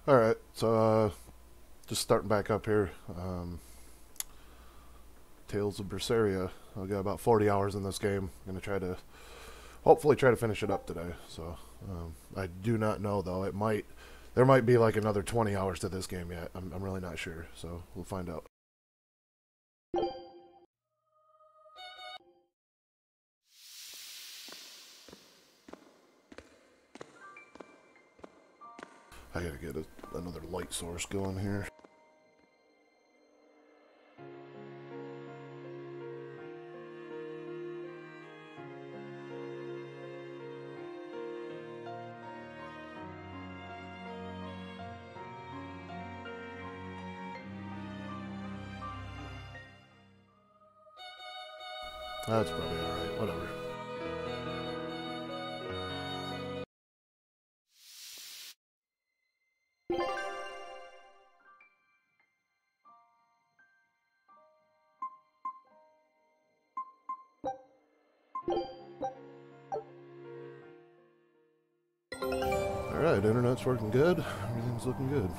Alright, so just starting back up here. Tales of Berseria. I've got about 40 hours in this game. I'm going to hopefully try to finish it up today. So, I do not know though. There might be like another 20 hours to this game yet. I'm really not sure. So, we'll find out. I gotta get another light source going here. That's probably alright, whatever. Alright, internet's working good. Everything's looking good.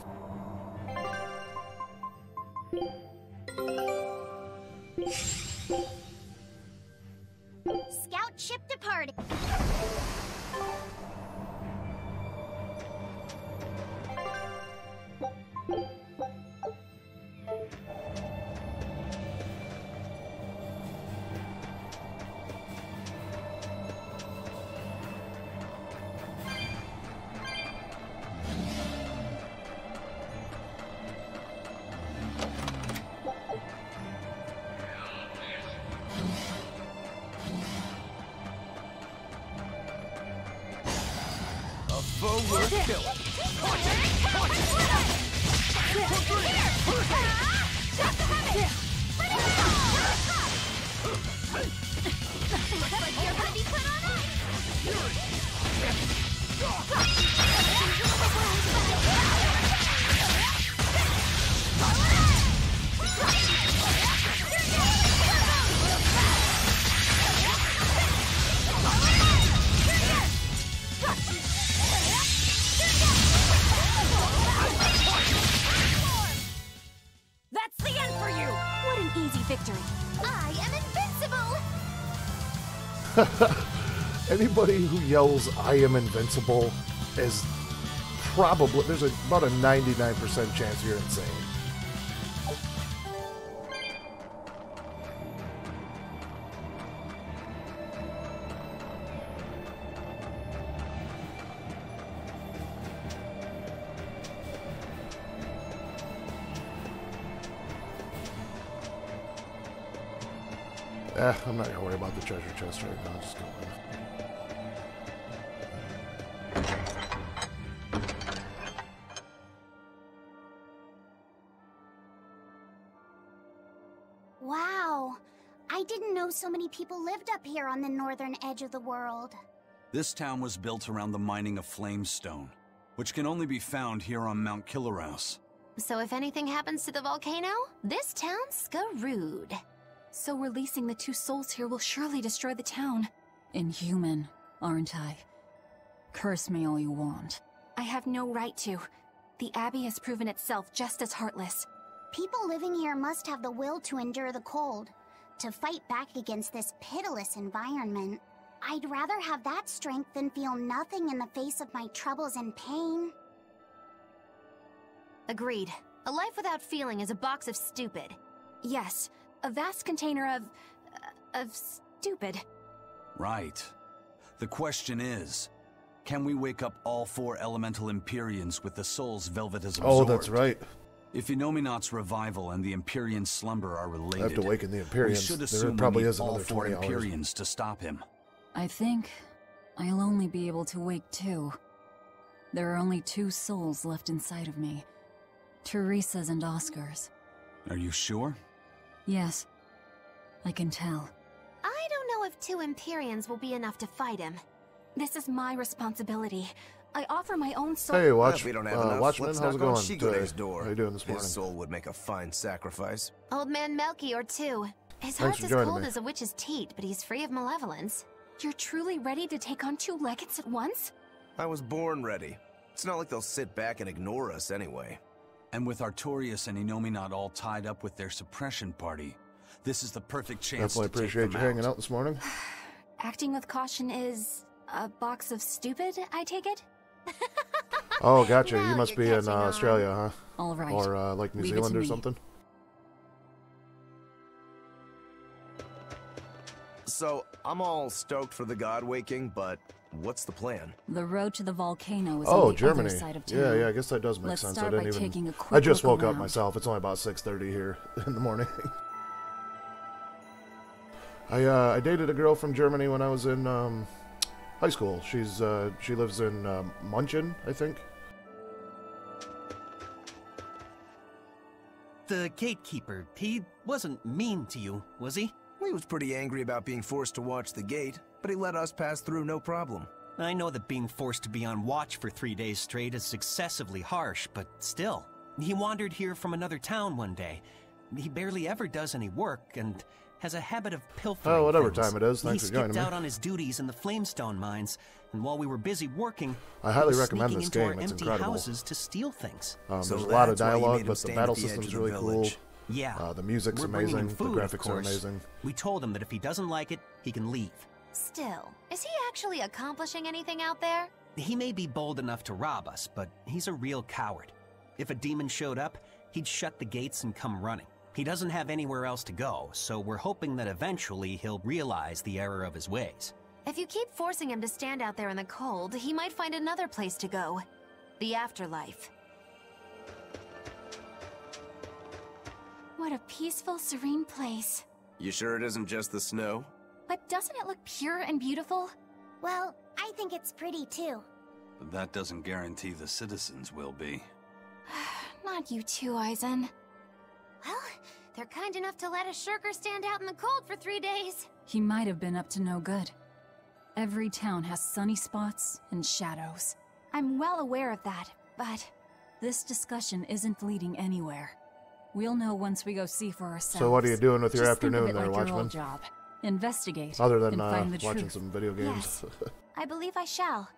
Scout ship departed. Forward kill. Victory. I am invincible! Anybody who yells, "I am invincible," is probably, there's about a 99% chance you're insane. I'm not gonna worry about the treasure chest right now, just go in. Wow, I didn't know so many people lived up here on the northern edge of the world. This town was built around the mining of flamestone, which can only be found here on Mount Killerhouse. So if anything happens to the volcano, this town's screwed. So releasing the two souls here will surely destroy the town. Inhuman, aren't I? Curse me all you want. I have no right to. The Abbey has proven itself just as heartless. People living here must have the will to endure the cold, to fight back against this pitiless environment. I'd rather have that strength than feel nothing in the face of my troubles and pain. Agreed. A life without feeling is a box of stupid. Yes. A vast container of stupid. Right. The question is, can we wake up all 4 elemental Empyreans with the soul's velvet as absorbed? Oh, that's right. If Inominat's revival and the Empyrean slumber are related, I have to awaken the Empyreans. we should assume there probably we need is all another 4 20 hours. Empyreans to stop him. I think I'll only be able to wake 2. There are only 2 souls left inside of me. Teresa's and Oscar's. Are you sure? Yes. I can tell. I don't know if 2 Empyreans will be enough to fight him. This is my responsibility. I offer my own soul. Hey, Well, if we don't have enough, Watchman, let's how's it knock on going Shigone's today? door. How you doing this morning? His soul would make a fine sacrifice. Old man Melchior, too. His Thanks heart's for as joining cold me. as a witch's teat, but he's free of malevolence. You're truly ready to take on 2 legates at once? I was born ready. It's not like they'll sit back and ignore us anyway. And with Artorias and Inominet all tied up with their suppression party, this is the perfect chance Definitely to take appreciate them you hanging out. out this morning. Acting with caution is a box of stupid, I take it? Oh, gotcha. Now You must you're be in catching on. Australia, huh? All right. Or like New Leave it Zealand to or me. something? So, I'm all stoked for the god waking, but what's the plan? The road to the volcano is Oh, on the Germany. other side of town. Yeah, I guess that does make Let's sense. start I by didn't even. taking a quick I just look woke up around. myself. It's only about 6:30 here in the morning. I dated a girl from Germany when I was in high school. She lives in Munchen, I think. The gatekeeper, he wasn't mean to you, was he? He was pretty angry about being forced to watch the gate, but he let us pass through no problem. I know that being forced to be on watch for 3 days straight is excessively harsh, but still. He wandered here from another town one day. He barely ever does any work, and has a habit of pilfering. Oh, whatever things. time it is. Thanks he for joining skipped me. out on his duties in the Flamestone mines, and while we were busy working, I he highly was recommend sneaking this into game. our It's empty incredible. houses to steal things. So There's a lot of that's why you dialogue, made him but the stand battle at the edge system's of the really cool. village. Yeah. The music's We're bringing him amazing. food, The of graphics are course. amazing. We told him that if he doesn't like it, he can leave. Still, is he actually accomplishing anything out there? He may be bold enough to rob us, but he's a real coward. If a demon showed up, he'd shut the gates and come running. He doesn't have anywhere else to go, so we're hoping that eventually he'll realize the error of his ways. If you keep forcing him to stand out there in the cold, he might find another place to go. The afterlife. What a peaceful, serene place. You sure it isn't just the snow? But doesn't it look pure and beautiful? Well, I think it's pretty too. But that doesn't guarantee the citizens will be. Not you too, Eisen. Well, they're kind enough to let a shirker stand out in the cold for 3 days. He might have been up to no good. Every town has sunny spots and shadows. I'm well aware of that, but This discussion isn't leading anywhere. We'll know once we go see for ourselves. So what are you doing with your Just think of afternoon it there, like your Watchman? old job. Investigate. Other than and find the watching truth. some video games. I believe I shall.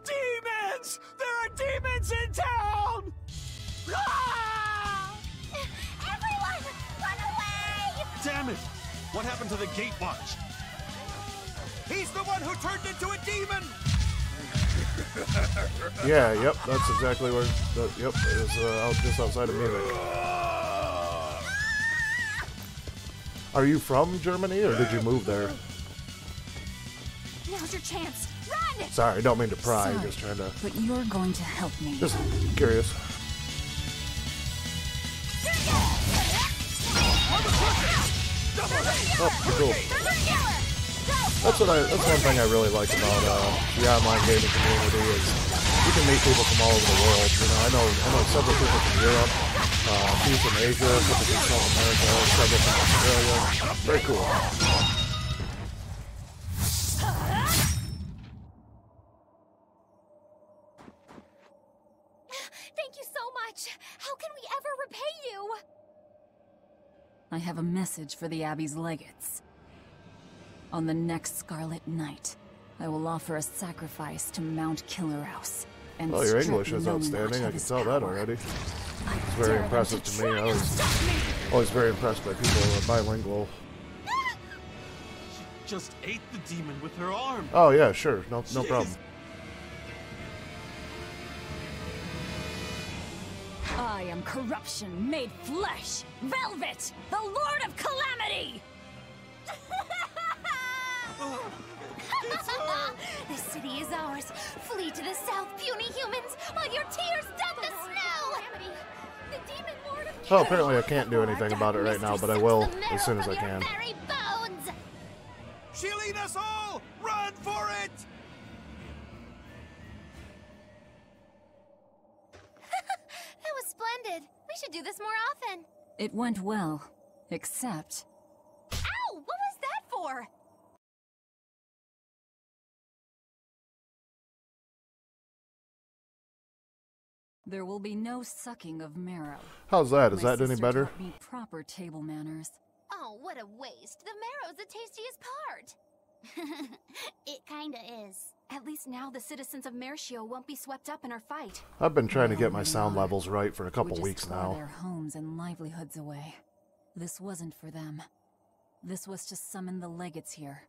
Demons! There are demons in town! Everyone, run away! Damn it! What happened to the gate watch? He's the one who turned into a demon! Yeah, yep, that's exactly where. Yep, it was out just outside of Munich. Are you from Germany or did you move there? Now's your chance. Run! Sorry, don't mean to pry. Sorry, Just trying to. but you're going to help me. Just curious. Oh, cool. That's one thing I really like about the online gaming community is you can meet people from all over the world. You know, I know several people from Europe, a few from Asia, a couple from South America, several from Australia. Very cool. Thank you so much. How can we ever repay you? I have a message for the Abbey's legates. On the next Scarlet Night, I will offer a sacrifice to Mount Killerhouse. And Oh, your strip English is Nominat outstanding. I of can his tell that power. already. I It's very dare them impressive to to me. try I to was stop me. always very impressed by people who are bilingual. Just ate the demon with her arm. Oh yeah, sure, no problem. I am corruption made flesh! Velvet! The Lord of Calamity! The city is ours. Flee to the south, puny humans, while your tears dug the snow! The demon lord of Oh, apparently I can't do anything about it right now, but I will as soon as I can. Very bones! She'll eat us all! Run for it! That was splendid. We should do this more often. It went well, except... Ow! What was that for? There will be no sucking of marrow. How's that? Is My that any sister better? taught me proper table manners. Oh, what a waste. The marrow's the tastiest part. It kinda is. At least now the citizens of Mercio won't be swept up in our fight. I've been trying to get my Well, sound not. levels right for a couple We just weeks tore now. their homes and livelihoods away. This wasn't for them. This was to summon the legates here.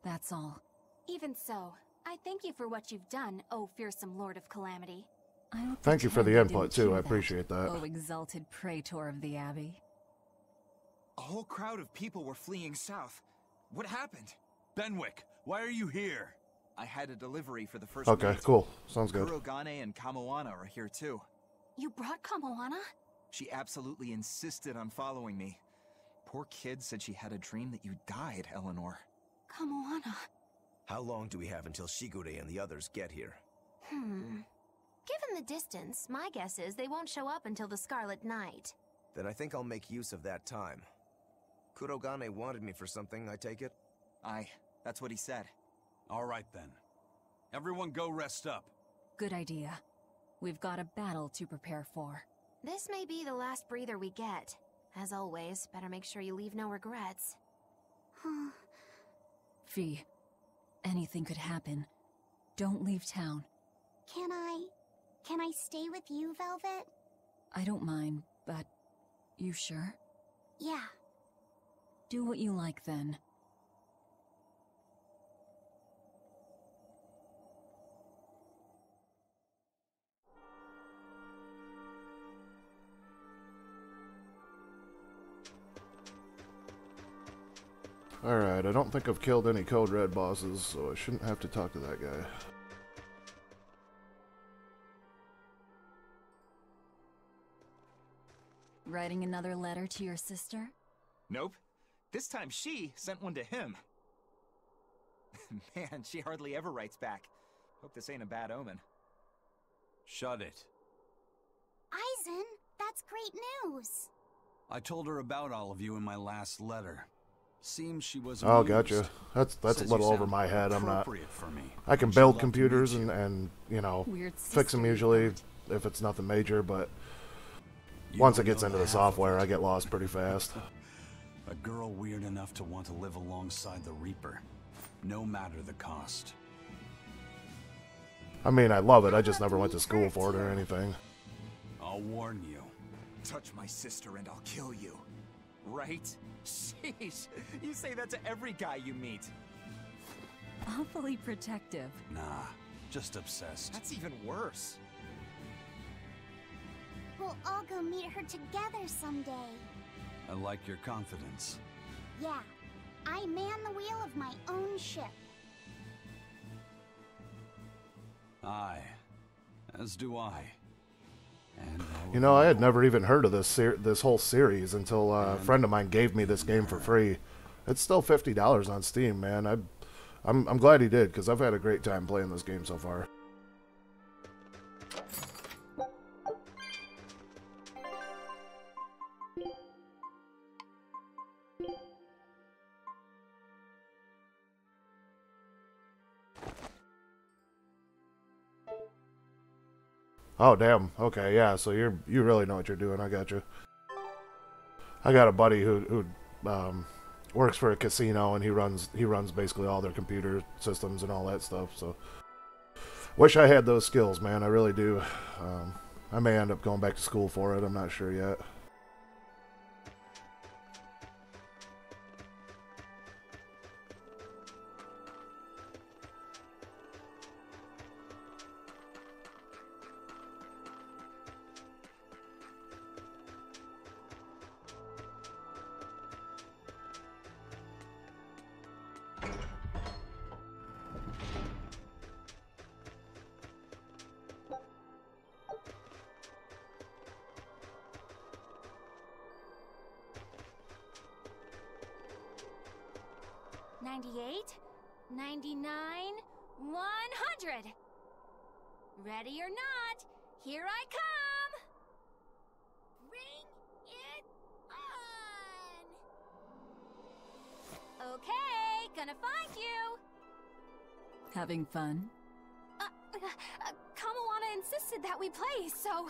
That's all. Even so, I thank you for what you've done, oh fearsome Lord of Calamity. I don't Thank you for the pretend I input, didn't too. hear I appreciate that. Oh, exalted praetor of the Abbey. A whole crowd of people were fleeing south. What happened? Benwick, why are you here? I had a delivery for the first Okay, mate. cool. Sounds good. Kurogane and Kamoana are here too. You brought Kamoana? She absolutely insisted on following me. Poor kid said she had a dream that you died, Eleanor. Kamoana. How long do we have until Shigure and the others get here? Given the distance, my guess is they won't show up until the Scarlet Night. Then I think I'll make use of that time. Kurogane wanted me for something, I take it? Aye, that's what he said. All right then. Everyone go rest up. Good idea. We've got a battle to prepare for. This may be the last breather we get. As always, better make sure you leave no regrets. Fee, anything could happen. Don't leave town. Can I stay with you, Velvet? I don't mind, but you sure? Yeah. Do what you like then. Alright, I don't think I've killed any Code Red bosses, so I shouldn't have to talk to that guy. Writing another letter to your sister? Nope. This time she sent one to him. Man, she hardly ever writes back. Hope this ain't a bad omen. Shut it. Aizen, that's great news. I told her about all of you in my last letter. Seems she was Oh, amused. gotcha. That's a Says little you over sound my head. I'm not. appropriate for me. I can She'd build love to computers meet you. and you know, Weird fix them sister usually you got. if it's nothing major, but You once it don't gets know into the the half of software, it. I get lost pretty fast. A girl weird enough to want to live alongside the Reaper, no matter the cost. I mean, I love it. I just never went to school for it or anything. I'll warn you. Touch my sister and I'll kill you. Right? Sheesh. You say that to every guy you meet. Awfully protective. Nah, just obsessed. That's even worse. We'll all go meet her together someday. I like your confidence. Yeah. I man the wheel of my own ship. Aye, as do I. And You know, I had never even heard of this whole series until a friend of mine gave me this game for free. It's still $50 on Steam, man. I'm glad he did, because I've had a great time playing this game so far. Oh damn. Okay, yeah. So you really know what you're doing. I got you. I got a buddy who works for a casino, and he runs basically all their computer systems and all that stuff. So wish I had those skills, man. I really do. I may end up going back to school for it. I'm not sure yet. Ready or not, here I come! Bring it on! Okay, gonna find you! Having fun? Kamoana insisted that we play, so...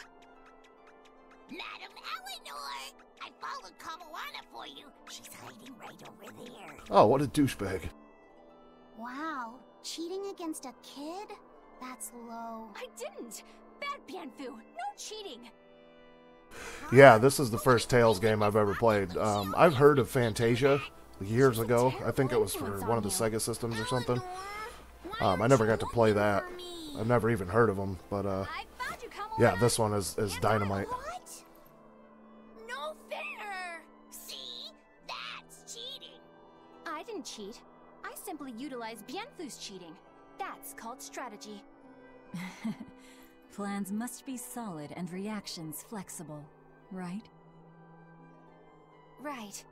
Madam Eleanor! I followed Kamoana for you. She's hiding right over there. Oh, what a douchebag. Wow, cheating against a kid? That's low. I didn't! Bad Bienfu! No cheating! Yeah, this is the first Tales game I've ever played. I've heard of Fantasia years ago. I think it was for one of the Sega systems or something. I never got to play that. I've never even heard of them, but yeah, this one is dynamite. What? No fair! See? That's cheating! I didn't cheat. I simply utilized Bienfu's cheating. That's called strategy. Plans must be solid and reactions flexible, right? Right.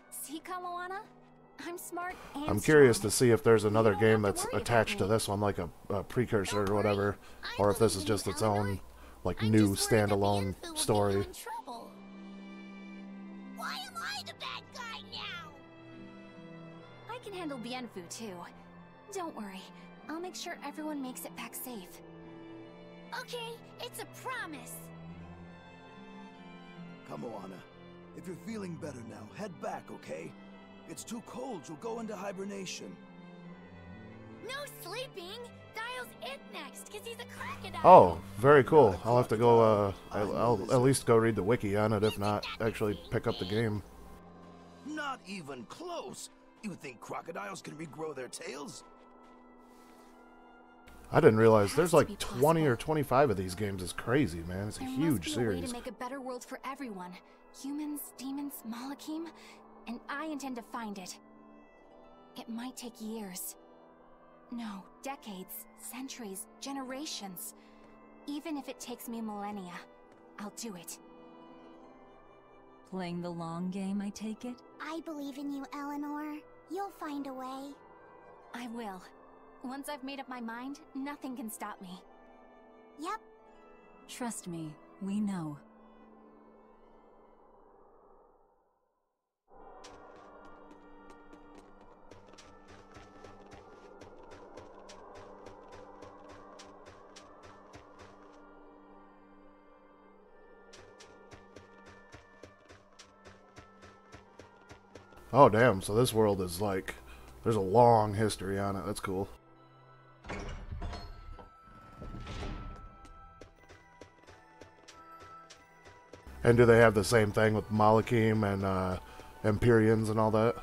See, Kamoana? I'm smart and I'm curious to strong. see if there's another don't game have to that's worry attached to about me. this one, like a precursor or whatever, or if this is just its own, like, new standalone story. Why am I the bad guy now? I can handle Bienfu too. Don't worry. I'll make sure everyone makes it back safe. Okay, it's a promise. Kamoana, if you're feeling better now, head back, okay? It's too cold, you'll go into hibernation. No sleeping. Dial's it next, cause he's a crocodile. Oh, very cool. I'll have to go, I'll at least go read the wiki on it, if not actually pick up the game. Not even close! You think crocodiles can regrow their tails? I didn't realize there's like 20 or 25 of these games. It's crazy, man. It's a There huge must be a way series. to make a better world for everyone. Humans, demons, Malakim, and I intend to find it. It might take years. No, decades, centuries, generations. Even if it takes me millennia, I'll do it. Playing the long game, I take it? I believe in you, Eleanor. You'll find a way. I will. Once I've made up my mind, nothing can stop me. Yep. Trust me, we know. Oh, damn. So this world is like, there's a long history on it. That's cool. And do they have the same thing with Malakim and Empyreans and all that?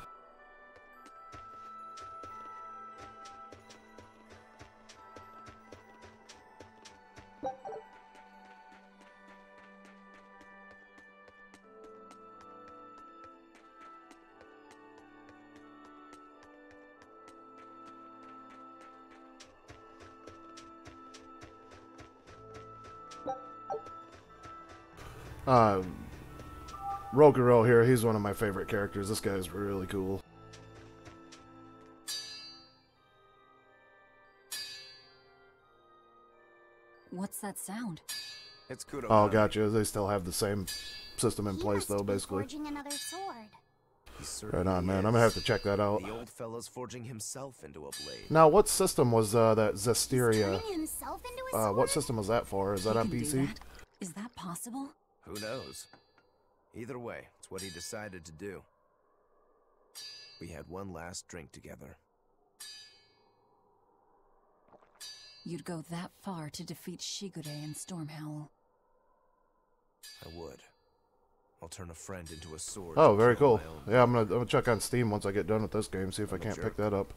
Rokuro here, he's one of my favorite characters. This guy's really cool. What's that sound? It's Kurogane. Oh, gotcha. They still have the same system in place, though, basically. Forging another sword. Right on, man. I'm gonna have to check that out. The old fella's forging himself into a blade. Now, what system was that Zestiria? Turning himself into a sword? What system was that for? Is that He on can do PC? that? Is that possible? Who knows? Either way, it's what he decided to do. We had one last drink together. You'd go that far to defeat Shigure and Stormhowl. I would. I'll turn a friend into a sword. Oh, to very kill cool. my own Yeah, I'm gonna check on Steam once I get done with this game, see if I I'm a can't jerk. pick that up.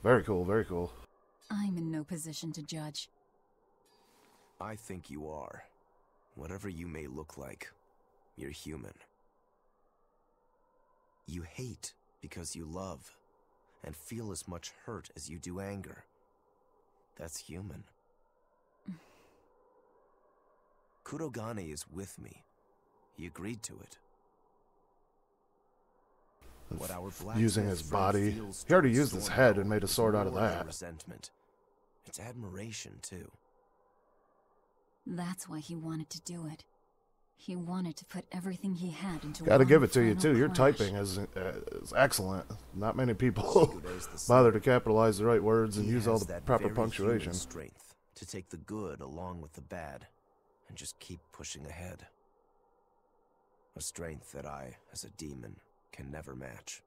Very cool, very cool. I'm in no position to judge. I think you are. Whatever you may look like, you're human. You hate because you love, and feel as much hurt as you do anger. That's human. Kurogane is with me. He agreed to it. What our Using blacksmith his friend body. feels He already towards used his head and Stormhowl made a is sword out of more than that. Resentment. It's admiration too. That's why he wanted to do it. He wanted to put everything he had into Gotta one give it to you, final too. Your clash. typing is excellent. Not many people bother to capitalize the right words and use all the proper punctuation. Strength to take the good along with the bad and just keep pushing ahead. A strength that I, as a demon, can never match.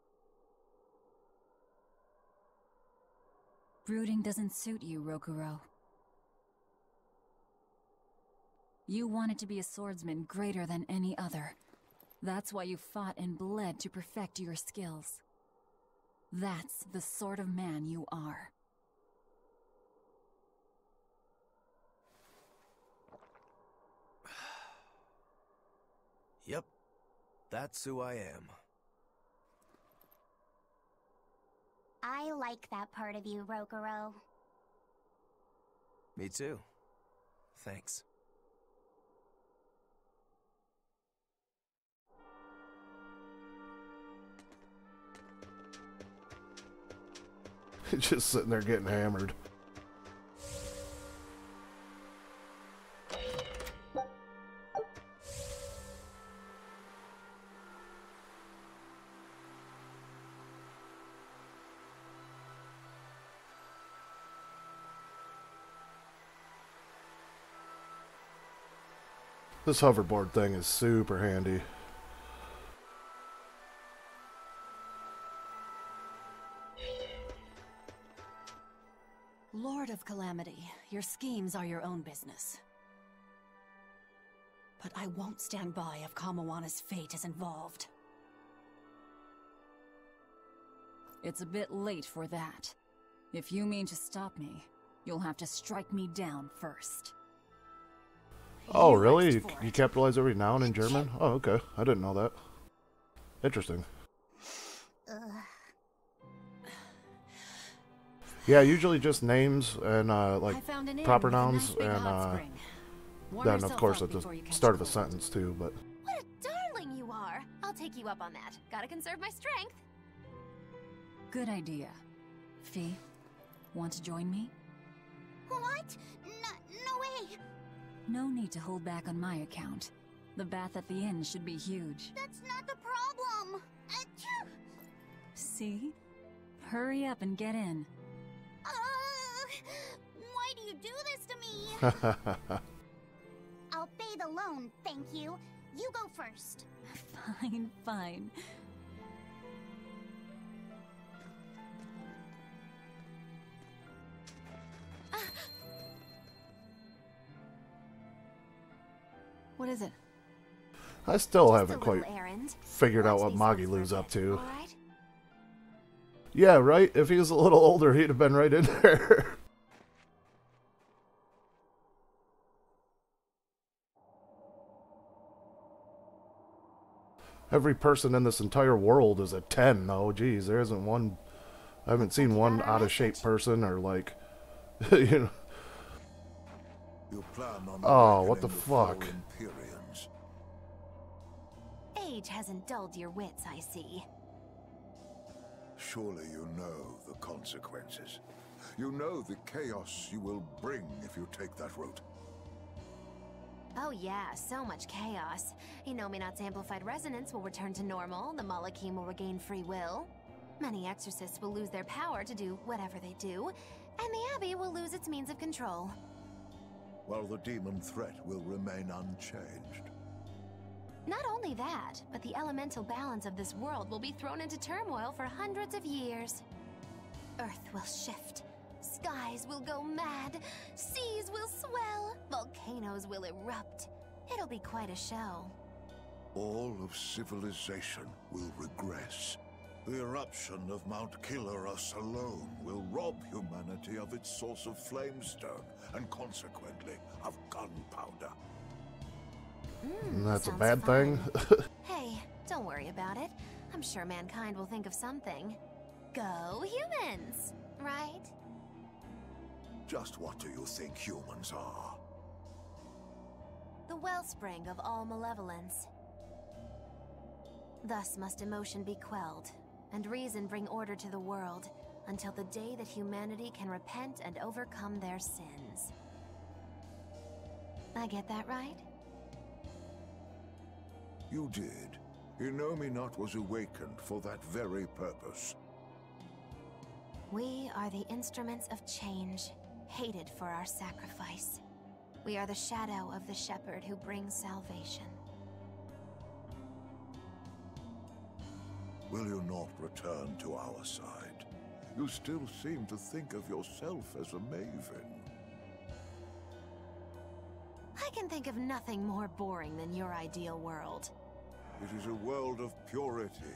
Brooding doesn't suit you, Rokuro. You wanted to be a swordsman greater than any other. That's why you fought and bled to perfect your skills. That's the sort of man you are. Yep, that's who I am. I like that part of you, Rokuro. Me too. Thanks. Just sitting there getting hammered. This hoverboard thing is super handy. Lord of Calamity, your schemes are your own business. But I won't stand by if Kamawana's fate is involved. It's a bit late for that. If you mean to stop me, you'll have to strike me down first. Oh, really? You capitalize every noun in German? Oh, okay. I didn't know that. Interesting. Yeah, usually just names and like proper nouns, and then of course at the start of a sentence too. But What a darling you are! I'll take you up on that. Gotta conserve my strength. Good idea. Fee, want to join me? What? No way! No need to hold back on my account. The bath at the inn should be huge. That's not the problem! Achoo! See? Hurry up and get in. Why do you do this to me? I'll pay the loan, thank you. You go first. Fine, fine. What is it? I still Just haven't a quite little errand. figured out Watch what these ones for Magilu's a up bit, to. all right? Yeah, right? If he was a little older, he'd have been right in there. Every person in this entire world is a 10, though. Geez, there isn't one... I haven't seen one out-of-shape person or, like... you know... You plan on Oh, what the awakening fuck? four Empyreans. Age hasn't dulled your wits, I see. Surely you know the consequences. You know the chaos you will bring if you take that route. Oh yeah, so much chaos. Inominat's amplified resonance will return to normal, the Malakim will regain free will. Many exorcists will lose their power to do whatever they do, and the Abbey will lose its means of control. While the demon threat will remain unchanged. Not only that, but the elemental balance of this world will be thrown into turmoil for hundreds of years. Earth will shift. Skies will go mad. Seas will swell. Volcanoes will erupt. It'll be quite a show. All of civilization will regress. The eruption of Mount Killerus alone will rob humanity of its source of flamestone, and consequently, of gunpowder. That's a Sounds bad fun. thing. Hey, don't worry about it. I'm sure mankind will think of something. Go humans, right? Just what do you think humans are? The wellspring of all malevolence. Thus must emotion be quelled, and reason bring order to the world, until the day that humanity can repent and overcome their sins. I get that right? You did. Innominat was awakened for that very purpose. We are the instruments of change, hated for our sacrifice. We are the shadow of the shepherd who brings salvation. Will you not return to our side? You still seem to think of yourself as a maven. I can think of nothing more boring than your ideal world. It is a world of purity.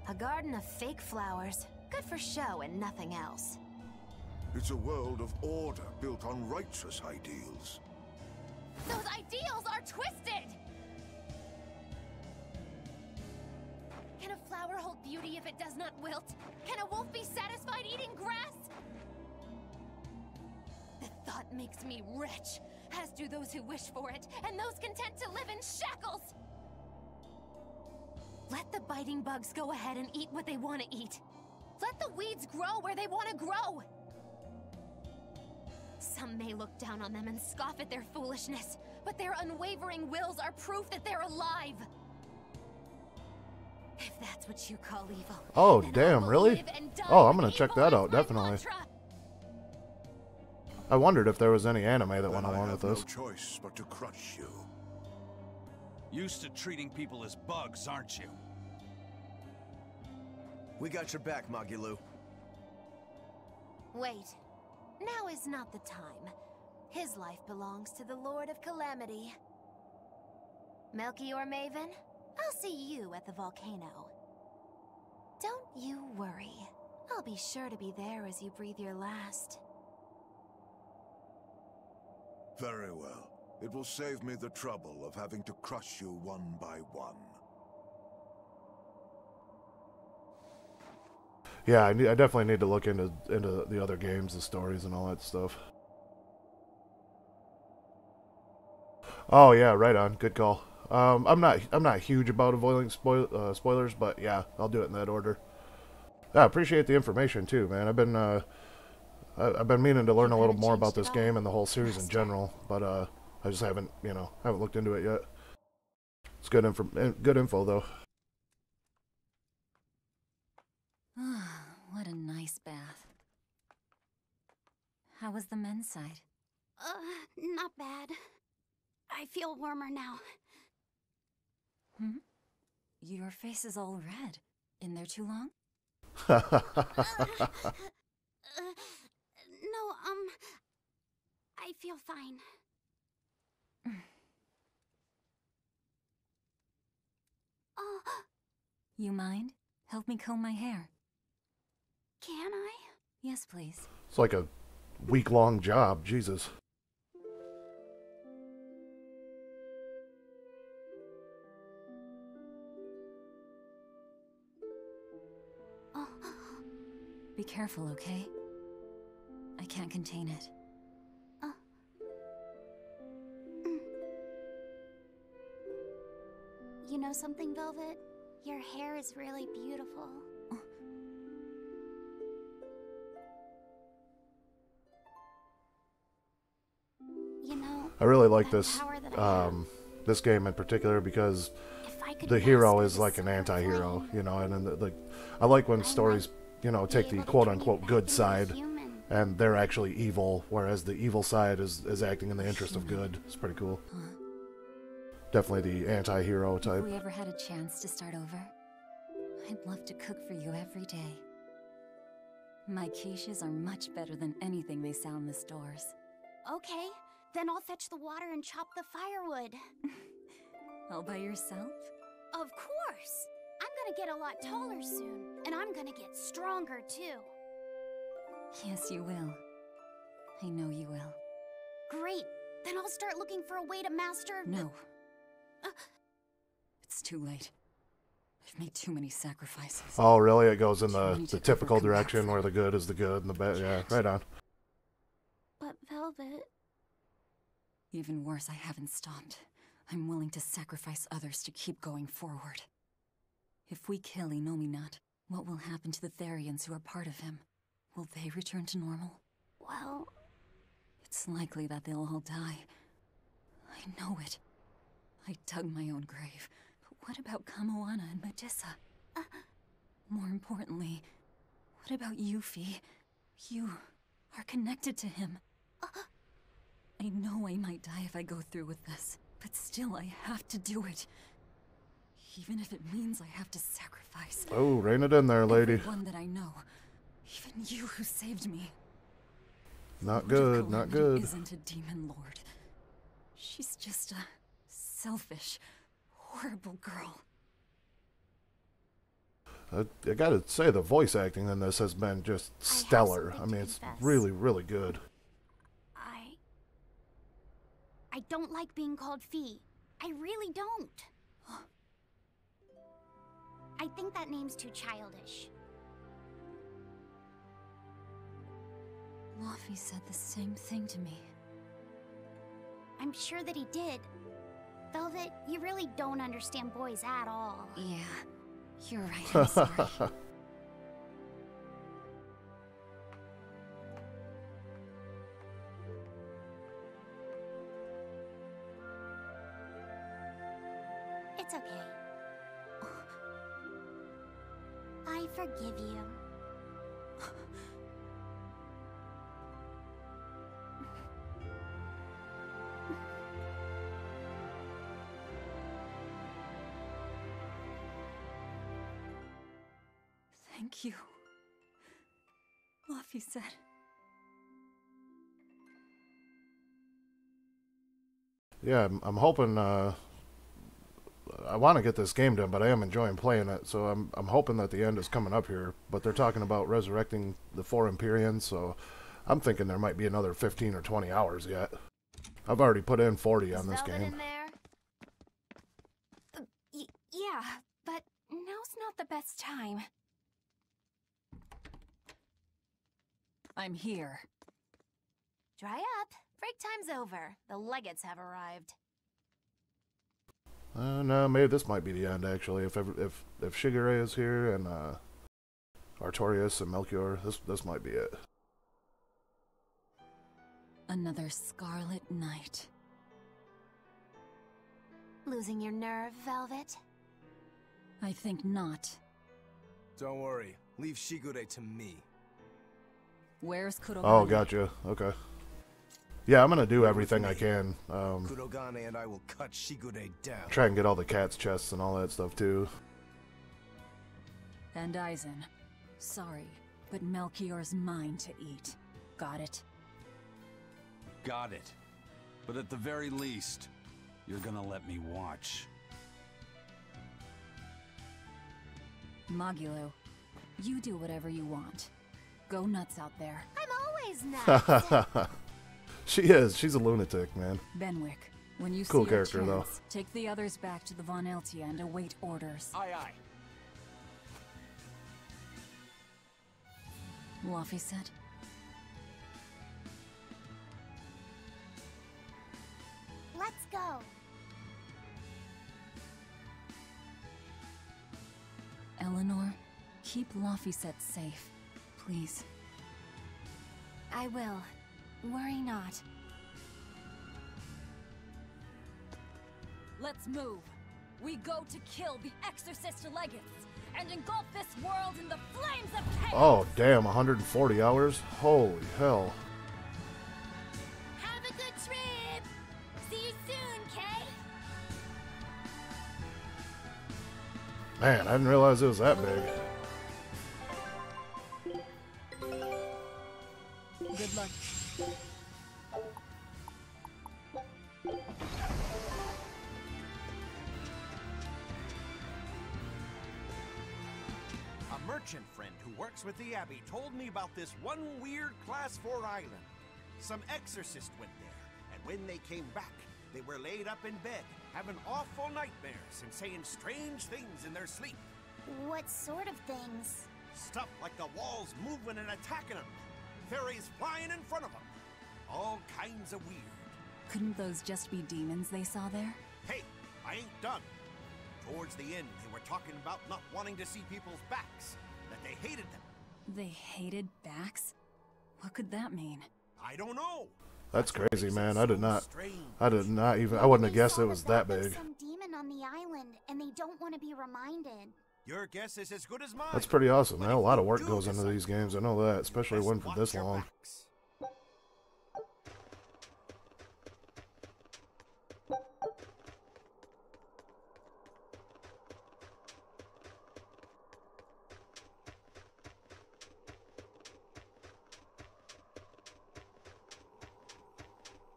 A garden of fake flowers, good for show and nothing else. It's a world of order built on righteous ideals. Those ideals are twisted! Can a flower hold beauty if it does not wilt? Can a wolf be satisfied eating grass? The thought makes me rich, as do those who wish for it, and those content to live in shackles! Let the biting bugs go ahead and eat what they want to eat. Let the weeds grow where they want to grow. Some may look down on them and scoff at their foolishness, but their unwavering wills are proof that they're alive. If that's what you call evil. Oh, damn, really? Oh, I'm gonna check that out, definitely. I wondered if there was any anime that went along with this. No choice but to crush you. Used to treating people as bugs, aren't you? We got your back, Magilou. Wait. Now is not the time. His life belongs to the Lord of Calamity. Melchior Maven, I'll see you at the volcano. Don't you worry. I'll be sure to be there as you breathe your last. Very well. It will save me the trouble of having to crush you one by one. Yeah, I definitely need to look into the other games, the stories, and all that stuff. Oh yeah, right on. Good call. I'm not huge about avoiding spoilers, but yeah, I'll do it in that order. Yeah, I appreciate the information too, man. I've been meaning to learn a little more about this game and the whole series in general, but I just haven't looked into it yet. It's good info though. What a nice bath. How was the men's side? Not bad. I feel warmer now. Hmm? Your face is all red. In there too long? No, I feel fine. You mind? Help me comb my hair. Can I? Yes, please. It's like a week-long job, Jesus. Be careful, okay? I can't contain it. You know something, Velvet? Your hair is really beautiful. You know, I really like this power that I have, this game in particular because if I could the hero master is the like an silver anti-hero, flame, you know, and then I like when stories, you know, take the quote-unquote good side and they're actually evil, whereas the evil side is acting in the interest of good. It's pretty cool. Definitely the anti-hero type. If we ever had a chance to start over, I'd love to cook for you every day. My quiches are much better than anything they sell in the stores. Okay, then I'll fetch the water and chop the firewood. All by yourself? Of course! I'm gonna get a lot taller soon, and I'm gonna get stronger too. Yes, you will. I know you will. Great! Then I'll start looking for a way to master... No. It's too late. I've made too many sacrifices. Oh, really? It goes in the typical direction where the good is the good and the bad. Yeah, right on. But Velvet... Even worse, I haven't stopped. I'm willing to sacrifice others to keep going forward. If we kill Innominat, what will happen to the Therians who are part of him? Will they return to normal? Well... It's likely that they'll all die. I know it. I dug my own grave. But what about Kamoana and Medusa? More importantly, what about Yuffie? You are connected to him. I know I might die if I go through with this, but still I have to do it. Even if it means I have to sacrifice. Oh, rein it in there, lady. Everyone that I know. Even you who saved me. Not good, not good. Isn't a demon lord. She's just a selfish, horrible girl. I gotta say, the voice acting in this has been just stellar. I mean, it's really, really good. I don't like being called Fee. I really don't. I think that name's too childish. Luffy said the same thing to me. I'm sure that he did. Velvet, you really don't understand boys at all. Yeah, you're right, I'm sorry. It's okay. I forgive you. Thank you. Luffy said. Yeah, I'm hoping, I want to get this game done, but I am enjoying playing it, so I'm hoping that the end is coming up here. But they're talking about resurrecting the 4 Empyreans, so I'm thinking there might be another 15 or 20 hours yet. I've already put in 40 on this game. In there? Yeah, but now's not the best time. I'm here. Dry up. Break time's over. The legates have arrived. No, maybe this might be the end, actually. If Shigure is here and Artorias and Melchior, this might be it. Another scarlet night. Losing your nerve, Velvet? I think not. Don't worry. Leave Shigure to me. Where's Kurogane? Oh, gotcha. Okay. Yeah, I'm gonna do everything I can. Kurogane and I will cut Shigure down. Try and get all the cat's chests and all that stuff too. And Aizen. Sorry, but Melchior's mine to eat. Got it? Got it. But at the very least, you're gonna let me watch. Magilo, you do whatever you want. Go nuts out there. I'm always nuts. She is. She's a lunatic, man. Benwick, when you Cool see your character, chance, though. take the others back to the Von Eltia and await orders. Aye, aye. Luffy said. Let's go. Eleanor, keep Luffy set safe, please. I will. Worry not. Let's move. We go to kill the Exorcist Legates and engulf this world in the flames of chaos. Oh, damn, 140 hours? Holy hell. Have a good trip. See you soon, Kay. Man, I didn't realize it was that big. Good luck. A merchant friend who works with the Abbey told me about this one weird Class 4 island. Some exorcist went there, and when they came back, they were laid up in bed, having awful nightmares and saying strange things in their sleep. What sort of things? Stuff like the walls moving and attacking them. Fairies flying in front of them. All kinds of weird. Couldn't those just be demons they saw there? Hey, I ain't done. Towards the end, they were talking about not wanting to see people's backs, that they hated them. They hated backs? What could that mean? I don't know. That's crazy, man. I did not even, I wouldn't have guessed it was that big. Some demon on the island, and they don't want to be reminded. Your guess is as good as mine. That's pretty awesome, man. A lot of work goes into these games. I know that, especially one for this long.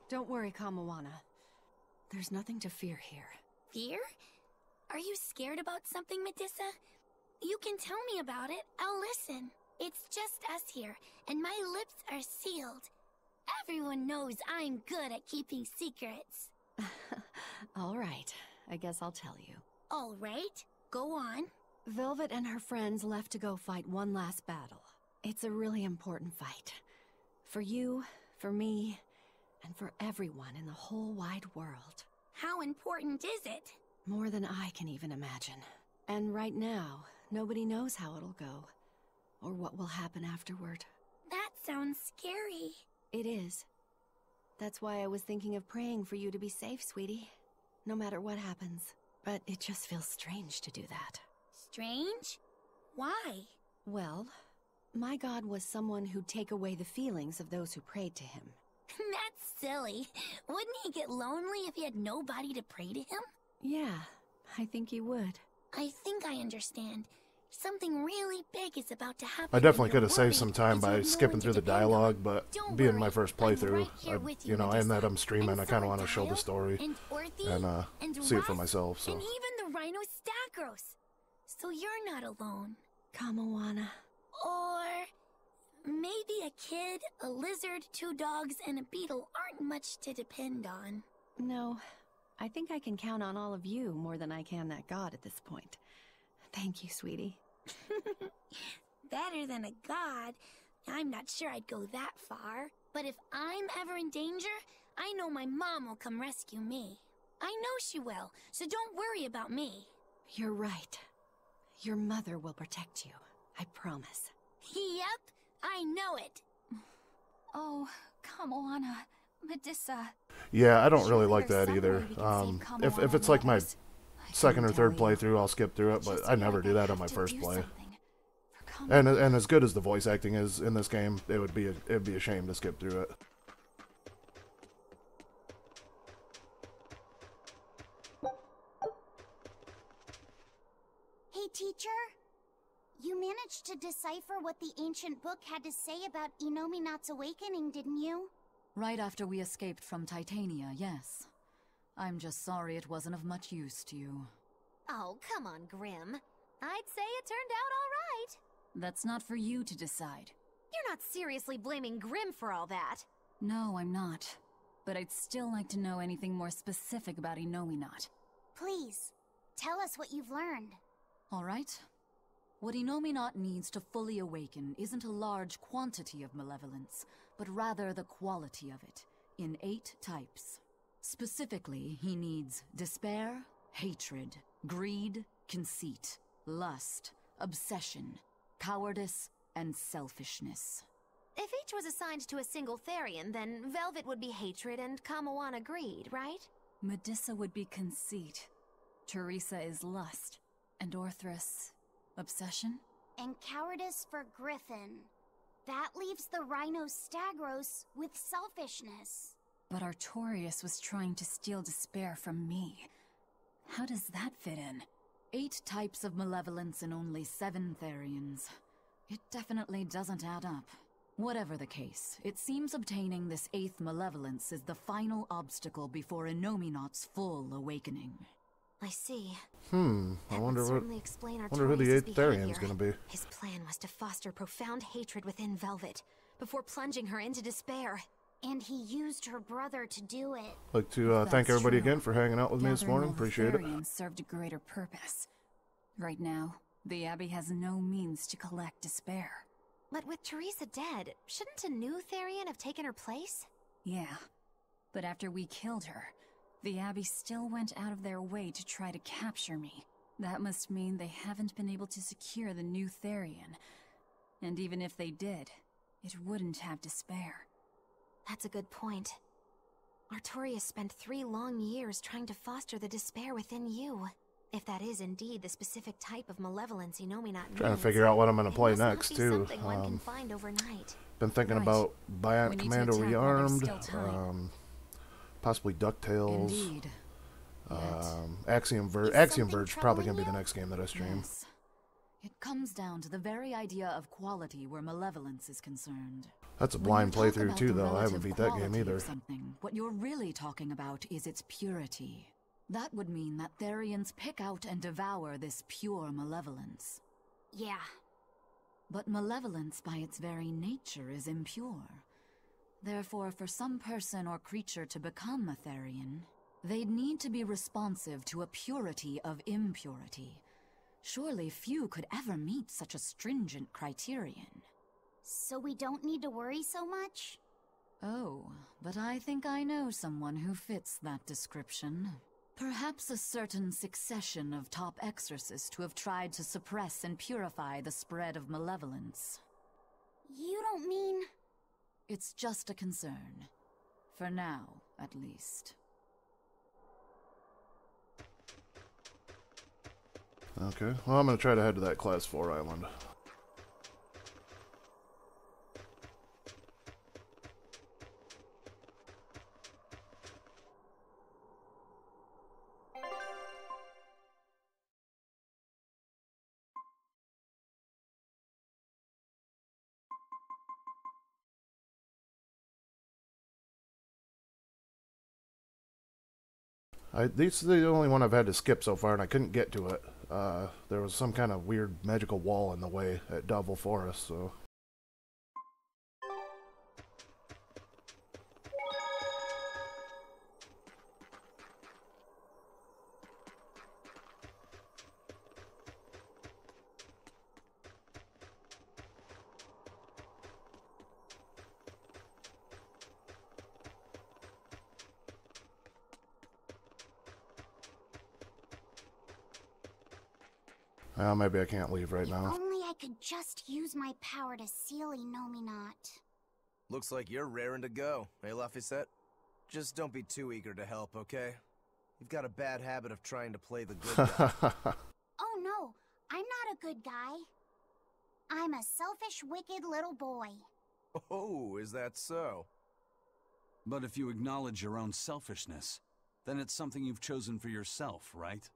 Don't worry, Kamawana. There's nothing to fear here. Fear? Are you scared about something, Medusa? You can tell me about it. I'll listen. It's just us here, and my lips are sealed. Everyone knows I'm good at keeping secrets. All right, I guess I'll tell you. All right, go on. Velvet and her friends left to go fight one last battle. It's a really important fight. For you, for me, and for everyone in the whole wide world. How important is it? More than I can even imagine. And right now, nobody knows how it'll go, or what will happen afterward. That sounds scary. It is. That's why I was thinking of praying for you to be safe, sweetie. No matter what happens. But it just feels strange to do that. Strange? Why? Well, my god was someone who'd take away the feelings of those who prayed to him. That's silly. Wouldn't he get lonely if he had nobody to pray to him? Yeah, I think he would. I think I understand. Something really big is about to happen. I definitely could have saved some time by skipping through the dialogue, but being my first playthrough, you know, and that I'm streaming, I kind of want to show the story and see it for myself. So. And even the Rhino Stagros. So you're not alone. Kamawana. Or maybe a kid, a lizard, 2 dogs, and a beetle aren't much to depend on. No, I think I can count on all of you more than I can that god at this point. Thank you, sweetie. Better than a god. I'm not sure I'd go that far. But if I'm ever in danger, I know my mom will come rescue me. I know she will, so don't worry about me. You're right. Your mother will protect you. I promise. Yep, I know it. Oh, Kamawana, Medusa. Yeah, I don't really like that either. If it's like my second or third playthrough, I'll skip through it, but I never do that on my first play. And as good as the voice acting is in this game, it'd be a shame to skip through it. Hey, teacher. You managed to decipher what the ancient book had to say about Inominat's awakening, didn't you? Right after we escaped from Titania, yes. I'm just sorry it wasn't of much use to you. Oh, come on, Grim. I'd say it turned out all right. That's not for you to decide. You're not seriously blaming Grim for all that. No, I'm not. But I'd still like to know anything more specific about Inominat. Please, tell us what you've learned. All right. What Inominat needs to fully awaken isn't a large quantity of malevolence, but rather the quality of it, in 8 types. Specifically, he needs despair, hatred, greed, conceit, lust, obsession, cowardice, and selfishness. If each was assigned to a single Therian, then Velvet would be hatred and Kamawana greed, right? Medusa would be conceit, Teresa is lust, and Orthrus, obsession? And cowardice for Griffin. That leaves the Rhino Stagros with selfishness. But Artorius was trying to steal despair from me. How does that fit in? 8 types of malevolence and only 7 Therians. It definitely doesn't add up. Whatever the case, it seems obtaining this 8th malevolence is the final obstacle before Inominat's full awakening. I see. I wonder who the 8th Therian's gonna be. His plan was to foster profound hatred within Velvet, before plunging her into despair. And he used her brother to do it. I'd like to thank everybody again for hanging out with me this morning. Appreciate it. Served a greater purpose. Right now, the Abbey has no means to collect despair. But with Teresa dead, shouldn't a new Therian have taken her place? Yeah, but after we killed her, the Abbey still went out of their way to try to capture me. That must mean they haven't been able to secure the new Therian. And even if they did, it wouldn't have despair. That's a good point. Artorias spent 3 long years trying to foster the despair within you. If that is indeed the specific type of malevolence Innominat Trying to figure out what I'm going to play next, too. Something one can find overnight. Been thinking about Bionic Commando Rearmed, possibly DuckTales. Indeed. Axiom Verge probably going to be the next game that I stream. Yes. It comes down to the very idea of quality where malevolence is concerned. That's a blind playthrough too, though. I haven't beat that game either. What you're really talking about is its purity. That would mean that Therians pick out and devour this pure malevolence. Yeah. But malevolence by its very nature is impure. Therefore, for some person or creature to become a Therian, they'd need to be responsive to a purity of impurity. Surely few could ever meet such a stringent criterion. So we don't need to worry so much? Oh, but I think I know someone who fits that description. Perhaps a certain succession of top exorcists who have tried to suppress and purify the spread of malevolence. You don't mean... It's just a concern. For now, at least. Okay, well, I'm going to try to head to that Class 4 island. This is the only one I've had to skip so far, and I couldn't get to it. There was some kind of weird magical wall in the way at Devil Forest, so... Well, maybe I can't leave right now. If only I could just use my power to seal Innominat. Looks like you're raring to go, eh, Laphicet? Just don't be too eager to help, okay? You've got a bad habit of trying to play the good guy. Oh no, I'm not a good guy. I'm a selfish, wicked little boy. Oh, is that so? But if you acknowledge your own selfishness, then it's something you've chosen for yourself, right?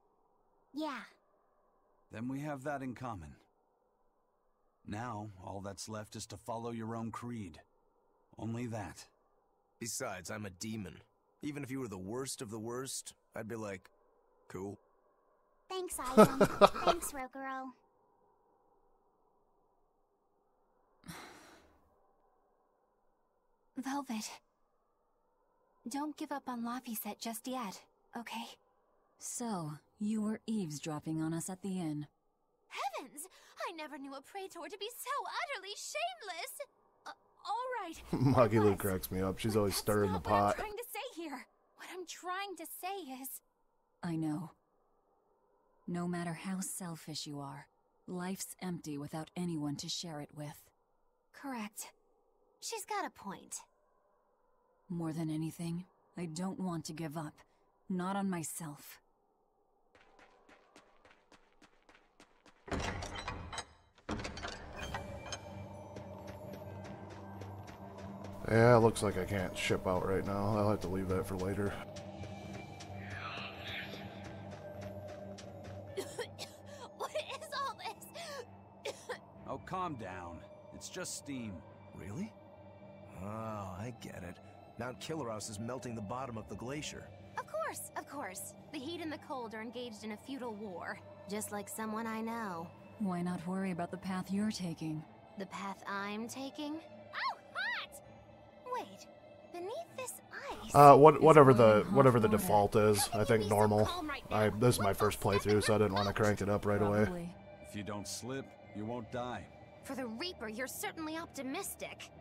Yeah. Then we have that in common. Now, all that's left is to follow your own creed. Only that. Besides, I'm a demon. Even if you were the worst of the worst, I'd be like, cool. Thanks, Ivan. Thanks, Rokuro. Velvet. Don't give up on Laphicet just yet, okay? So, you were eavesdropping on us at the inn. Heavens! I never knew a praetor to be so utterly shameless! All right. Muggy Lou cracks me up. She's always stirring the pot. What I'm trying to say here. What I'm trying to say is... I know. No matter how selfish you are, life's empty without anyone to share it with. Correct. She's got a point. More than anything, I don't want to give up. Not on myself. Yeah, looks like I can't ship out right now. I'll have to leave that for later. What is all this? Oh, calm down. It's just steam. Really? Oh, I get it. Mount Killeros is melting the bottom of the glacier. Of course. The heat and the cold are engaged in a futile war. Just like someone I know. Why not worry about the path you're taking? The path I'm taking? Oh, hot! Wait, beneath this ice... Whatever the default is, I think normal. This is my first playthrough, so I didn't want to crank it up right away. If you don't slip, you won't die. For the Reaper, you're certainly optimistic.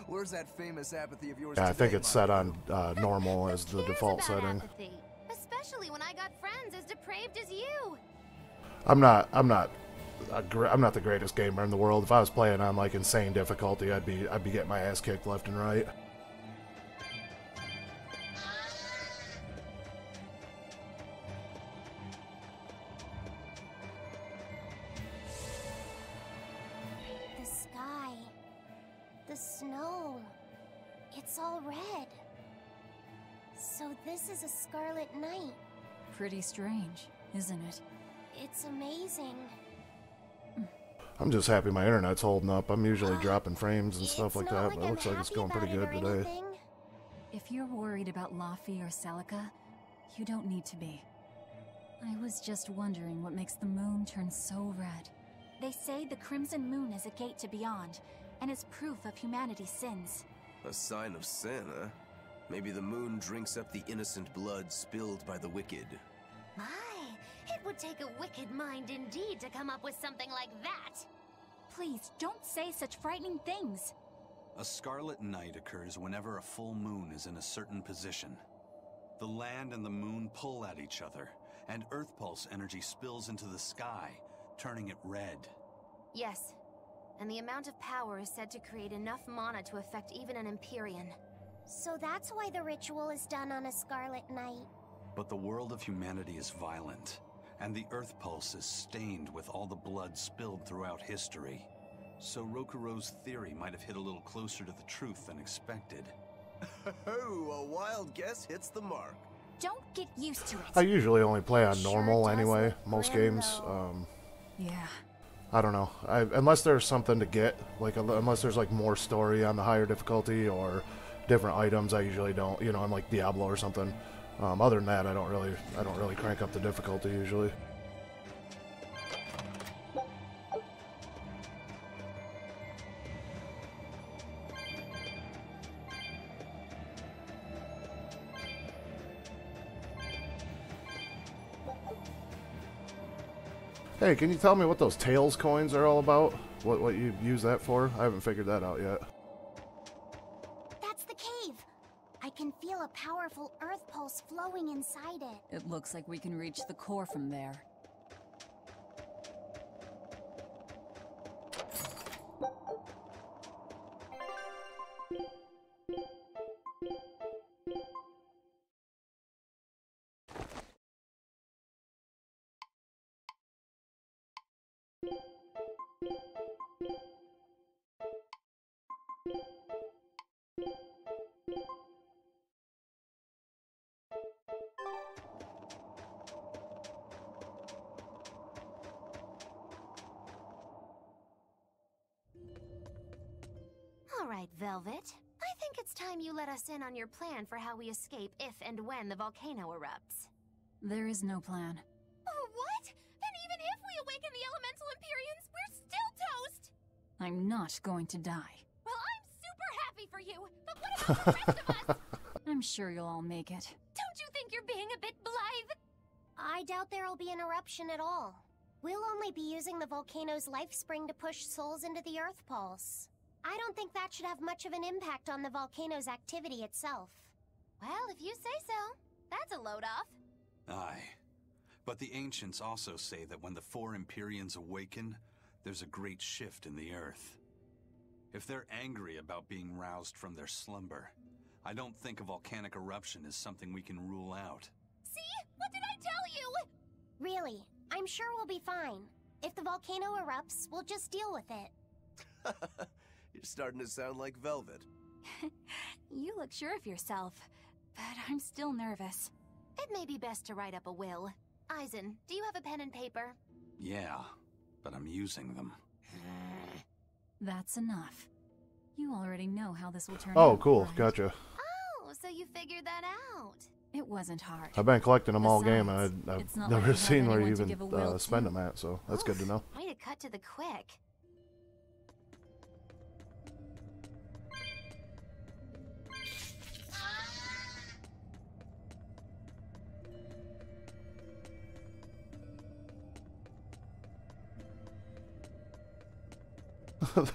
Where's that famous apathy of yours? Yeah, I think it's set on normal as the default setting. Apathy? Especially when I got friends as depraved as you. I'm not the greatest gamer in the world. If I was playing on like insane difficulty, I'd be getting my ass kicked left and right. snow. It's all red. So this is a scarlet night. Pretty strange, isn't it? It's amazing. I'm just happy my internet's holding up. I'm usually dropping frames and stuff like that, like but it looks like it's going pretty good today. Anything. If you're worried about Laffy or Celica, you don't need to be. I was just wondering what makes the moon turn so red. They say the Crimson Moon is a gate to beyond, and is proof of humanity's sins. A sign of sin, huh? Maybe the moon drinks up the innocent blood spilled by the wicked. My, it would take a wicked mind indeed to come up with something like that. Please, don't say such frightening things. A scarlet night occurs whenever a full moon is in a certain position. The land and the moon pull at each other, and Earth Pulse energy spills into the sky, turning it red. Yes, and the amount of power is said to create enough mana to affect even an Empyrean. So that's why the ritual is done on a scarlet night. But the world of humanity is violent, and the Earth Pulse is stained with all the blood spilled throughout history. So Rokuro's theory might have hit a little closer to the truth than expected. Oh, a wild guess hits the mark. Don't get used to it. I usually only play on normal does anyway, look most grim, games. though. Yeah. I don't know. Unless there's something to get, like unless there's like more story on the higher difficulty or different items, I usually don't. You know, I'm like Diablo or something. Other than that, I don't really crank up the difficulty usually. Hey, can you tell me what those Tails coins are all about? What you use that for? I haven't figured that out yet. That's the cave. I can feel a powerful earth pulse flowing inside it. It looks like we can reach the core from there. All right, Velvet. I think it's time you let us in on your plan for how we escape if and when the volcano erupts. There is no plan. Oh, what? Then even if we awaken the Elemental Empyreans, we're still toast! I'm not going to die. Well, I'm super happy for you, but what about the rest of us? I'm sure you'll all make it. Don't you think you're being a bit blithe? I doubt there'll be an eruption at all. We'll only be using the volcano's life spring to push souls into the earth pulse. I don't think that should have much of an impact on the volcano's activity itself. Well, if you say so. That's a load off. Aye. But the ancients also say that when the four Empyreans awaken, there's a great shift in the earth. If they're angry about being roused from their slumber, I don't think a volcanic eruption is something we can rule out. See? What did I tell you? Really, I'm sure we'll be fine. If the volcano erupts, we'll just deal with it. You're starting to sound like Velvet. You look sure of yourself, but I'm still nervous. It may be best to write up a will. Eisen, do you have a pen and paper? Yeah, but I'm using them. That's enough. You already know how this will turn out. Oh, cool. right? Gotcha. Oh, so you figured that out. It wasn't hard. I've been collecting them all game, Besides, and it's I've not never like I have seen where you anyone to even give a will spend to. them at, so that's good to know. Way to cut to the quick.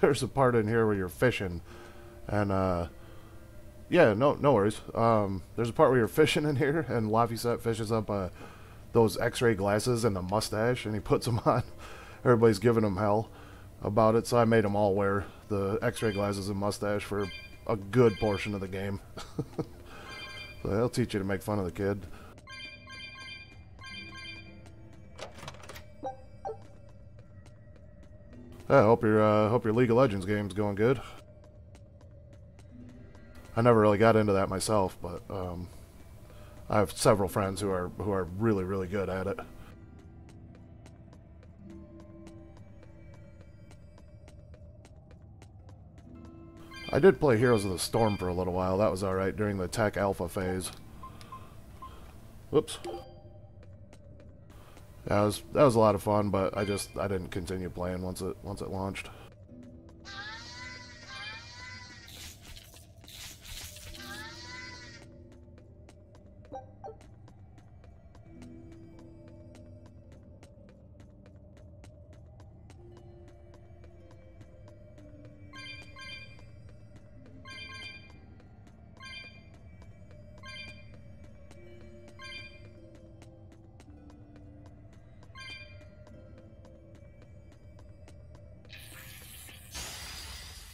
There's a part in here where you're fishing, and yeah, no worries. There's a part where you're fishing in here, and Laffy fishes up those X-ray glasses and the mustache, and he puts them on. Everybody's giving him hell about it, so I made them all wear the X-ray glasses and mustache for a good portion of the game. So they'll teach you to make fun of the kid. I hope your League of Legends game's going good. I never really got into that myself, but I have several friends who are really, really good at it. I did play Heroes of the Storm for a little while. That was alright during the tech alpha phase. Whoops. Yeah, that was a lot of fun, but I didn't continue playing once it launched.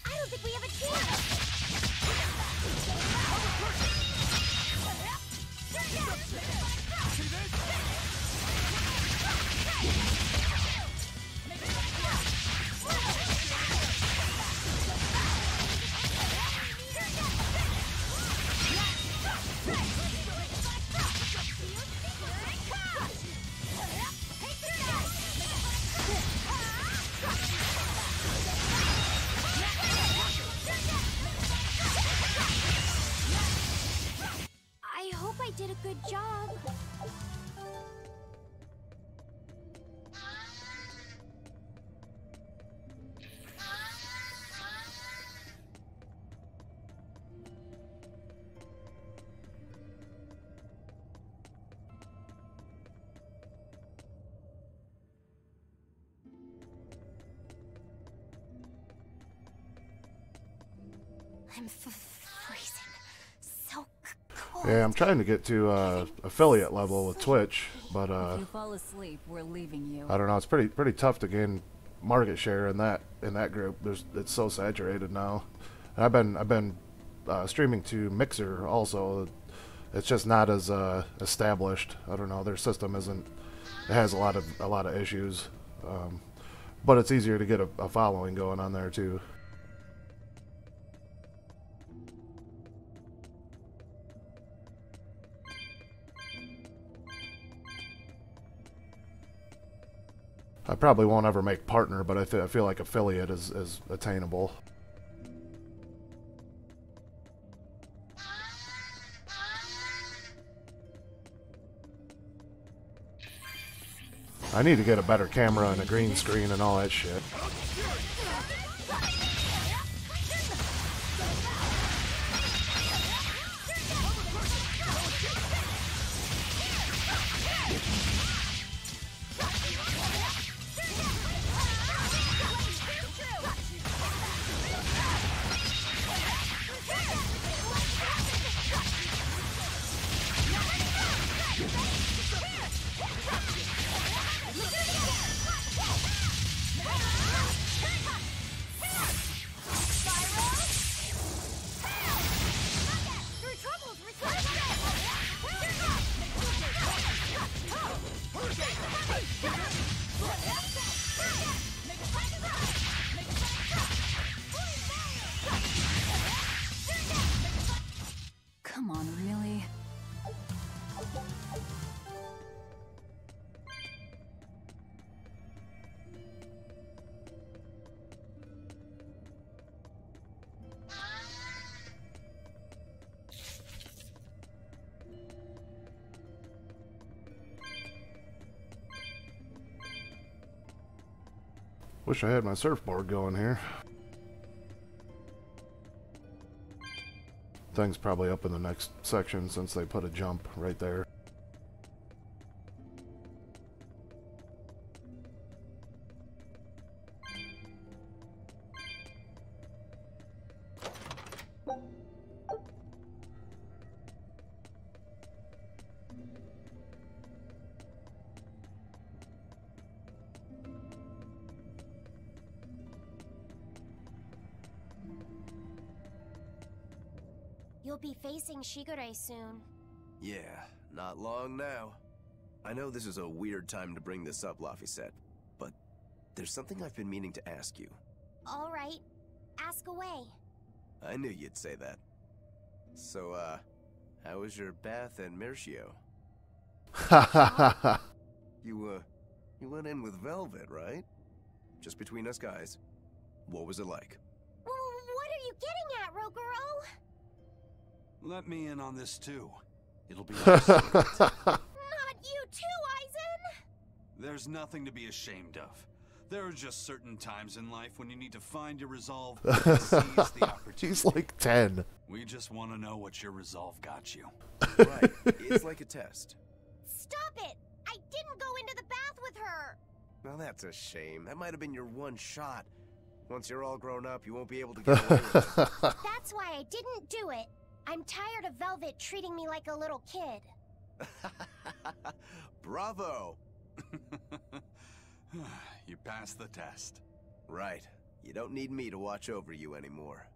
I don't think we have a chance! I hope I did a good job. I'm freezing. So cold. Yeah, I'm trying to get to affiliate level with Twitch, but If you fall asleep, we're leaving you. I don't know. It's pretty tough to gain market share in that group. It's so saturated now. And I've been streaming to Mixer also. It's just not as established. I don't know. Their system isn't. It has a lot of issues, but it's easier to get a following going on there too. I probably won't ever make partner, but I feel like affiliate is attainable. I need to get a better camera and a green screen and all that shit. Come on, really? Wish I had my surfboard going here. Thing's probably up in the next section since they put a jump right there. You'll be facing Shigure soon. Yeah, not long now. I know this is a weird time to bring this up, Laphicet, but there's something I've been meaning to ask you. All right, ask away. I knew you'd say that. So, how was your bath in Mercio? You went in with Velvet, right? Just between us guys. What was it like? What are you getting at, Roguro? Let me in on this too. It'll be our secret. Not you too, Aizen! There's nothing to be ashamed of. There are just certain times in life when you need to find your resolve and seize the opportunity. He's like 10. We just want to know what your resolve got you. Right, it's like a test. Stop it! I didn't go into the bath with her! Well, that's a shame. That might have been your one shot. Once you're all grown up, you won't be able to get away with it. That's why I didn't do it. I'm tired of Velvet treating me like a little kid. Bravo! You passed the test. Right. You don't need me to watch over you anymore.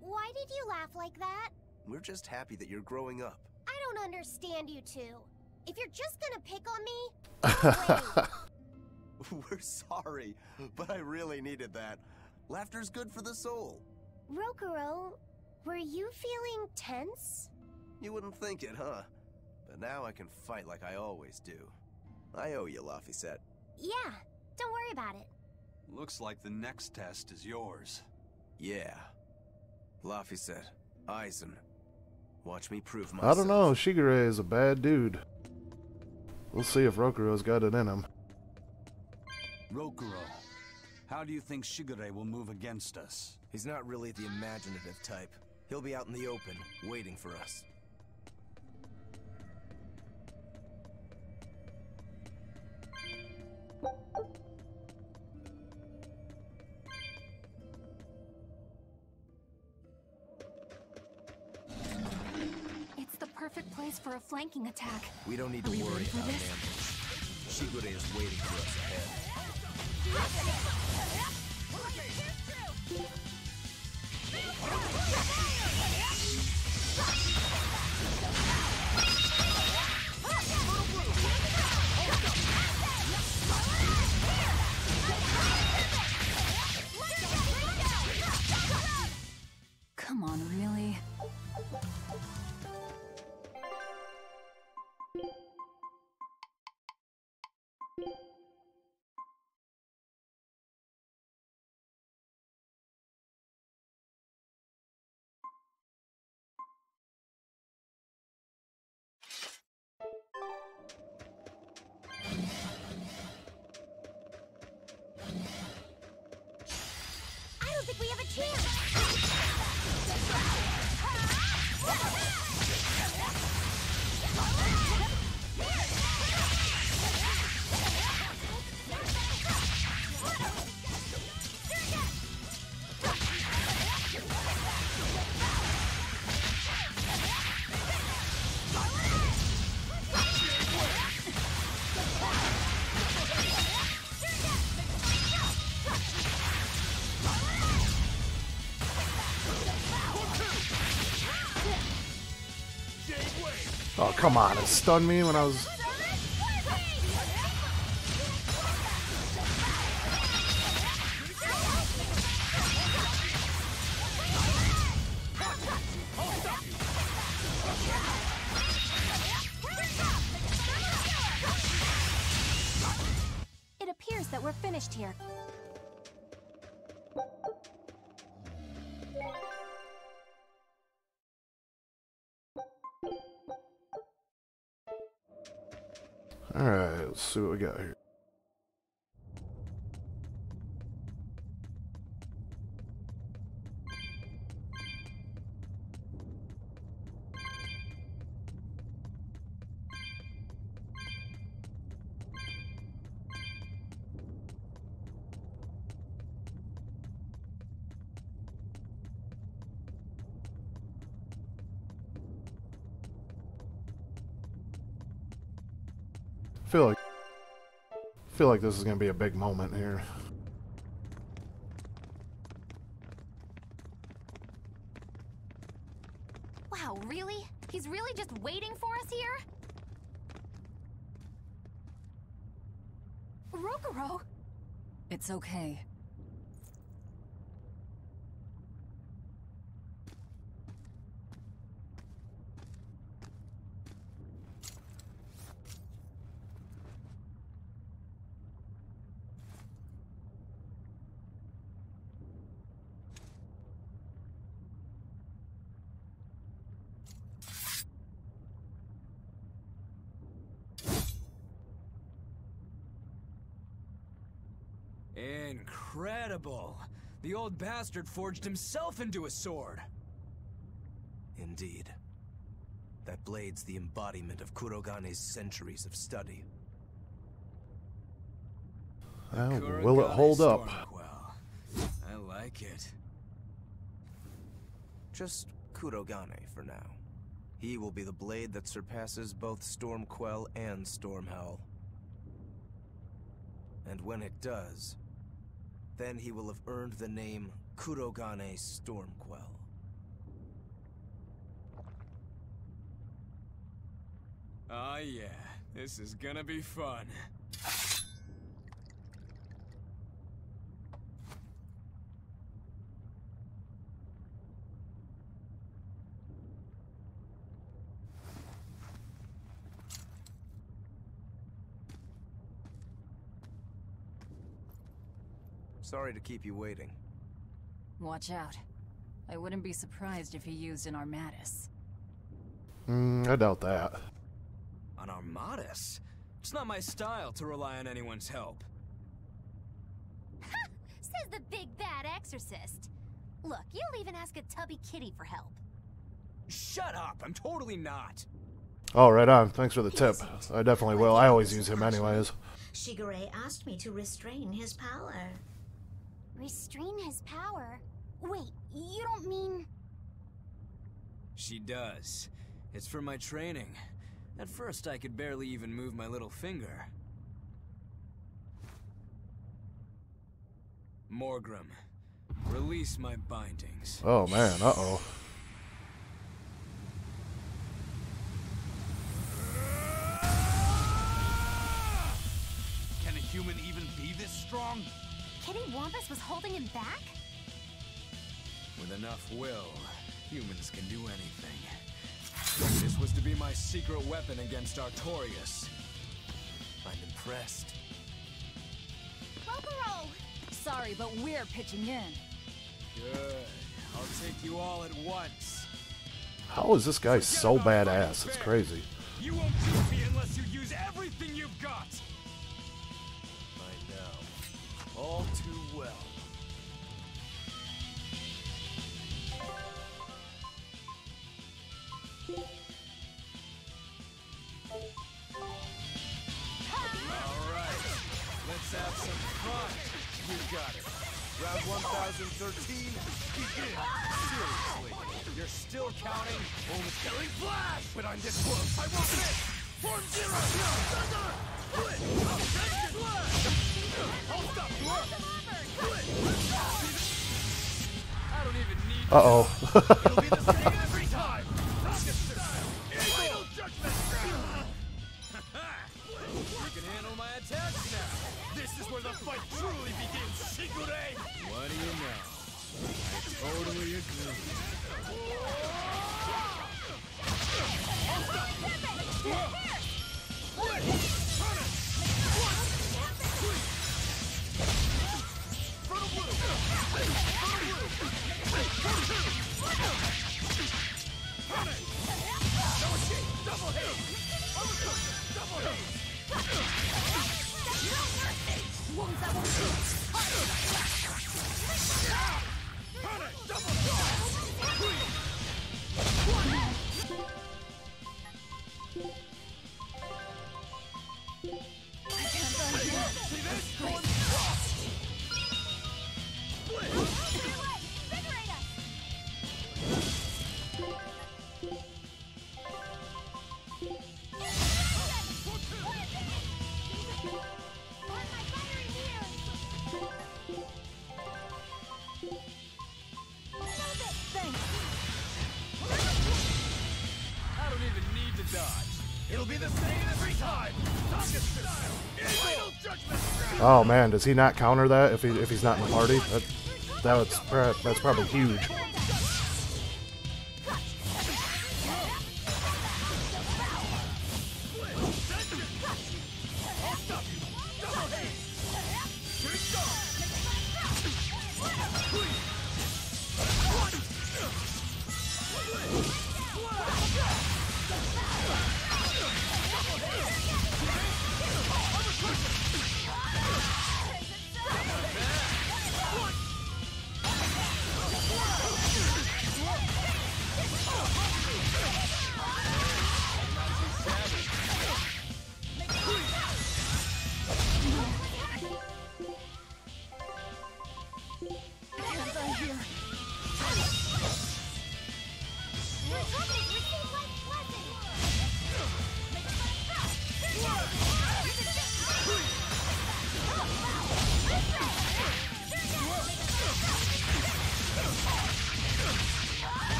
Why did you laugh like that? We're just happy that you're growing up. I don't understand you two. If you're just gonna pick on me, go away. We're sorry, but I really needed that. Laughter's good for the soul. Rokuro, were you feeling tense? You wouldn't think it, huh? But now I can fight like I always do. I owe you, Laphicet. Yeah, don't worry about it. Looks like the next test is yours. Yeah. Laphicet, Aizen. Watch me prove myself. I don't know. Shigure is a bad dude. We'll see if Rokuro's got it in him. Rokuro, how do you think Shigure will move against us? He's not really the imaginative type. He'll be out in the open, waiting for us. It's the perfect place for a flanking attack. We don't need to worry about an ambush. Shigure is waiting for us ahead. Come on, really? I don't think we have a chance. Oh, come on. It stunned me when I was... It appears that we're finished here. Alright, let's see what we got here. I feel like this is going to be a big moment here. Wow, really? He's really just waiting for us here? Rokuro! It's okay. Incredible. The old bastard forged himself into a sword. Indeed. That blade's the embodiment of Kurogane's centuries of study. Will it hold up? I like it. Just Kurogane for now. He will be the blade that surpasses both Stormquell and Stormhowl. And when it does, then he will have earned the name Kurogane Stormquell. Oh yeah, this is gonna be fun. Sorry to keep you waiting. Watch out. I wouldn't be surprised if he used an Armatus. I doubt that. An Armatus? It's not my style to rely on anyone's help. Says the big bad exorcist. Look, you'll even ask a tubby kitty for help. Shut up! I'm totally not! Oh, right on. Thanks for the tip. I definitely will. I always use him anyways. Shigure asked me to restrain his power. Restrain his power? Wait, you don't mean... She does. It's for my training. At first, I could barely even move my little finger. Morgrim, release my bindings. Oh man, uh-oh. Can a human even be this strong? Kitty Wampus was holding him back? With enough will, humans can do anything. This was to be my secret weapon against Artorias. I'm impressed. Robo-Row! Sorry, but we're pitching in. Good. I'll take you all at once. How is this guy so badass? It's crazy. You won't beat me unless you use everything you've got! I know. All too well. Alright, let's have some fun. You got it. Round 1013, begin. Seriously, you're still counting? Almost killing flash! But I'm this close, I won't miss! Form zero! Thunder! Split! Hold up! I don't even need Uh-oh. It'll be the same every time! Rocket style! Final judgment! You can handle my attacks now! This is where the fight truly begins, Shigure! What do you know? I totally agree. I don't even need to dodge. It'll be the same every time. Rocket style! Final judgment! Oh man, does he not counter that if he's not in the party? That's probably huge.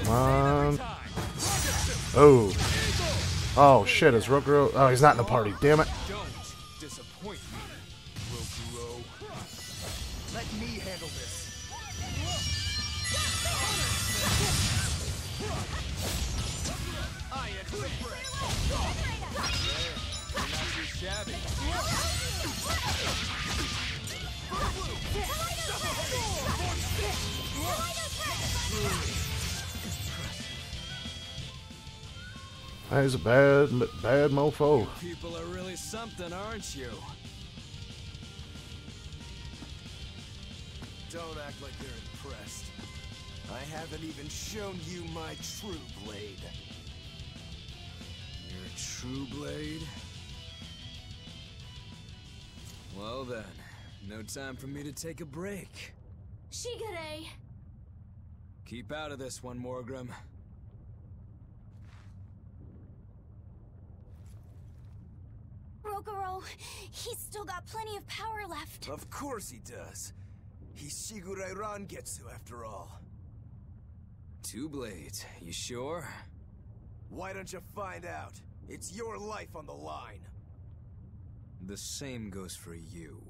Come on. Oh. Oh shit, is Rokuro... Oh, he's not in the party. Damn it. Don't disappoint me, Rokuro. Let me handle this. I accept it. You're not too shabby. He's a bad mofo. People are really something, aren't you? Don't act like you're impressed. I haven't even shown you my true blade. Your true blade? Well then, no time for me to take a break. Shigure! Keep out of this one, Morgrim. Rokuro, he's still got plenty of power left. Of course he does. He's Shigure Rangetsu after all. Two blades, you sure? Why don't you find out? It's your life on the line. The same goes for you.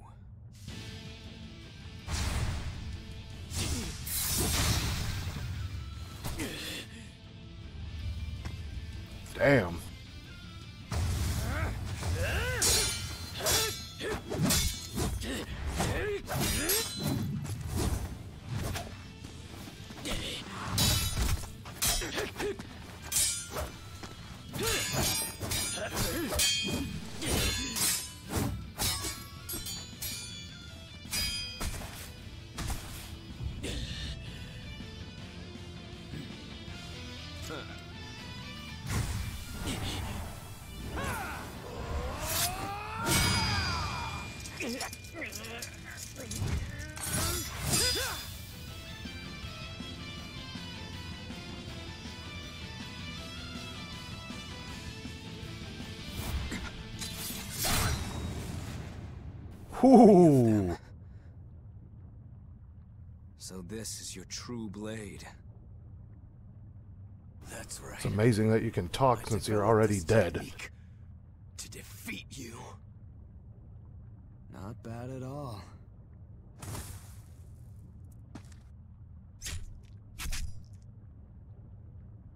Damn. Whoo! So this is your true blade. That's right. It's amazing that you can talk since you're already dead. To defeat you. Not bad at all.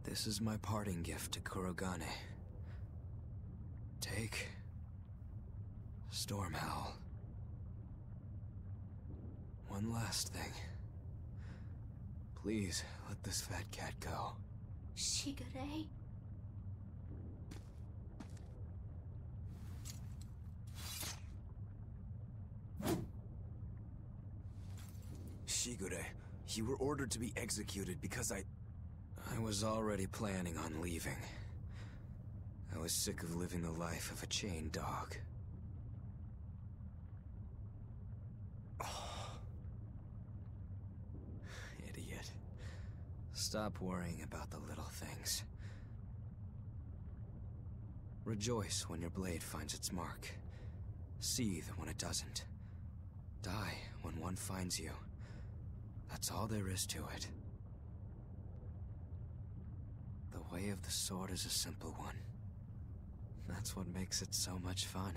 This is my parting gift to Kurogane. Take Stormhowl. One last thing. Please let this fat cat go. Shigure? Shigure, you were ordered to be executed because I was already planning on leaving. I was sick of living the life of a chained dog. Idiot. Stop worrying about the little things. Rejoice when your blade finds its mark. Seethe when it doesn't. Die when one finds you. That's all there is to it. The way of the sword is a simple one. That's what makes it so much fun.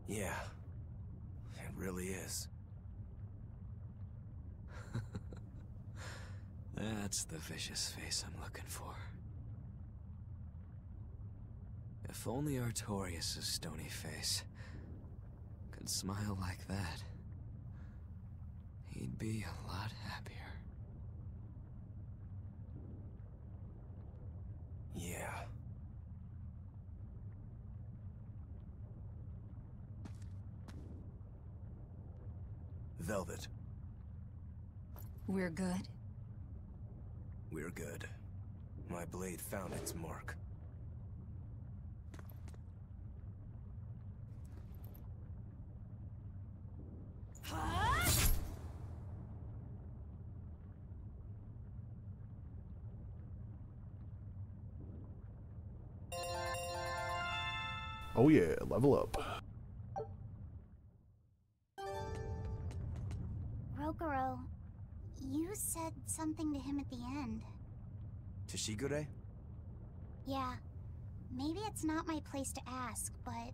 Yeah, it really is. That's the vicious face I'm looking for. If only Artorias' stony face could smile like that, he'd be a lot happier. Yeah. Velvet. We're good? We're good. My blade found its mark. Oh yeah, level up. Rokuro, you said something to him at the end. To Shigure? Yeah. Maybe it's not my place to ask, but...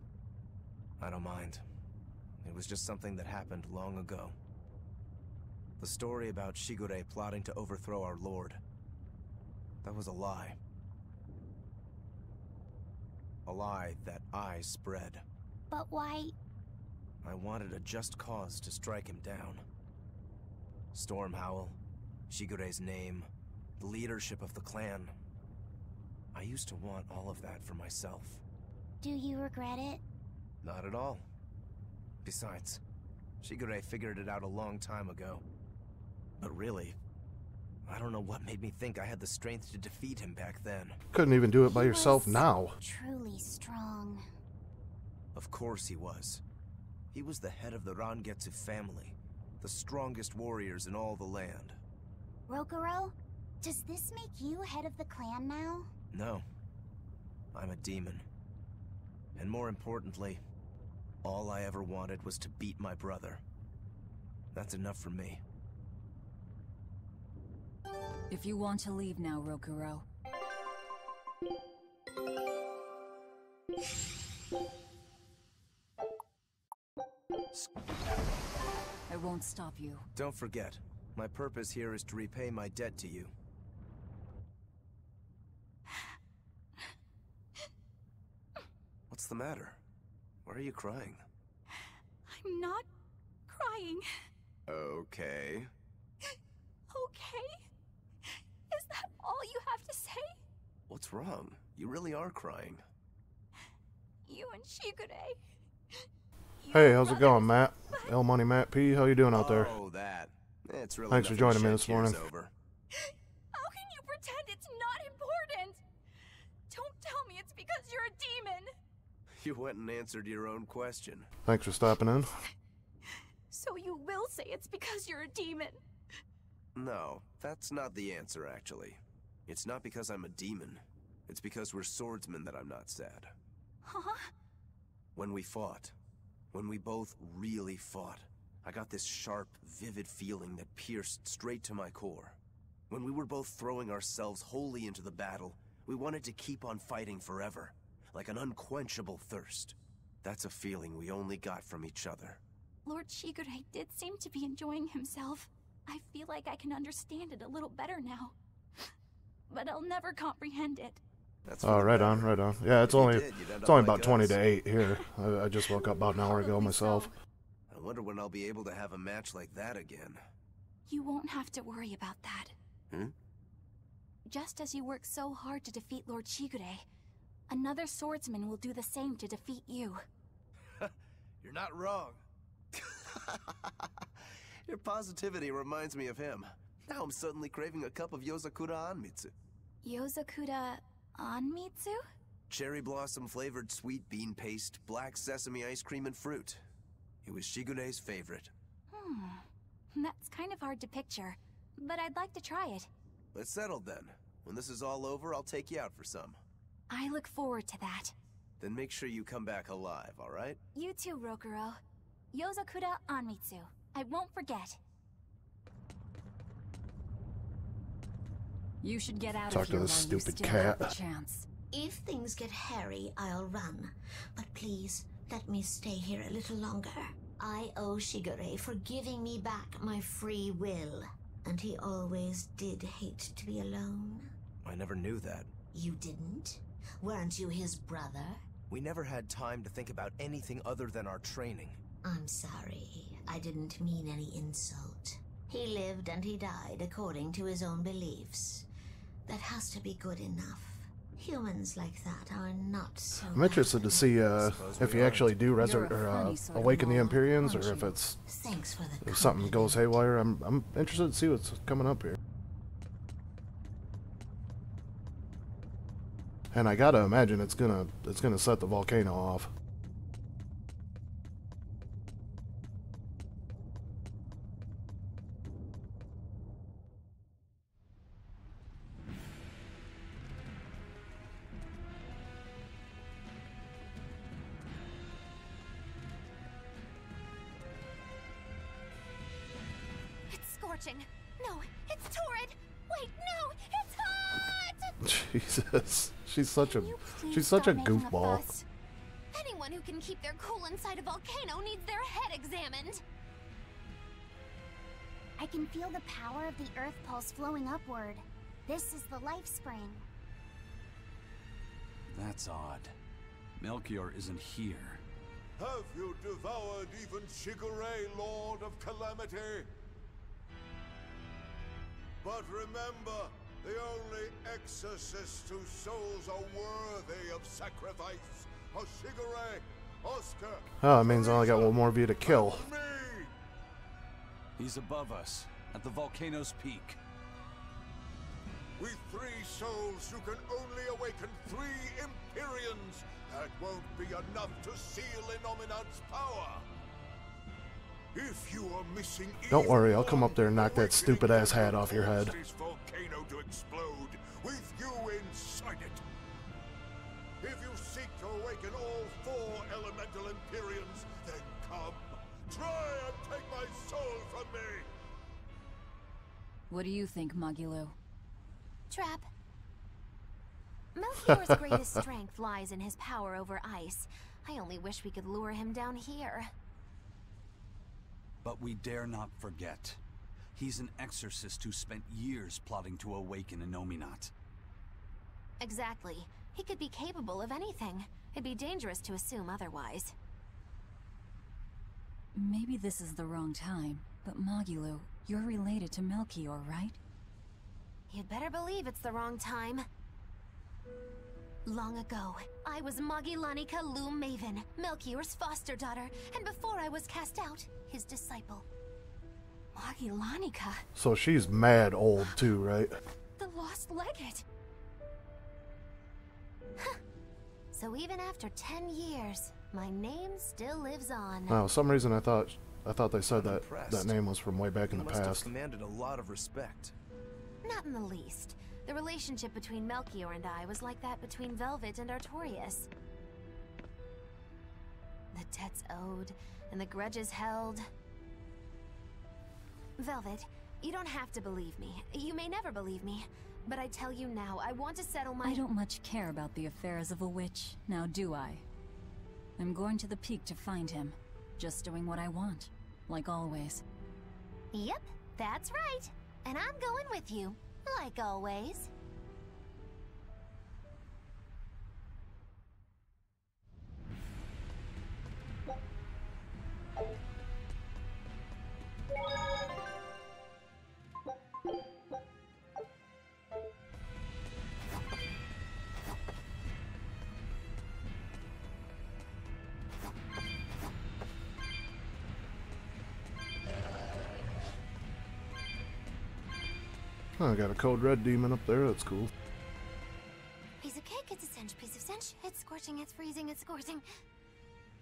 I don't mind. It was just something that happened long ago. The story about Shigure plotting to overthrow our lord. That was a lie. A lie that I spread. But why... I wanted a just cause to strike him down. Storm Howl, Shigure's name, the leadership of the clan. I used to want all of that for myself. Do you regret it? Not at all. Besides, Shigure figured it out a long time ago. But really, I don't know what made me think I had the strength to defeat him back then. Couldn't even do it by He yourself was now. Truly strong. Of course he was. He was the head of the Rangetsu family, the strongest warriors in all the land. Rokuro, does this make you head of the clan now? No. I'm a demon. And more importantly, all I ever wanted was to beat my brother. That's enough for me. If you want to leave now, Rokuro. I won't stop you. Don't forget, my purpose here is to repay my debt to you. What's the matter? Why are you crying? I'm not crying. Okay. Okay? Is that all you have to say? What's wrong? You really are crying. You and Shigure. Hey, how's it going, Matt? L Money Matt P. How you doing out there? Oh, that. It's really Thanks for joining me this morning. Over. How can you pretend it's not important? Don't tell me it's because you're a demon. You went and answered your own question. Thanks for stopping in. So you will say it's because you're a demon. No, that's not the answer, actually. It's not because I'm a demon. It's because we're swordsmen that I'm not sad. Huh? When we fought, when we both really fought, I got this sharp, vivid feeling that pierced straight to my core. When we were both throwing ourselves wholly into the battle, we wanted to keep on fighting forever, like an unquenchable thirst. That's a feeling we only got from each other. Lord Shigure did seem to be enjoying himself. I feel like I can understand it a little better now. But I'll never comprehend it. Oh, right on, right on. Yeah, it's only about 20 to 8 here. I just woke up about an hour ago myself. I wonder when I'll be able to have a match like that again. You won't have to worry about that. Hmm? Just as you worked so hard to defeat Lord Shigure, another swordsman will do the same to defeat you. You're not wrong. Your positivity reminds me of him. Now I'm suddenly craving a cup of Yozakura Anmitsu. Yozakura Anmitsu? Cherry blossom flavored sweet bean paste, black sesame ice cream and fruit. It was Shigure's favorite. That's kind of hard to picture, but I'd like to try it. It's settled then. When this is all over, I'll take you out for some. I look forward to that. Then make sure you come back alive, alright? You too, Rokuro. Yozakura Anmitsu. I won't forget. You should get out Talk of to here this while you stupid still cat. have the chance. If things get hairy, I'll run. But please, let me stay here a little longer. I owe Shigure for giving me back my free will. And he always did hate to be alone. I never knew that. You didn't? Weren't you his brother? We never had time to think about anything other than our training. I'm sorry. I didn't mean any insult. He lived and he died according to his own beliefs. That has to be good enough. Humans like that are not so... I'm interested to see if you actually do awaken the Empyreans, or if it's Thanks for the if something goes haywire. I'm interested to see what's coming up here. And I gotta imagine it's gonna set the volcano off. It's scorching. No, it's torrid. Wait, no, it's hot! Jesus. She's such a Stop making a goofball. fuss. Anyone who can keep their cool inside a volcano needs their head examined. I can feel the power of the Earth Pulse flowing upward. This is the life spring. That's odd. Melchior isn't here. Have you devoured even Shigure, Lord of Calamity? But remember, the only exorcists whose souls are worthy of sacrifice are Shigure, Oscar. Oh, it means I only got one more of you to kill. Me! He's above us, at the volcano's peak. We 3 souls who can only awaken 3 Empyreans. That won't be enough to seal Innominat's power. If you are missing, Don't worry, I'll come up there and knock that stupid ass hat off your head. This volcano to explode with you inside it. If you seek to awaken all 4 elemental Empyreans, then come. Try and take my soul from me. What do you think, Magilo? Trap. Melchior's greatest strength lies in his power over ice. I only wish we could lure him down here. But we dare not forget. He's an exorcist who spent years plotting to awaken Innominat. Exactly. He could be capable of anything. It'd be dangerous to assume otherwise. Maybe this is the wrong time, but Magilo, you're related to Melchior, right? You'd better believe it's the wrong time. Long ago, I was Magilanica Loom Maven, Melchior's foster daughter, and before I was cast out, his disciple. Magilanica, So she's mad old too, right? the lost legate. So even after 10 years, my name still lives on. Wow, some reason I thought they said I'm that impressed. name was from way back in You the must have past. commanded a lot of respect. Not in the least. The relationship between Melchior and I was like that between Velvet and Artorias. The debts owed, and the grudges held. Velvet, you don't have to believe me. You may never believe me. But I tell you now, I want to settle my— I don't much care about the affairs of a witch, now do I? I'm going to the peak to find him. Just doing what I want, like always. Yep, that's right. And I'm going with you, like always. Oh, I got a code red demon up there. That's cool. Piece of cake, it's a cinch. Piece of cinch, it's scorching, it's freezing, it's scorching.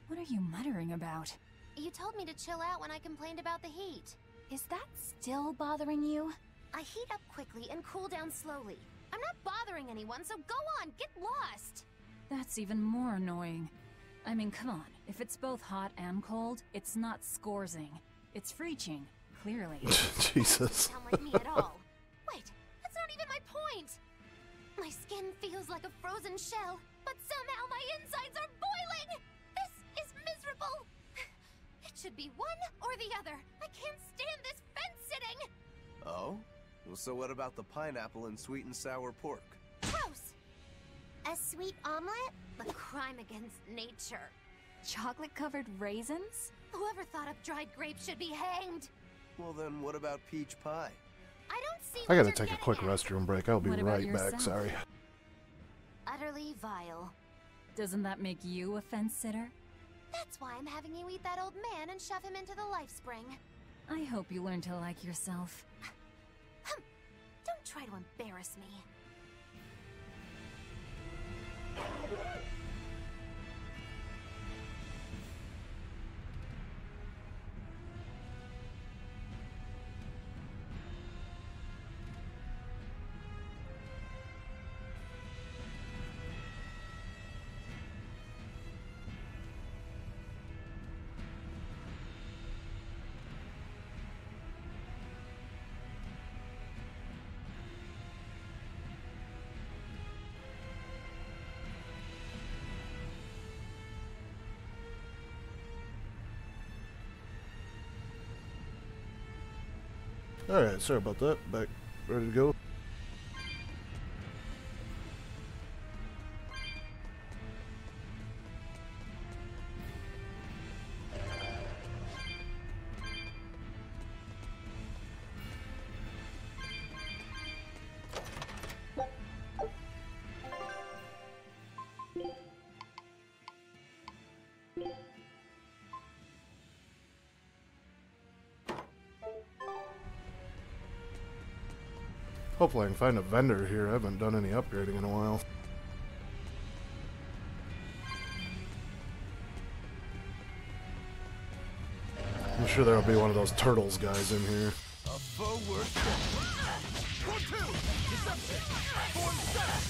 What are you muttering about? You told me to chill out when I complained about the heat. Is that still bothering you? I heat up quickly and cool down slowly. I'm not bothering anyone, so go on, get lost! That's even more annoying. I mean, come on. If it's both hot and cold, it's not scorzing. It's freeching, clearly. Jesus. Sound like me at all. Wait, that's not even my point! My skin feels like a frozen shell, but somehow my insides are boiling! This is miserable! It should be one or the other. I can't stand this fence-sitting! Oh? Well, so what about the pineapple and sweet and sour pork? Gross! A sweet omelet? A crime against nature. Chocolate-covered raisins? Whoever thought up dried grapes should be hanged! Well, then what about peach pie? I don't see I what gotta you're take a getting quick at. restroom break. I'll be What about right back. yourself? Sorry. Utterly vile. Doesn't that make you a fence sitter? That's why I'm having you eat that old man and shove him into the life spring. I hope you learn to like yourself. Don't try to embarrass me. Alright, sorry about that. Back, ready to go. Hopefully I can find a vendor here. I haven't done any upgrading in a while. I'm sure there'll be one of those turtles guys in here. A forward. 1-2. Deception. Form set.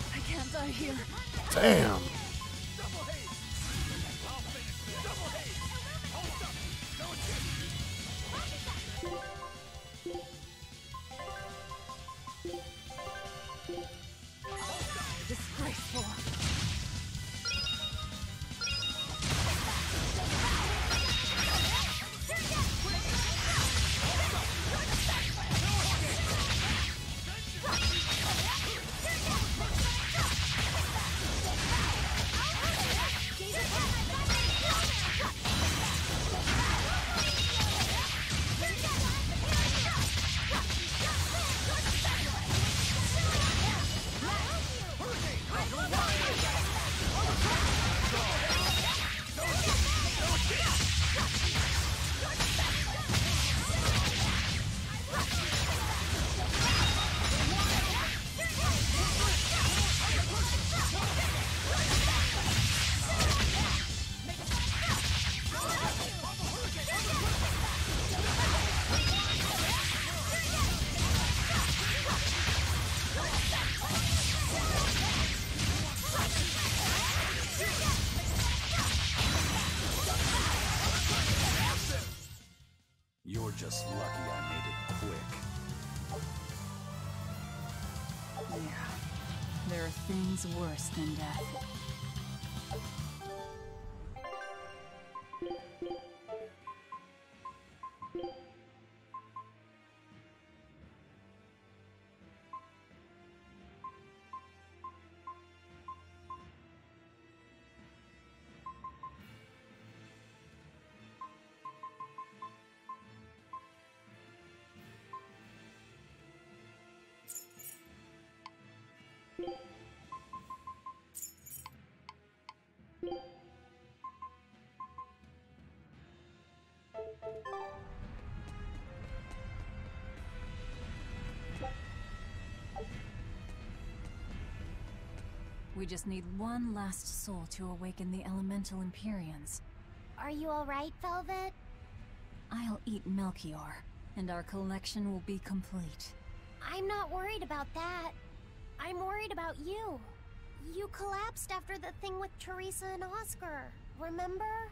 I can't die here. Damn! Disgraceful. You're just lucky I made it quick. Yeah. There are things worse than death. We just need one last soul to awaken the elemental Empyreans. Are you alright, Velvet? I'll eat Melchior, and our collection will be complete. I'm not worried about that. I'm worried about you. You collapsed after the thing with Teresa and Oscar, remember?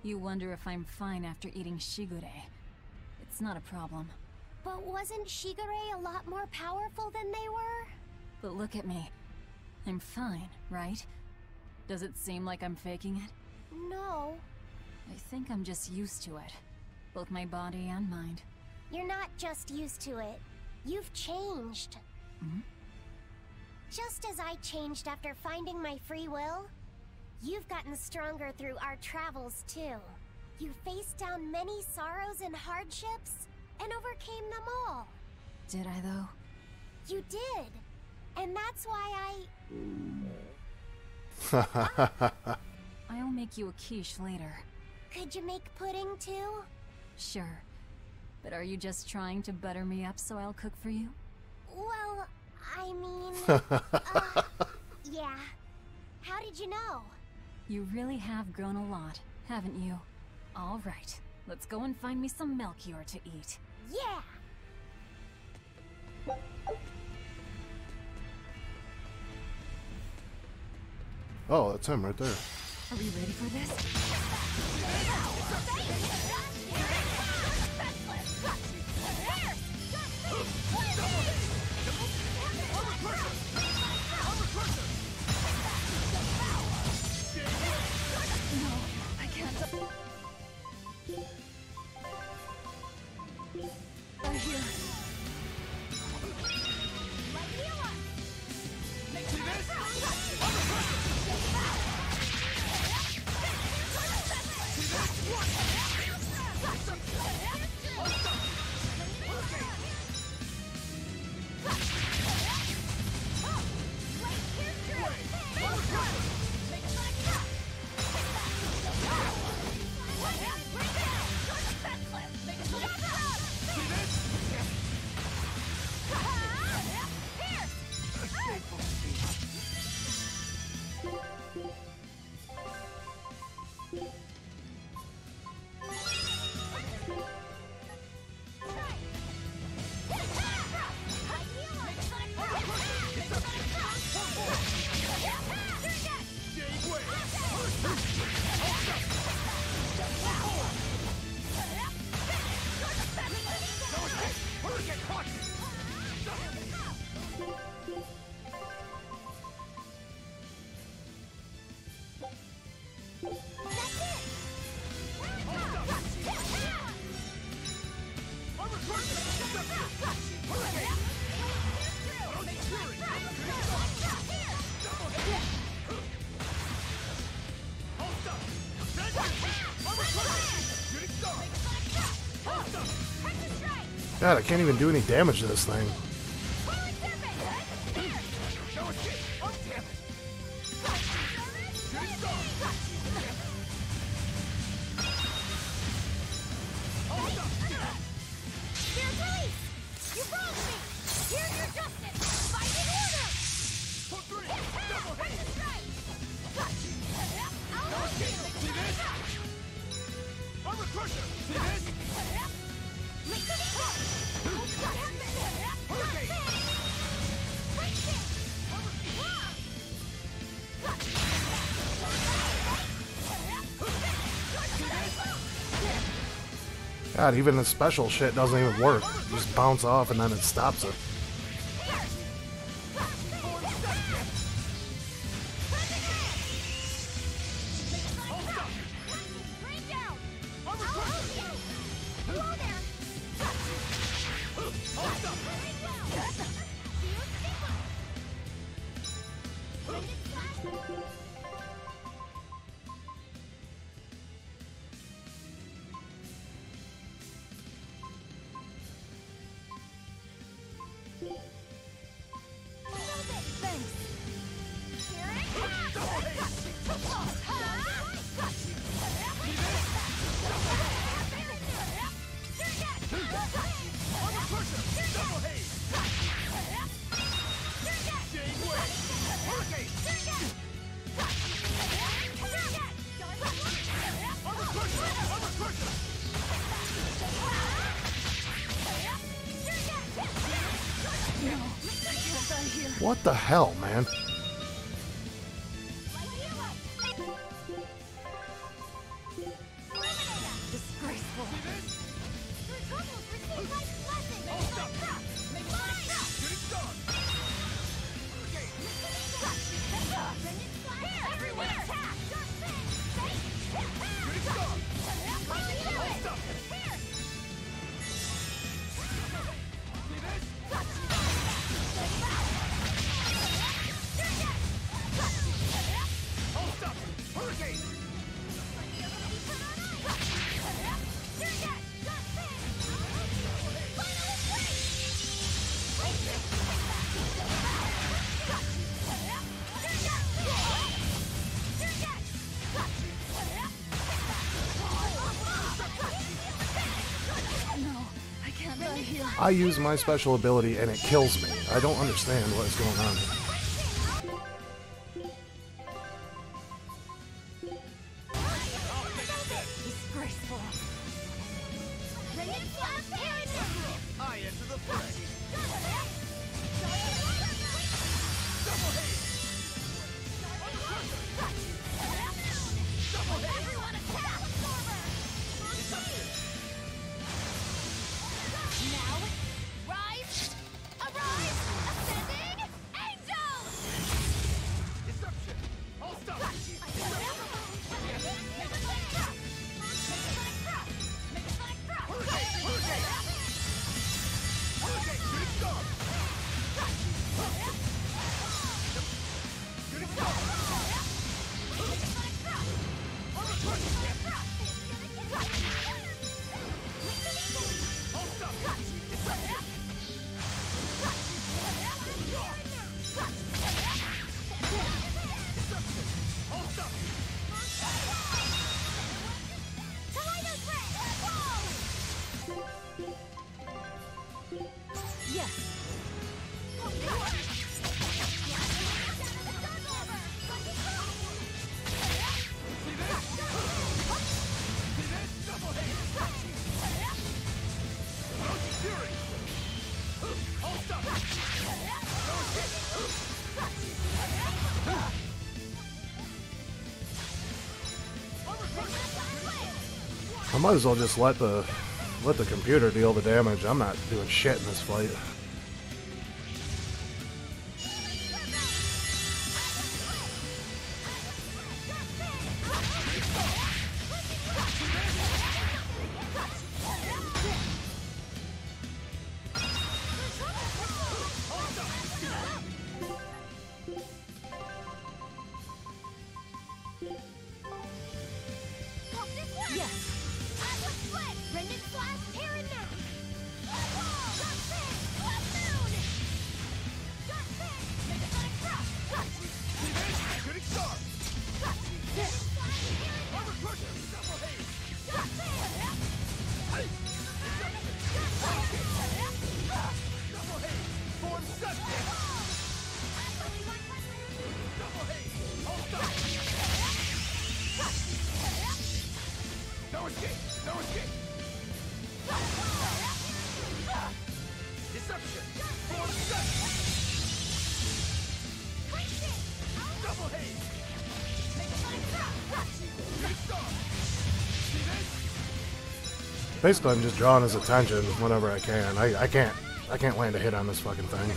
You wonder if I'm fine after eating Shigure. It's not a problem. But wasn't Shigure a lot more powerful than they were? But look at me. I'm fine, right? Does it seem like I'm faking it? No. I think I'm just used to it. Both my body and mind. You're not just used to it. You've changed. Hmm? Just as I changed after finding my free will, you've gotten stronger through our travels too. You faced down many sorrows and hardships, and overcame them all. Did I though? You did. And that's why I'll make you a quiche later. Could you make pudding too? Sure. But are you just trying to butter me up so I'll cook for you? Well, I mean... yeah. How did you know? You really have grown a lot, haven't you? All right. Let's go and find me some Melchior to eat. Yeah! Oh, that's him right there. Are we ready for this? No, I can't. They're here. God, I can't even do any damage to this thing. God, even the special shit doesn't even work. You just bounce off and then it stops it. What the hell, man? I use my special ability and it kills me. I don't understand what is going on here. might as well just let the computer deal the damage. I'm not doing shit in this fight. Basically, I'm just drawing his attention whenever I can. I can't land a hit on this fucking thing.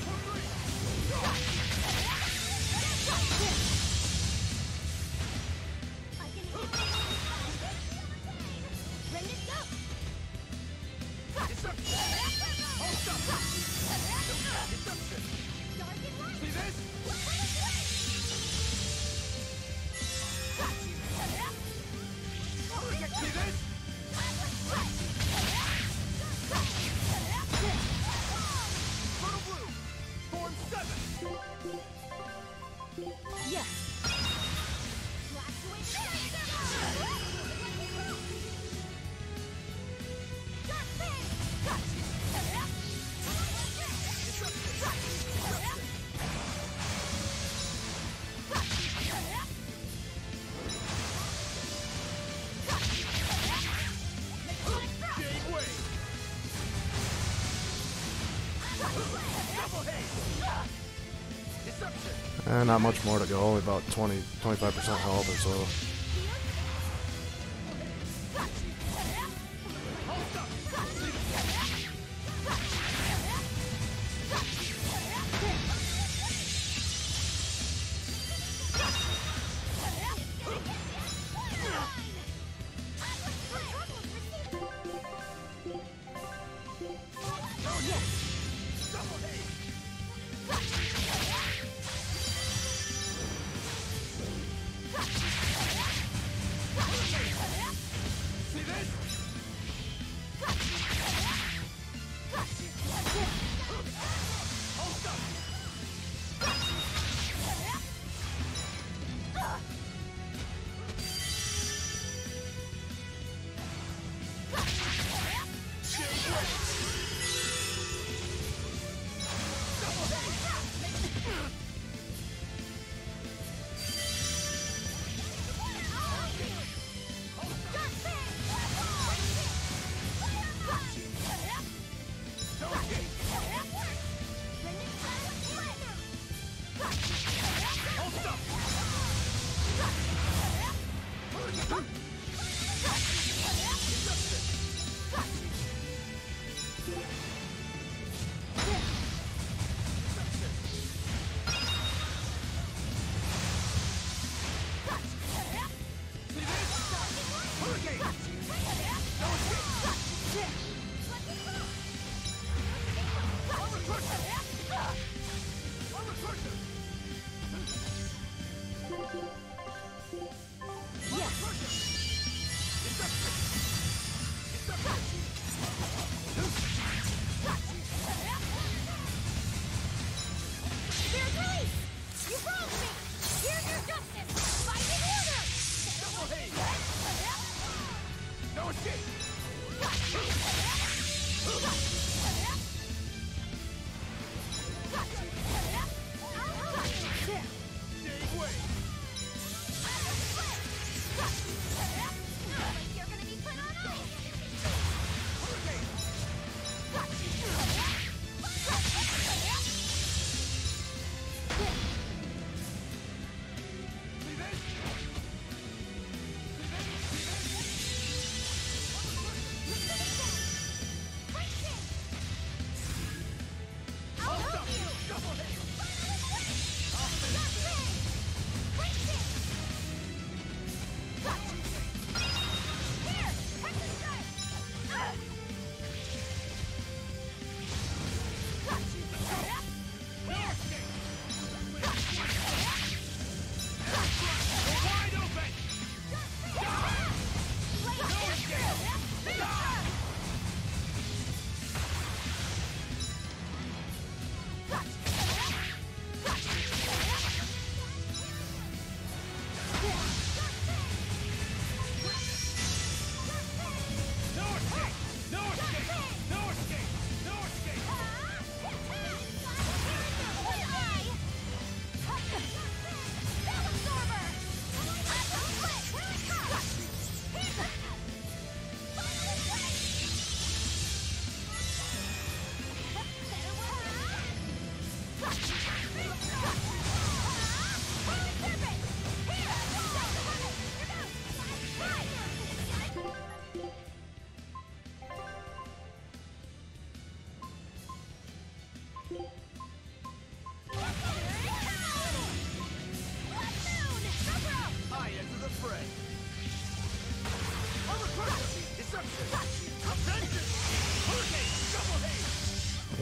And not much more to go, only about 25% health or so.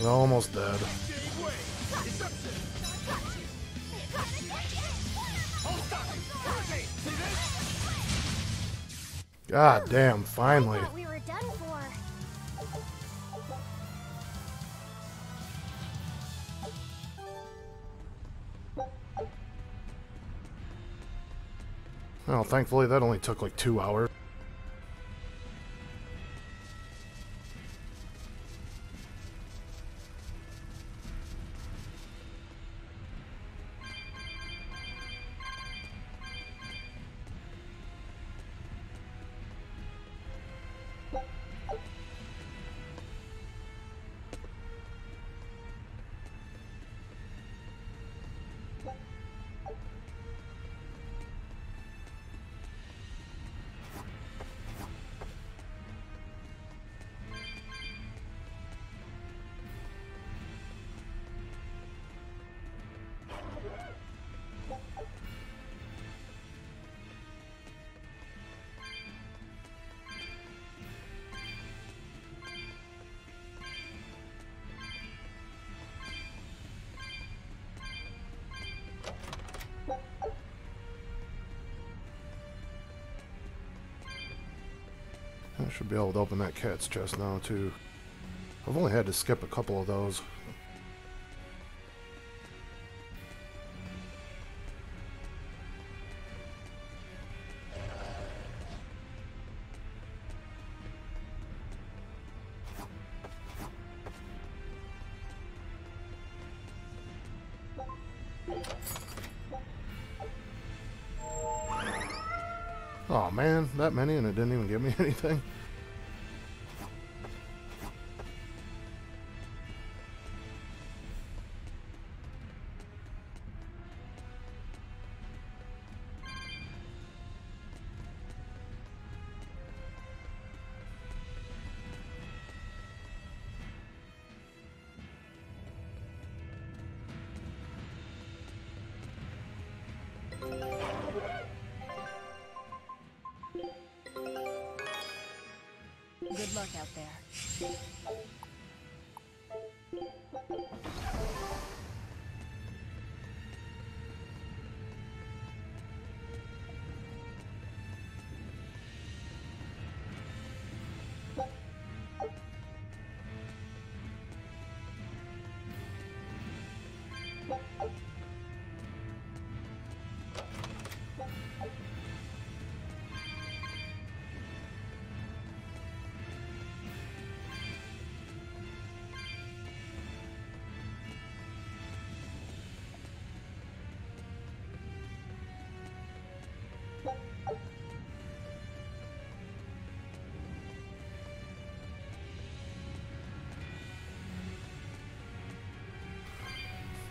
We're almost dead. God damn, finally. I thought we were done for. Well, thankfully that only took like 2 hours. I should be able to open that cat's chest now, too. I've only had to skip a couple of those. Oh man, that many and it didn't even give me anything. Good luck out there.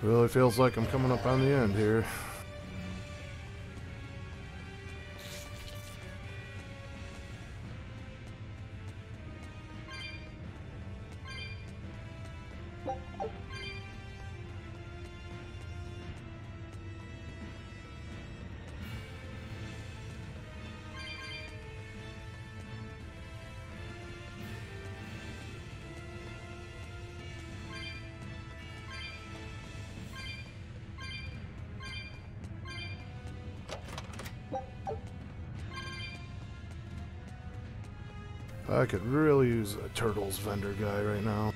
Really feels like I'm coming up on the end here. I could really use a turtles vendor guy right now.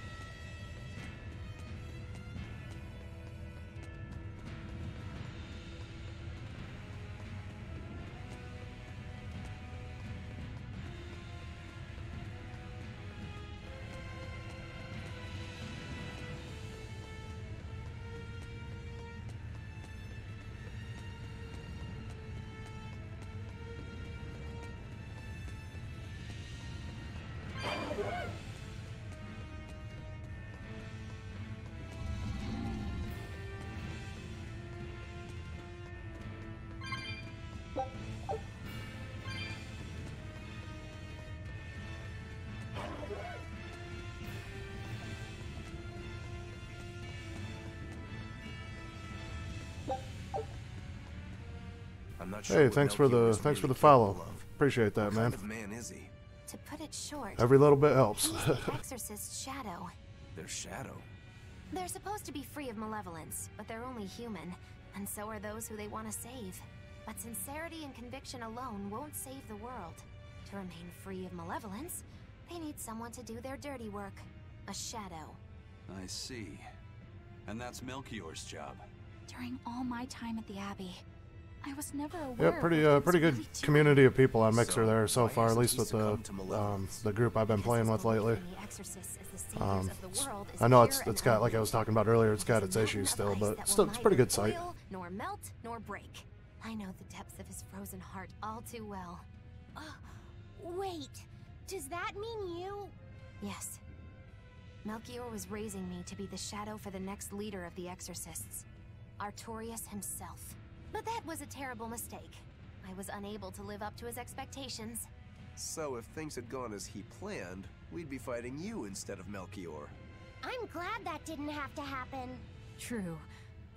Hey, thanks for the follow. Appreciate that, man. What kind of man is he? To put it short, Every little bit helps. he's the exorcist's shadow. Their shadow? They're supposed to be free of malevolence, but they're only human, and so are those who they want to save. But sincerity and conviction alone won't save the world. To remain free of malevolence, they need someone to do their dirty work. A shadow. I see. And that's Melchior's job. During all my time at the Abbey, I was never aware. Yeah, pretty good community of people on Mixer there so far, at least with the group I've been playing with lately. I know it's got, like I was talking about earlier, it's got its issues still, but still it's a pretty good site. Nor melt, nor break. I know the depths of his frozen heart all too well. Wait, does that mean you? Yes. Melchior was raising me to be the shadow for the next leader of the Exorcists. Artorius himself. But that was a terrible mistake. I was unable to live up to his expectations. So if things had gone as he planned, we'd be fighting you instead of Melchior. I'm glad that didn't have to happen. True.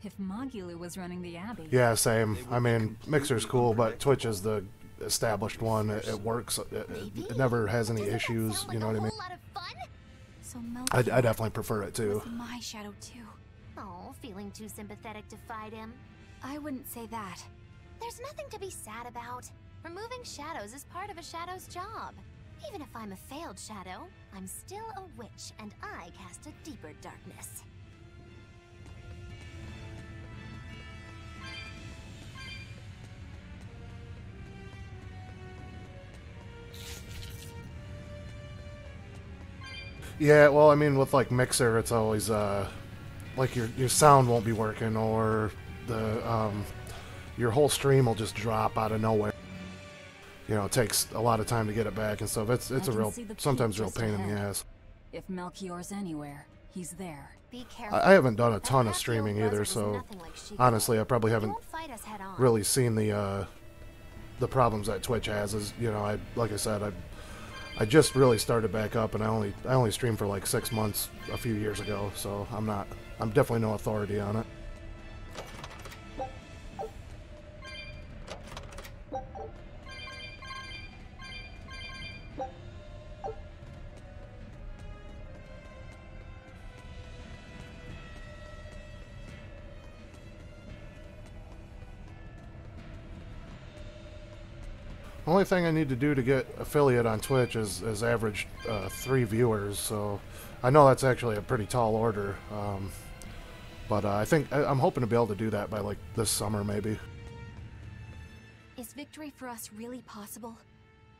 If Magulu was running the Abbey... Yeah, same. I mean, Mixer's cool, but Twitch is the established one. It works. It never has any issues, you know what I mean? So I definitely prefer it too. My shadow too. Oh, feeling too sympathetic to fight him? I wouldn't say that. There's nothing to be sad about. Removing shadows is part of a shadow's job. Even if I'm a failed shadow, I'm still a witch, and I cast a deeper darkness. Yeah, well, I mean, with like Mixer, it's always like your sound won't be working, or the your whole stream will just drop out of nowhere. You know, it takes a lot of time to get it back and stuff. It's a real, sometimes real pain in the ass. If Melchior's anywhere, he's there. Be careful. I haven't done a ton of streaming either, so honestly, I probably haven't really seen the problems that Twitch has. Is, you know, like I said, I just really started back up, and I only streamed for like 6 months a few years ago, so I'm definitely no authority on it. Only thing I need to do to get affiliate on Twitch is average 3 viewers, so I know that's actually a pretty tall order, but I'm hoping to be able to do that by like this summer maybe. Is victory for us really possible?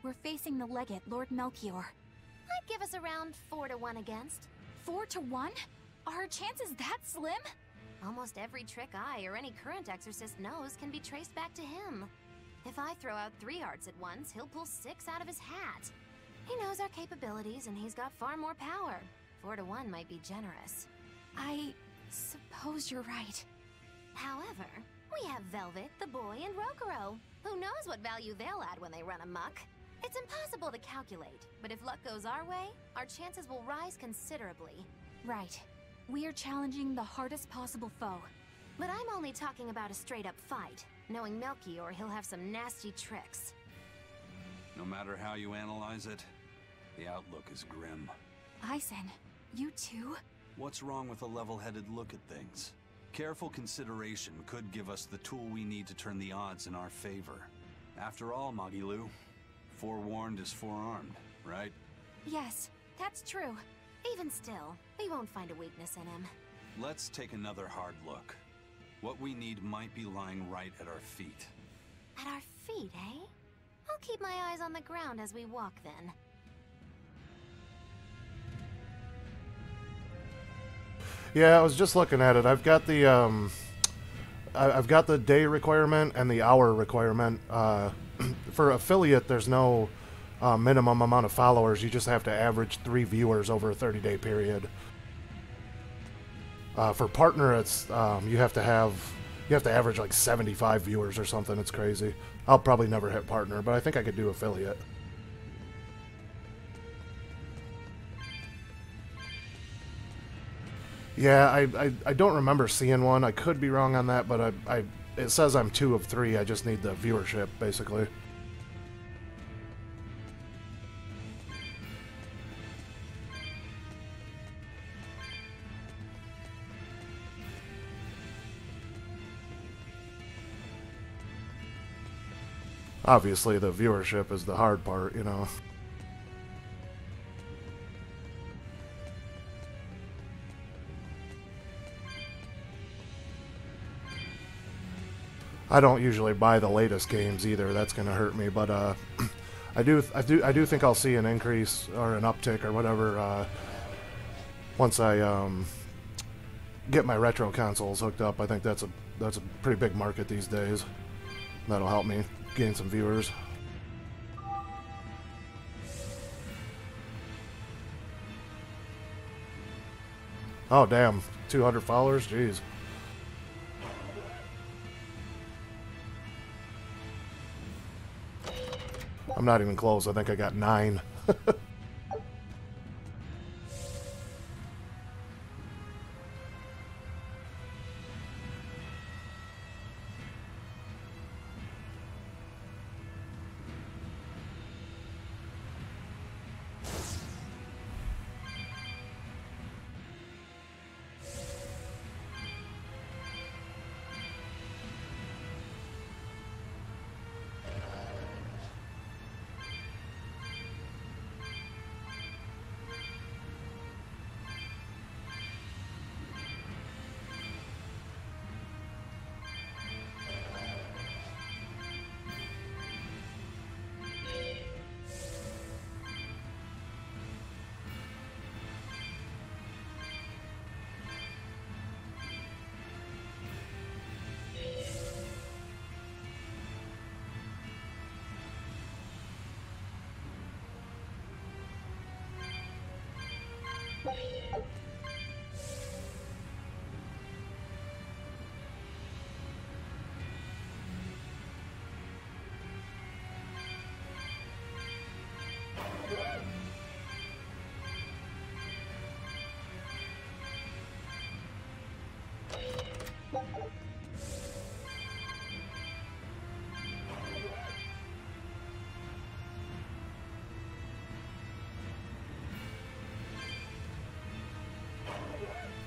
We're facing the legate, Lord Melchior. I'd give us around 4 to 1 against. 4 to 1? Are our chances that slim? Almost every trick I or any current exorcist knows can be traced back to him. If I throw out 3 hearts at once, he'll pull 6 out of his hat. He knows our capabilities, and he's got far more power. 4 to 1 might be generous. I suppose you're right. However, we have Velvet, the boy, and Rokuro. Who knows what value they'll add when they run amok? It's impossible to calculate, but if luck goes our way, our chances will rise considerably. Right. We are challenging the hardest possible foe. But I'm only talking about a straight-up fight. Knowing Melchior, he'll have some nasty tricks. No matter how you analyze it, the outlook is grim. Eisen, you too? What's wrong with a level-headed look at things? Careful consideration could give us the tool we need to turn the odds in our favor. After all, Magilu, forewarned is forearmed, right? Yes, that's true. Even still, we won't find a weakness in him. Let's take another hard look. What we need might be lying right at our feet. At our feet, eh? I'll keep my eyes on the ground as we walk, then. Yeah, I was just looking at it. I've got the I've got the day requirement and the hour requirement. For affiliate, there's no minimum amount of followers. You just have to average 3 viewers over a 30-day period. For partner, it's you have to average like 75 viewers or something. It's crazy. I'll probably never hit partner, but I think I could do affiliate. Yeah, I don't remember seeing one. I could be wrong on that, but it says I'm 2 of 3. I just need the viewership, basically. Obviously, the viewership is the hard part, you know. I don't usually buy the latest games either. That's gonna hurt me, but I do think I'll see an increase or an uptick or whatever once I get my retro consoles hooked up. I think that's a pretty big market these days. That'll help me gain some viewers. Oh damn, 200 followers, jeez. I'm not even close. I think I got 9.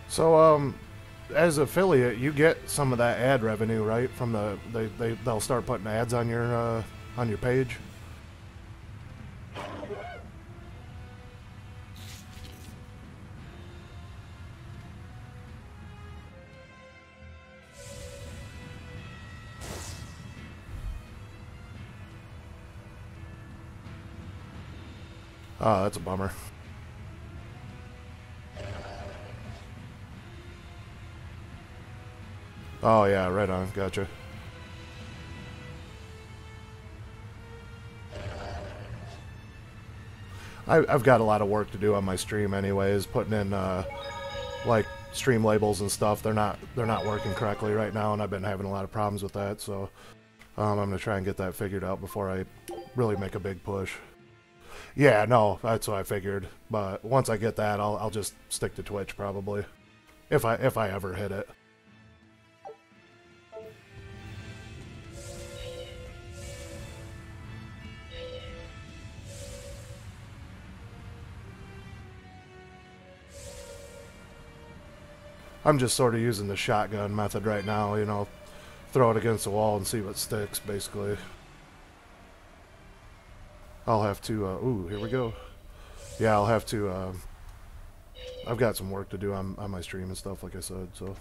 So, as affiliate, you get some of that ad revenue, right? From the they'll start putting ads on your page. Oh, that's a bummer. Oh yeah, right on. Gotcha. I've got a lot of work to do on my stream, anyways. Putting in like stream labels and stuff. They're not working correctly right now, and I've been having a lot of problems with that. So I'm gonna try and get that figured out before I really make a big push. Yeah, no, that's what I figured. But once I get that, I'll just stick to Twitch probably, if I ever hit it. I'm just sort of using the shotgun method right now, you know, throw it against the wall and see what sticks, basically. I'll have to, ooh, here we go. Yeah, I'll have to, I've got some work to do on my stream and stuff, like I said, so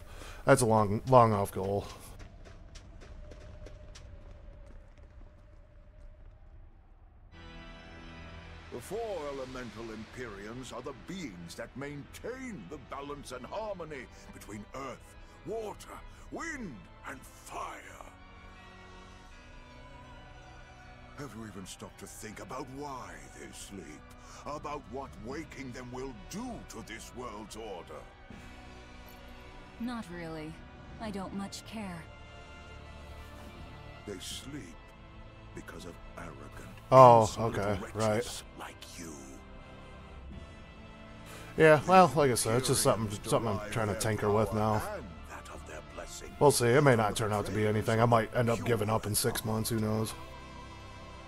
that's a long off goal. The 4 elemental Empyreans are the beings that maintain the balance and harmony between earth, water, wind, and fire. Have you even stopped to think about why they sleep? About what waking them will do to this world's order? Not really. I don't much care. They sleep because of arrogant, oh, okay, right. Like you. Yeah, well, like I said, it's just something I'm trying to tinker with now. We'll see. It may not turn out to be anything. I might end up giving up in 6 months. Who knows?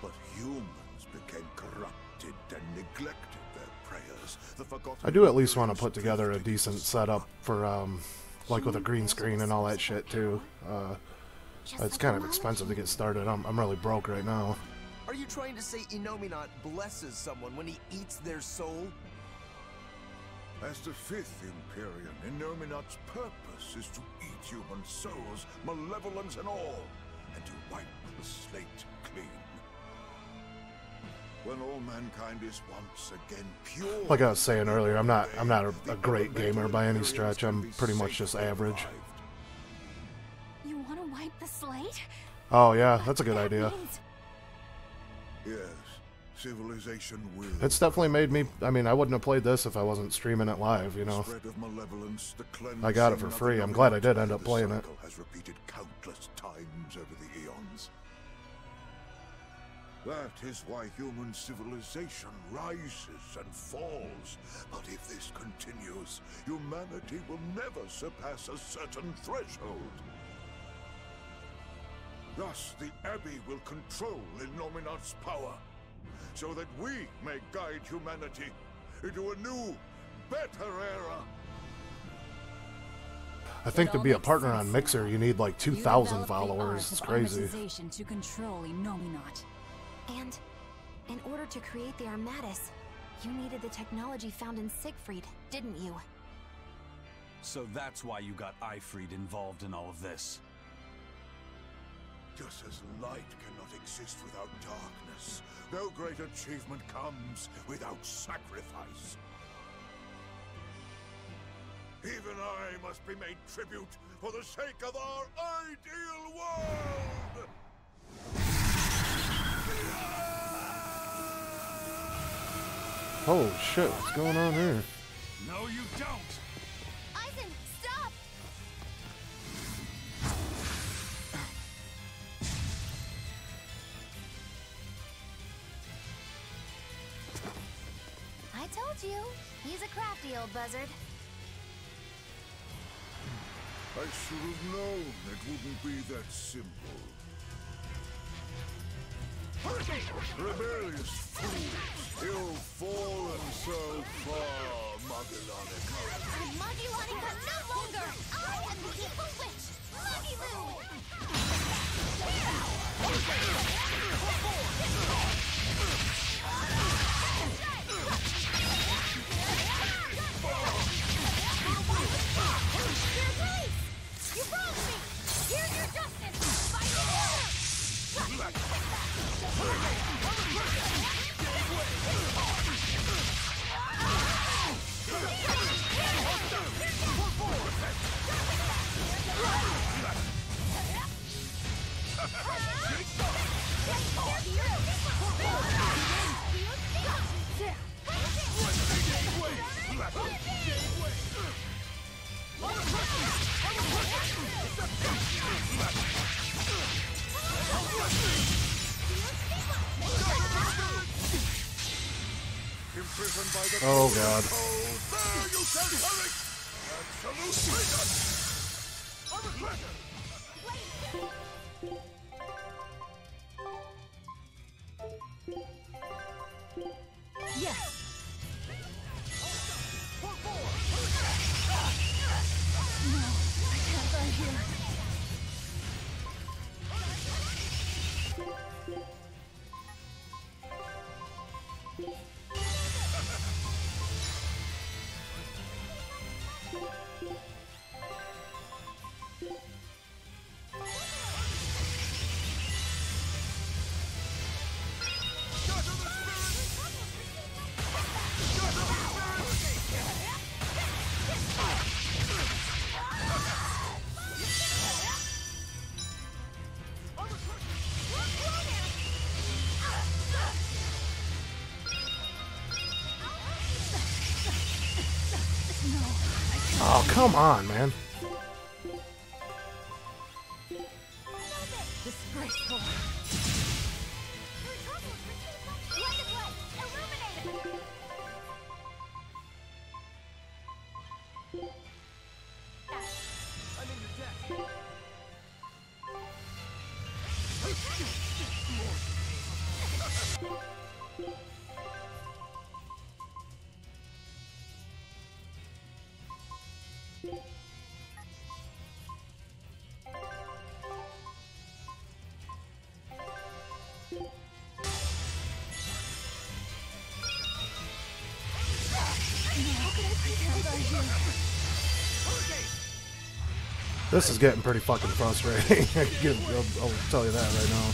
But humans became corrupted and neglected their prayers. The forgotten. I do at least want to put together a decent setup for like with a green screen and all that shit too. Just It's like kind a of molecule. expensive to get started. I'm really broke right now. Are you trying to say Innominat blesses someone when he eats their soul? As the 5th Imperium, Innominat's purpose is to eat human souls, malevolence and all, and to wipe the slate clean. When all mankind is once again pure... Like I was saying earlier, I'm not a great gamer by any stretch. I'm pretty much just average. You want to wipe the slate? Oh yeah, that's a good idea. Yes, civilization will. It's definitely made me. I mean, I wouldn't have played this if I wasn't streaming it live. You know, Spread of malevolence, the I got it cleansing for of free. the I'm glad I did Innominat end up playing it. cycle has repeated countless times over the eons. That is why human civilization rises and falls. But if this continues, humanity will never surpass a certain threshold. Thus, the Abbey will control Innominat's power, so that we may guide humanity into a new, better era. I think to be a partner on Mixer, you need like 2,000 followers. It's crazy. To control Innominat. And in order to create the Armatus, you needed the technology found in Siegfried, didn't you? So that's why you got Ifried involved in all of this. Just as light cannot exist without darkness, no great achievement comes without sacrifice. Even I must be made tribute for the sake of our ideal world! Oh shit, what's going on here? No, you don't! Eisen, stop! I told you, he's a crafty old buzzard. I should have known it wouldn't be that simple. Rebellious fools, ill-fallen so far, Magellanica. Magellanica no longer! I am the evil witch, Magilu! You wronged me! Here's your justice! Fight together! Oh god. There you shall perish! Absolute freedom! Yes. No, I can't die here. Oh, come on, man. Disgraceful. I'm in your debt. This is getting pretty fucking frustrating. I'll tell you that right now.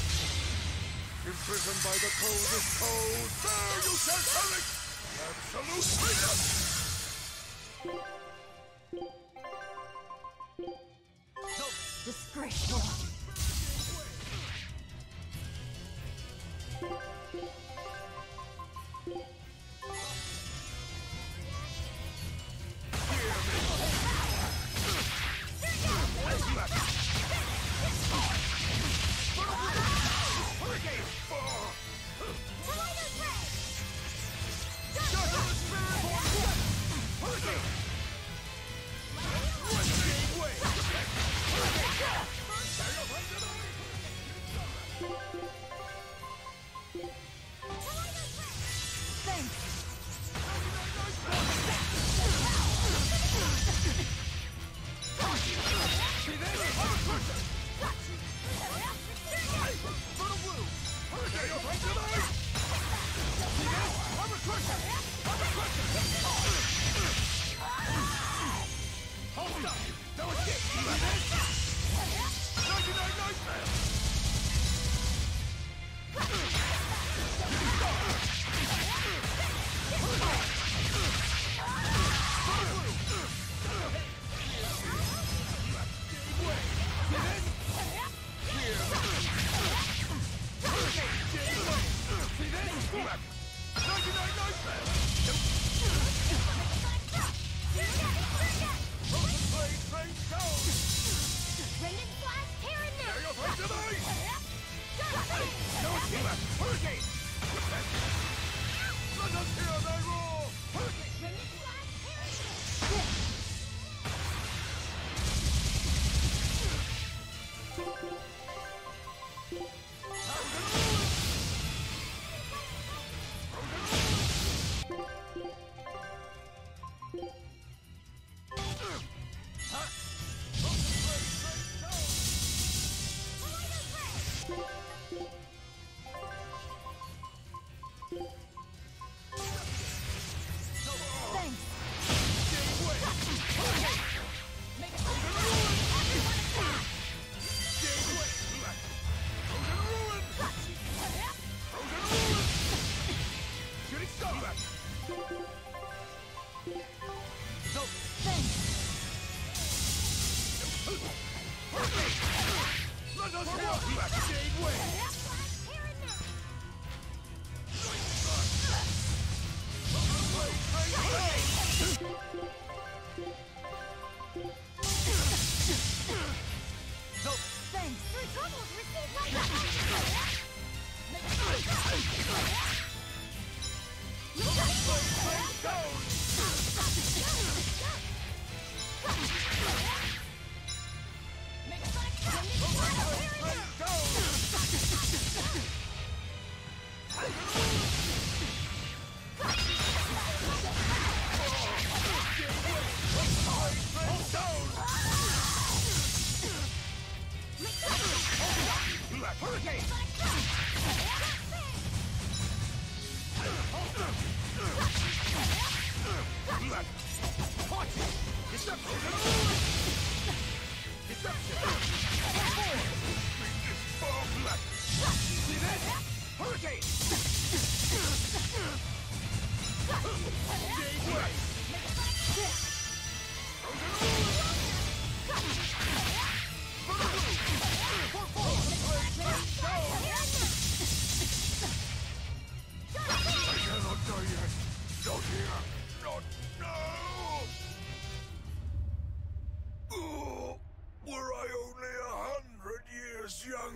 Imprisoned by the coldest cold, there you shall perish! Absolute freedom! Disgraceful.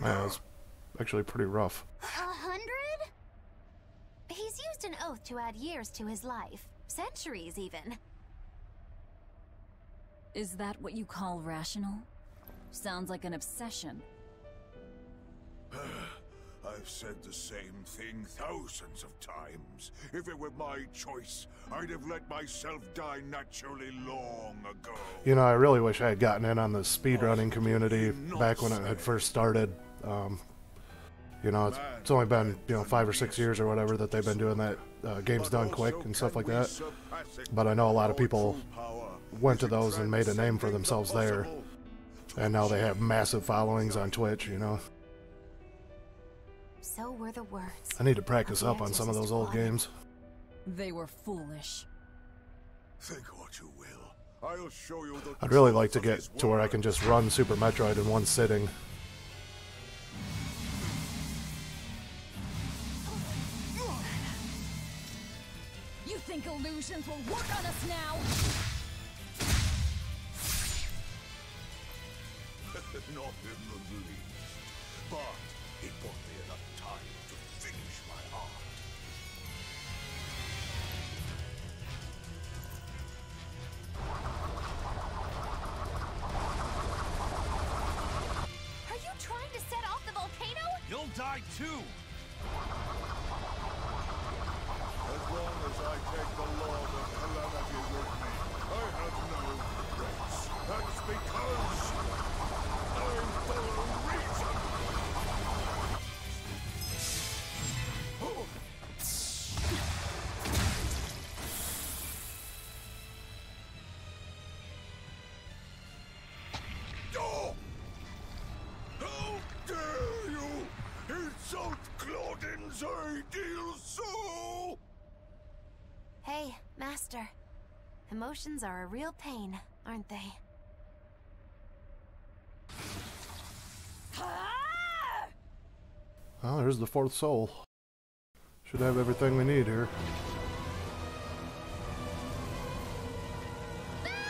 That was actually pretty rough. 100? He's used an oath to add years to his life. Centuries, even. Is that what you call rational? Sounds like an obsession. I've said the same thing thousands of times. If it were my choice, I'd have let myself die naturally long ago. You know, I really wish I had gotten in on the speedrunning community back when it had first started. You know, it's only been, 5 or 6 years or whatever that they've been doing that games done quick and stuff like that. But I know a lot of people went to those and made a name for themselves there. And now they have massive followings on Twitch, you know. So were the words. I need to practice up on some of those old games. They were foolish. Think what you will. I'll show you the I'd really like to get to where I can just run Super Metroid in one sitting. You think illusions will work on us now? Not in the least. But it bought me enough time to finish my art. Are you trying to set off the volcano? You'll die too! As long as I take the Lord of Calamity with me, I have no regrets. That's because I'm for a reason. Oh. Oh! How dare you insult Claudin's ideal soul! Hey, Master. Emotions are a real pain, aren't they? Oh, there's the fourth soul. Should have everything we need here.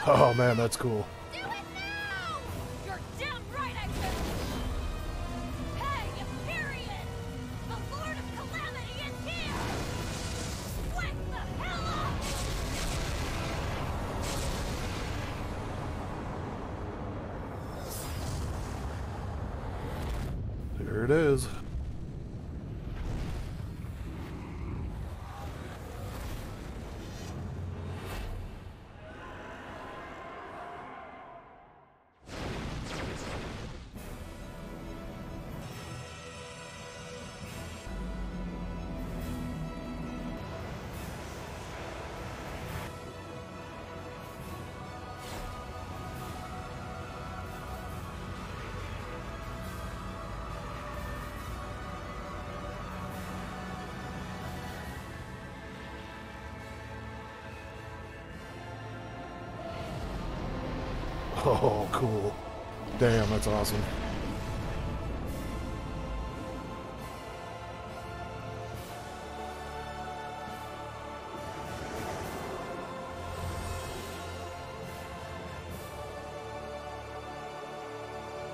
Oh man, that's cool. Do it now! You're damn right I will! Hey, period! The Lord of Calamity is here! Wake the hell up! There it is. Oh, cool. Damn, that's awesome.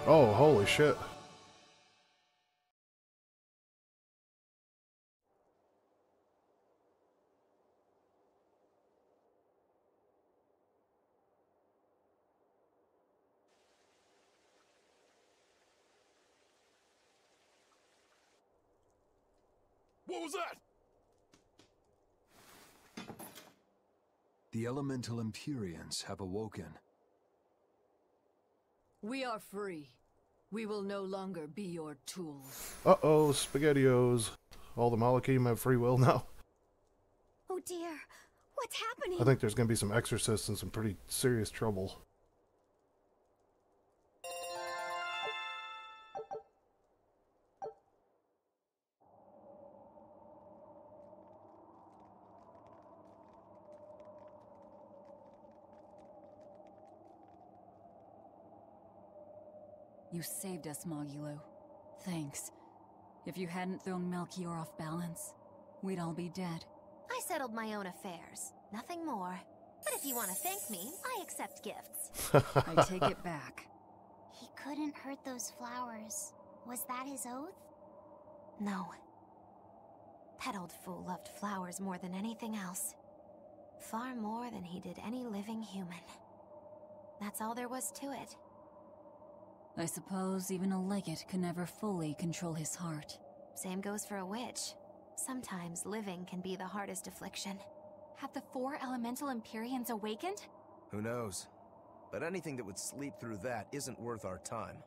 Oh, holy shit. What was that? The elemental Empyreans have awoken. We are free. We will no longer be your tools. Uh-oh, SpaghettiOs. All the Malachim have free will now. Oh dear, what's happening? I think there's gonna be some exorcists in some pretty serious trouble. You saved us, Mogulu. Thanks. If you hadn't thrown Melchior off balance, we'd all be dead. I settled my own affairs. Nothing more. But if you want to thank me, I accept gifts. I take it back. He couldn't hurt those flowers. Was that his oath? No. That old fool loved flowers more than anything else. Far more than he did any living human. That's all there was to it. I suppose even a legate can never fully control his heart. Same goes for a witch. Sometimes living can be the hardest affliction. Have the 4 elemental Empyreans awakened? Who knows? But anything that would sleep through that isn't worth our time.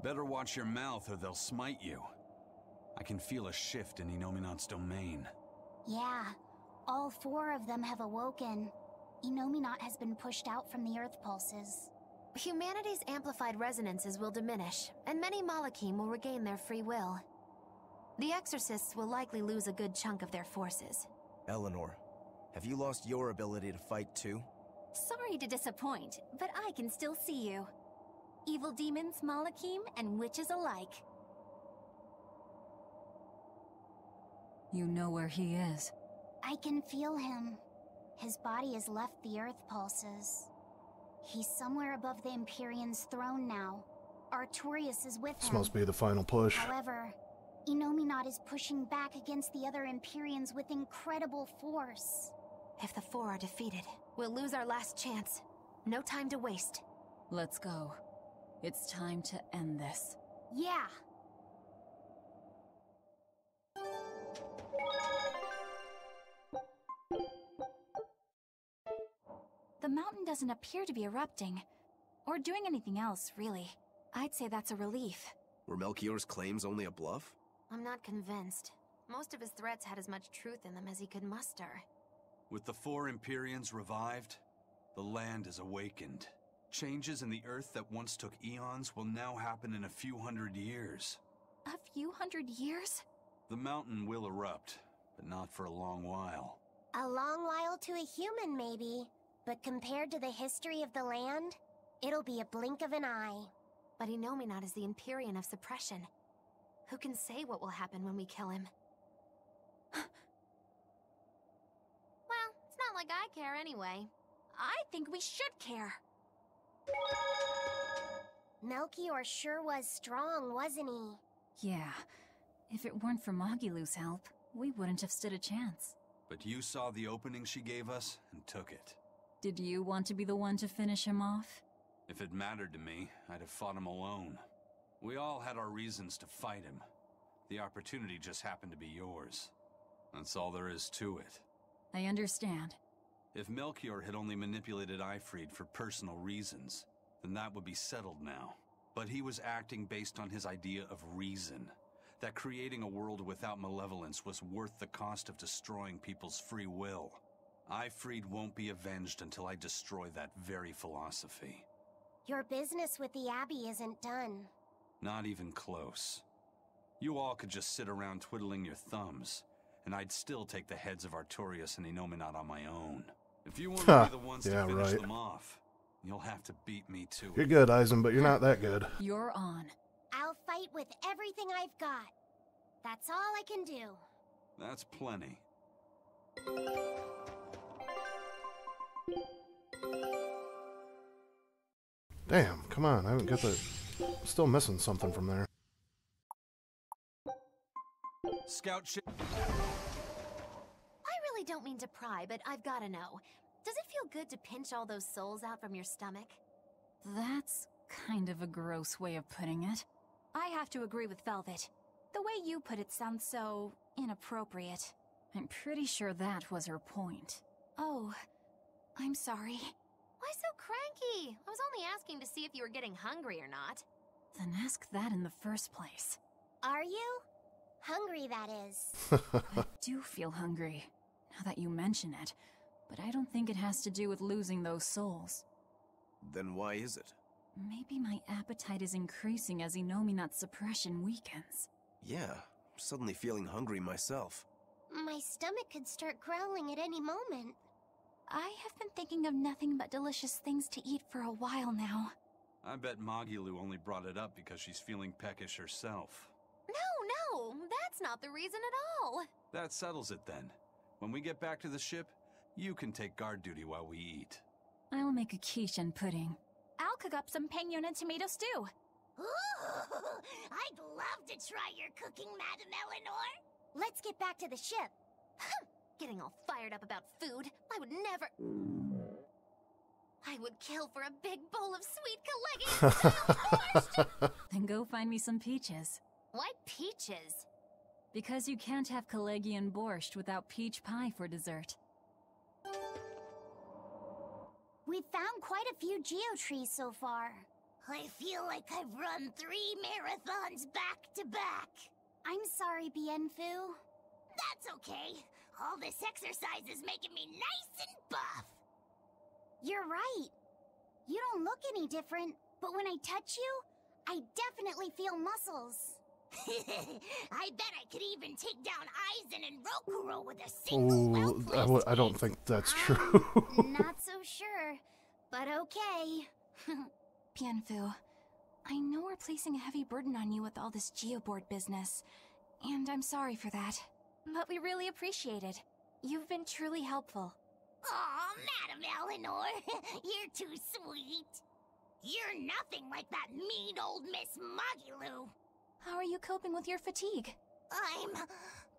Better watch your mouth or they'll smite you. I can feel a shift in Inominat's domain. Yeah, all 4 of them have awoken. Innominat has been pushed out from the Earth pulses. Humanity's amplified resonances will diminish, and many Malachim will regain their free will. The Exorcists will likely lose a good chunk of their forces. Eleanor, have you lost your ability to fight too? Sorry to disappoint, but I can still see you. Evil demons, Malachim, and witches alike. You know where he is. I can feel him. His body has left the Earth pulses. He's somewhere above the Empyrean's throne now. Artorias is with This him. must be the final push. However, Innominat is pushing back against the other Empyreans with incredible force. If the four are defeated, we'll lose our last chance. No time to waste. Let's go. It's time to end this. Yeah. The mountain doesn't appear to be erupting, or doing anything else, really. I'd say that's a relief. Were Melchior's claims only a bluff? I'm not convinced. Most of his threats had as much truth in them as he could muster. With the four Empyreans revived, the land is awakened. Changes in the Earth that once took eons will now happen in a few hundred years. A few hundred years? The mountain will erupt, but not for a long while. A long while to a human, maybe. But compared to the history of the land, it'll be a blink of an eye. But Innominat is the Empyrean of suppression. Who can say what will happen when we kill him? Well, it's not like I care anyway. I think we should care. Melchior sure was strong, wasn't he? Yeah. If it weren't for Magilu's help, we wouldn't have stood a chance. But you saw the opening she gave us and took it. Did you want to be the one to finish him off? If it mattered to me, I'd have fought him alone. We all had our reasons to fight him. The opportunity just happened to be yours. That's all there is to it. I understand. If Melchior had only manipulated Ifrid for personal reasons, then that would be settled now. But he was acting based on his idea of reason. That creating a world without malevolence was worth the cost of destroying people's free will. Ifrid won't be avenged until I destroy that very philosophy. Your business with the Abbey isn't done. Not even close. You all could just sit around twiddling your thumbs, and I'd still take the heads of Artorias and Innominat on my own. If you want to be the ones to finish them off, you'll have to beat me to it. You're good, Eisen, but you're not that good. You're on. I'll fight with everything I've got. That's all I can do. That's plenty. Damn, come on, I haven't got the... Still missing something from there. Scout ship. I really don't mean to pry, but I've gotta know. Does it feel good to pinch all those souls out from your stomach? That's kind of a gross way of putting it. I have to agree with Velvet. The way you put it sounds so inappropriate. I'm pretty sure that was her point. Oh, I'm sorry. Why so cranky? I was only asking to see if you were getting hungry or not. Then ask that in the first place. Are you? Hungry, that is. I do feel hungry, now that you mention it. But I don't think it has to do with losing those souls. Then why is it? Maybe my appetite is increasing as Innominat's suppression weakens. Yeah, I'm suddenly feeling hungry myself. My stomach could start growling at any moment. I have been thinking of nothing but delicious things to eat for a while now. I bet Magilu only brought it up because she's feeling peckish herself. No, that's not the reason at all. That settles it then. When we get back to the ship, you can take guard duty while we eat. I'll make a quiche and pudding. I'll cook up some pignon and tomato stew. Ooh, I'd love to try your cooking, Madame Eleanor. Let's get back to the ship. Getting all fired up about food. I would never... I would kill for a big bowl of sweet Calegian. Then go find me some peaches. Why peaches? Because you can't have Calegian borscht without peach pie for dessert. We've found quite a few geotrees so far. I feel like I've run 3 marathons back to back. I'm sorry, Bienfu. That's okay. All this exercise is making me nice and buff. You're right. You don't look any different, but when I touch you, I definitely feel muscles. I bet I could even take down Aizen and Rokuro with a single Ooh, I don't think that's true. Not so sure, but okay. Pianfu, I know we're placing a heavy burden on you with all this geoboard business, and I'm sorry for that. But we really appreciate it. You've been truly helpful. Aw, Madam Eleanor, you're too sweet. You're nothing like that mean old Miss Magilu. How are you coping with your fatigue? I'm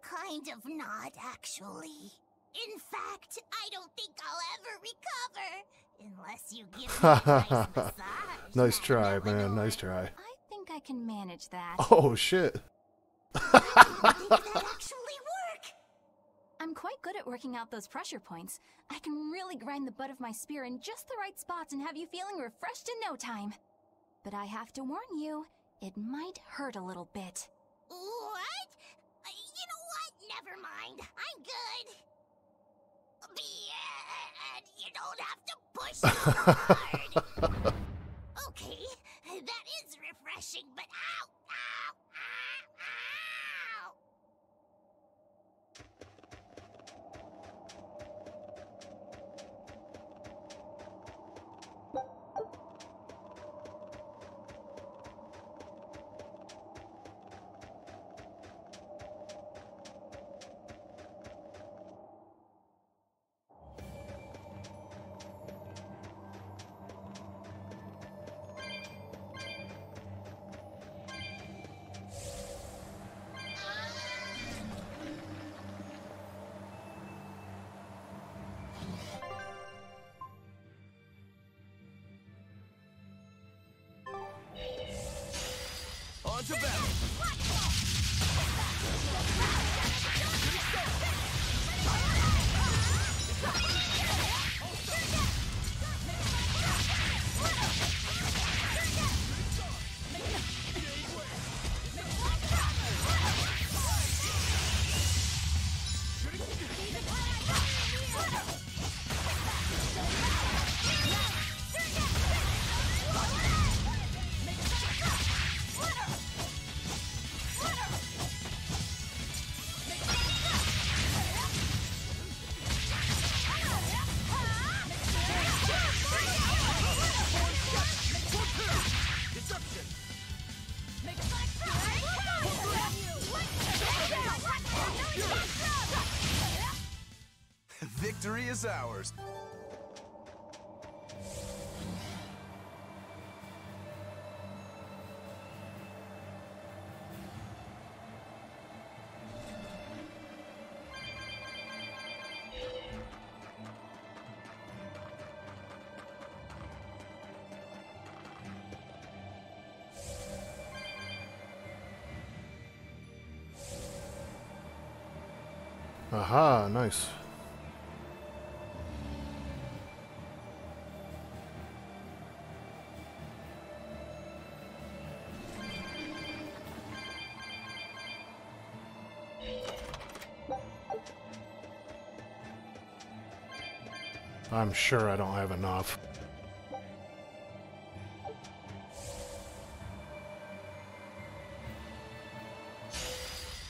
kind of not, actually. In fact, I don't think I'll ever recover unless you give me a nice massage. Nice try, man. Nice try. I think I can manage that. Oh, shit. That actually work. I'm quite good at working out those pressure points. I can really grind the butt of my spear in just the right spots and have you feeling refreshed in no time. But I have to warn you, it might hurt a little bit. What? You know what? Never mind. I'm good. And you don't have to push so hard. Okay, that is refreshing, but ow, ow, ow, ow. On to battle! Victory is ours. Aha, nice. I'm sure I don't have enough.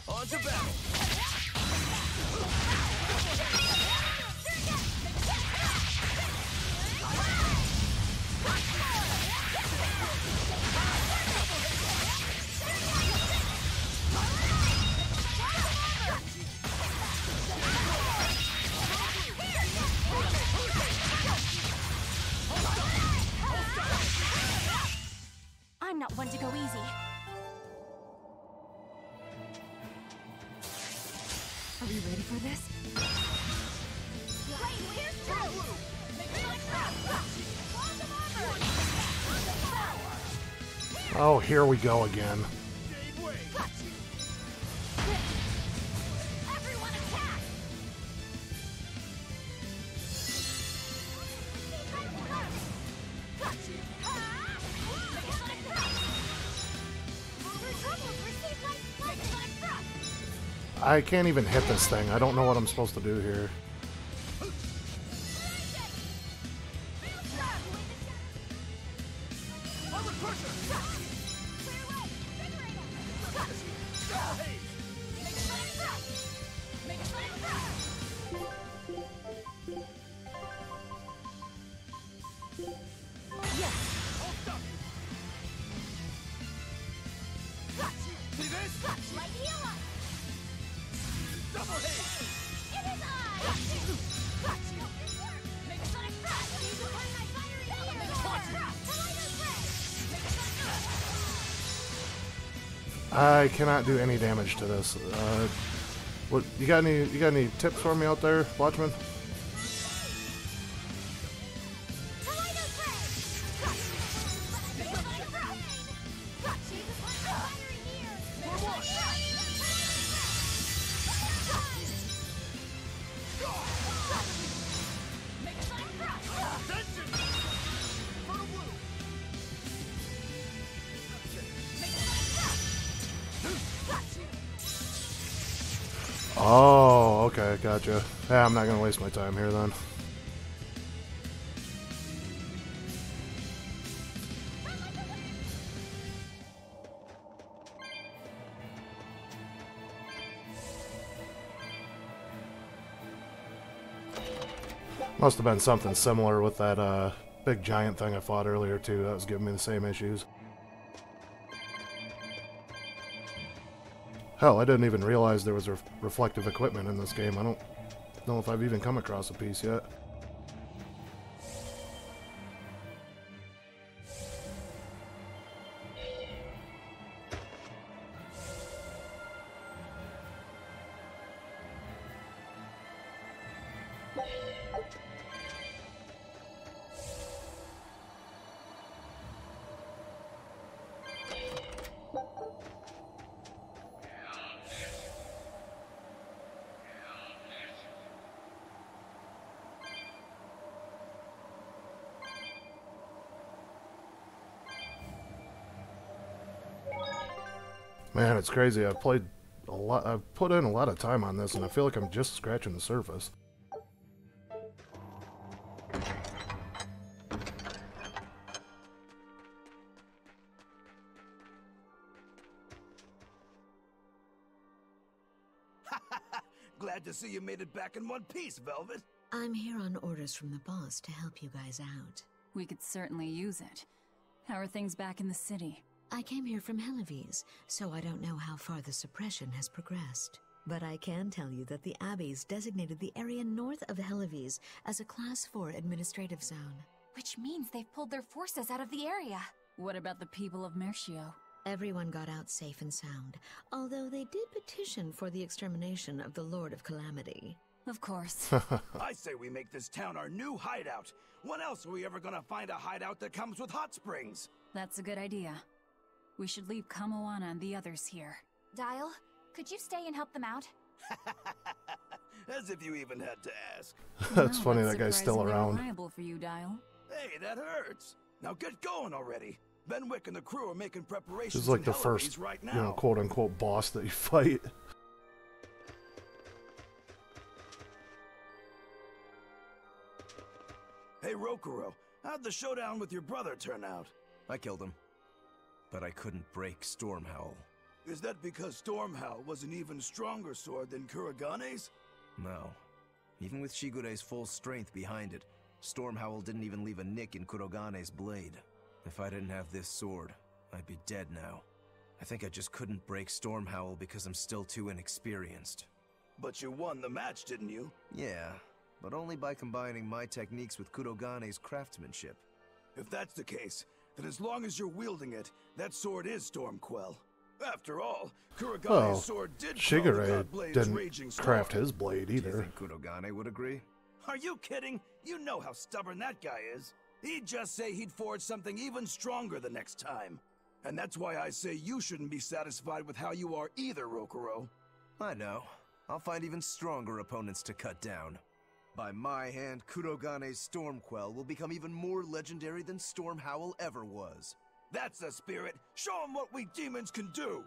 On to battle! I'm not one to go easy. Are we ready for this? Oh, here we go again. I can't even hit this thing. I don't know what I'm supposed to do here. Double haste! It is I! Got you! Got you! Make a sonic thrust! Use the one night fiery element! Caught you! Tornado spray! Make a sonic thrust! I cannot do any damage to this. What you got any tips for me out there, Watchman? Tornado spray! Got you! Make a sonic thrust! Got you! One night fiery here! Make a sonic thrust! Make a sonic thrust! Attention! Fertile blue! Make a sonic thrust! Got you! Oh, okay, gotcha. Yeah, I'm not gonna waste my time here then. Must have been something similar with that big giant thing I fought earlier too. That was giving me the same issues. Hell, I didn't even realize there was reflective equipment in this game. I don't know if I've even come across a piece yet. Man, it's crazy. I've played a lot. I've put in a lot of time on this, and I feel like I'm just scratching the surface. Glad to see you made it back in one piece, Velvet. I'm here on orders from the boss to help you guys out. We could certainly use it. How are things back in the city? I came here from Helives, so I don't know how far the suppression has progressed. But I can tell you that the Abbeys designated the area north of Helives as a Class 4 administrative zone. Which means they've pulled their forces out of the area. What about the people of Mercio? Everyone got out safe and sound, although they did petition for the extermination of the Lord of Calamity. Of course. I say we make this town our new hideout. When else are we ever gonna find a hideout that comes with hot springs? That's a good idea. We should leave Kamoana and the others here. Dial, could you stay and help them out? As if you even had to ask. That's funny, that guy's still around. Reliable for you, Dial. Hey, that hurts. Now get going already. Benwick and the crew are making preparations. This is like in the Helives first, right now. you know, quote-unquote boss that you fight. Hey, Rokuro, how'd the showdown with your brother turn out? I killed him. But I couldn't break Stormhowl. Is that because Stormhowl was an even stronger sword than Kuragane's? No. Even with Shigure's full strength behind it, Stormhowl didn't even leave a nick in Kurogane's blade. If I didn't have this sword, I'd be dead now. I think I just couldn't break Stormhowl because I'm still too inexperienced. But you won the match, didn't you? Yeah, but only by combining my techniques with Kurogane's craftsmanship. If that's the case, then as long as you're wielding it, that sword is Stormquell. After all, Kuragane's sword did Shigure didn't craft his blade either. Do you think Kurogane would agree? Are you kidding? You know how stubborn that guy is. He'd just say he'd forge something even stronger the next time. And that's why I say you shouldn't be satisfied with how you are either, Rokuro. I know. I'll find even stronger opponents to cut down. By my hand, Kurogane's Stormquell will become even more legendary than Stormhowl ever was. That's the spirit! Show him what we demons can do!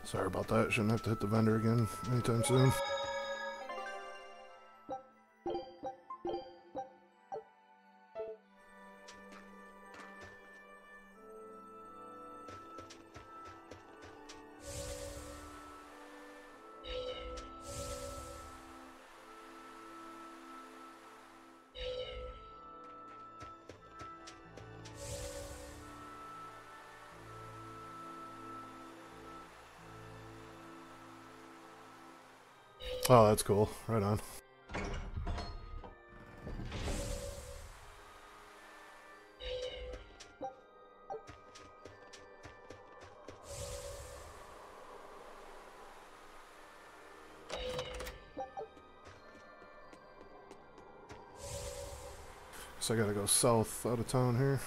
Sorry about that. Shouldn't have to hit the vendor again anytime soon. Oh, that's cool. Right on. So I gotta go south out of town here.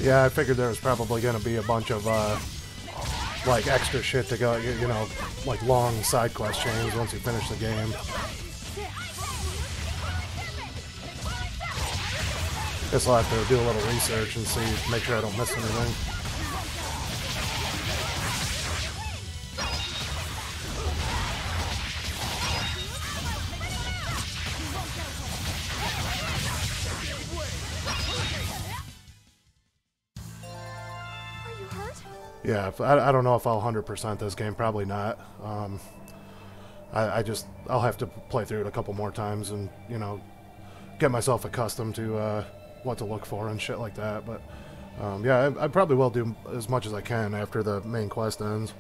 Yeah, I figured there was probably going to be a bunch of, like, extra shit to go, you know, like long side quest chains once you finish the game. Guess I'll have to do a little research and see, make sure I don't miss anything. Yeah, I don't know if I'll 100% this game. Probably not. I'll have to play through it a couple more times and, you know, get myself accustomed to what to look for and shit like that. But yeah, I probably will do as much as I can after the main quest ends.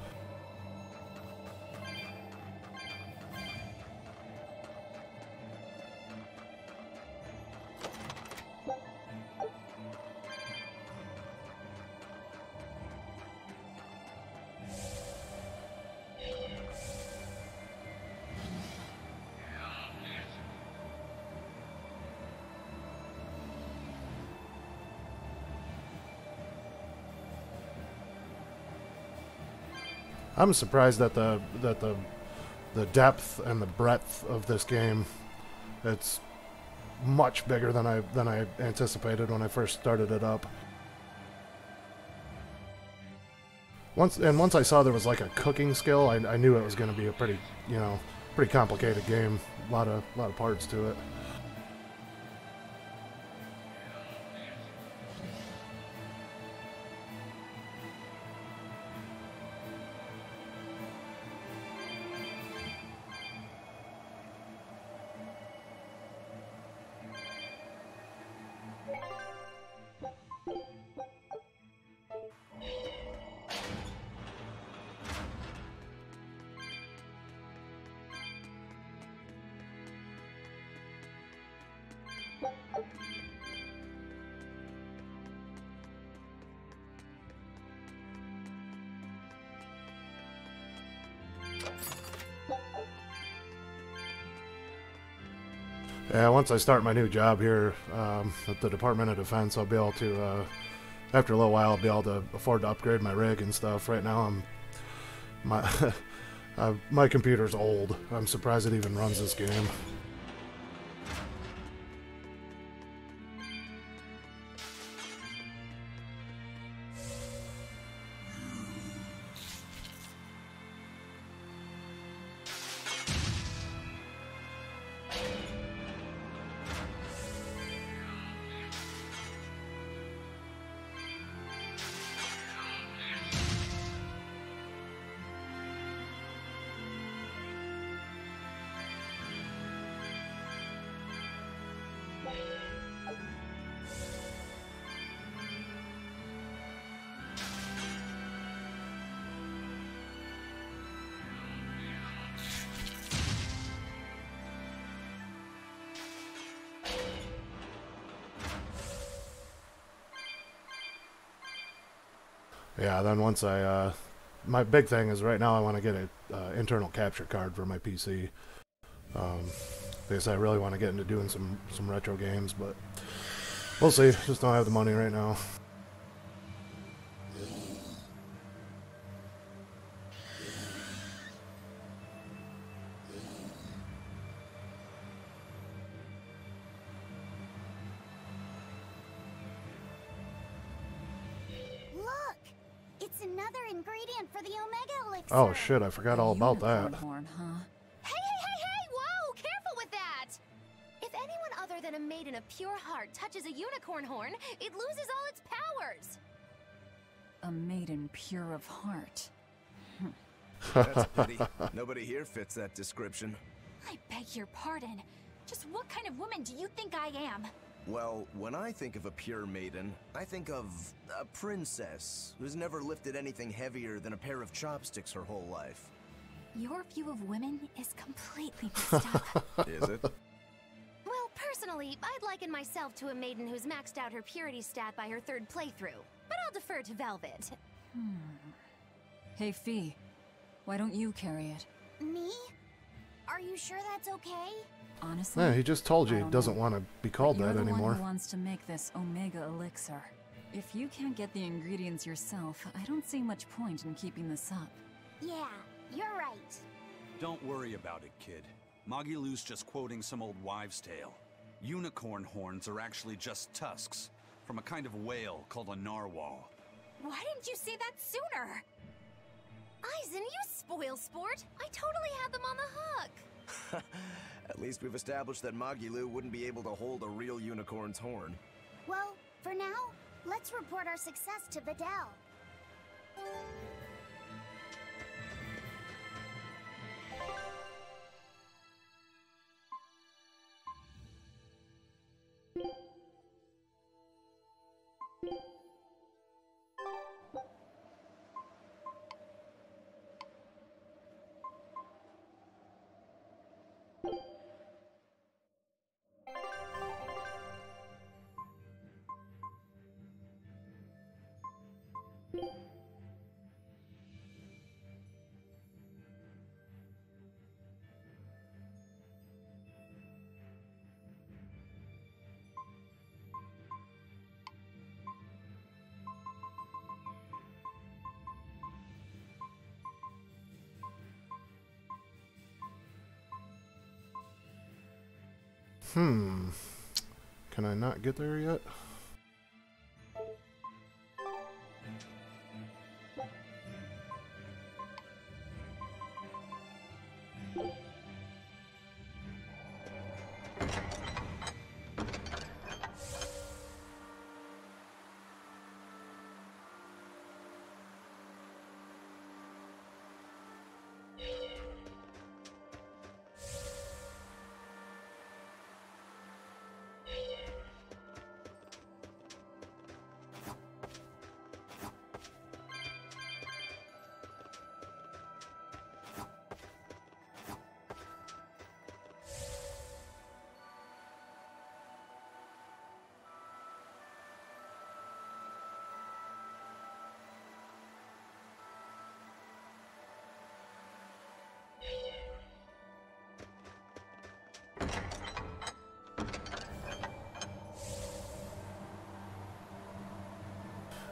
I'm surprised that the depth and the breadth of this game. It's much bigger than I anticipated when I first started it up. Once I saw there was like a cooking skill, I knew it was going to be a pretty complicated game. A lot of parts to it. Yeah, once I start my new job here at the Department of Defense, I'll be able to, after a little while, I'll be able to afford to upgrade my rig and stuff. Right now, my computer's old. I'm surprised it even runs this game. Yeah, then once my big thing is right now I want to get an internal capture card for my PC. Because I really want to get into doing some retro games, but we'll see. Just don't have the money right now. It's another ingredient for the Omega Elixir. Oh shit, I forgot all about that. Horn, huh? Hey! Whoa! Careful with that! If anyone other than a maiden of pure heart touches a unicorn horn, it loses all its powers. A maiden pure of heart. That's a pity. Nobody here fits that description. I beg your pardon. Just what kind of woman do you think I am? Well, when I think of a pure maiden, I think of a princess who's never lifted anything heavier than a pair of chopsticks her whole life. Your view of women is completely messed up. Is it? Well, personally, I'd liken myself to a maiden who's maxed out her purity stat by her third playthrough. But I'll defer to Velvet. Hey, Fee. Why don't you carry it? Me? Are you sure that's okay? Honestly, Yeah, he just told you he doesn't know. want to be called But that you're the anymore. one who wants to make this Omega Elixir. If you can't get the ingredients yourself, I don't see much point in keeping this up. Yeah, you're right. Don't worry about it, kid. Magilou's just quoting some old wives' tale. Unicorn horns are actually just tusks from a kind of whale called a narwhal. Why didn't you say that sooner? Eisen, you spoil sport! I totally had them on the hook! At least we've established that Magilou wouldn't be able to hold a real unicorn's horn. Well, for now, let's report our success to Videl. Can I not get there yet?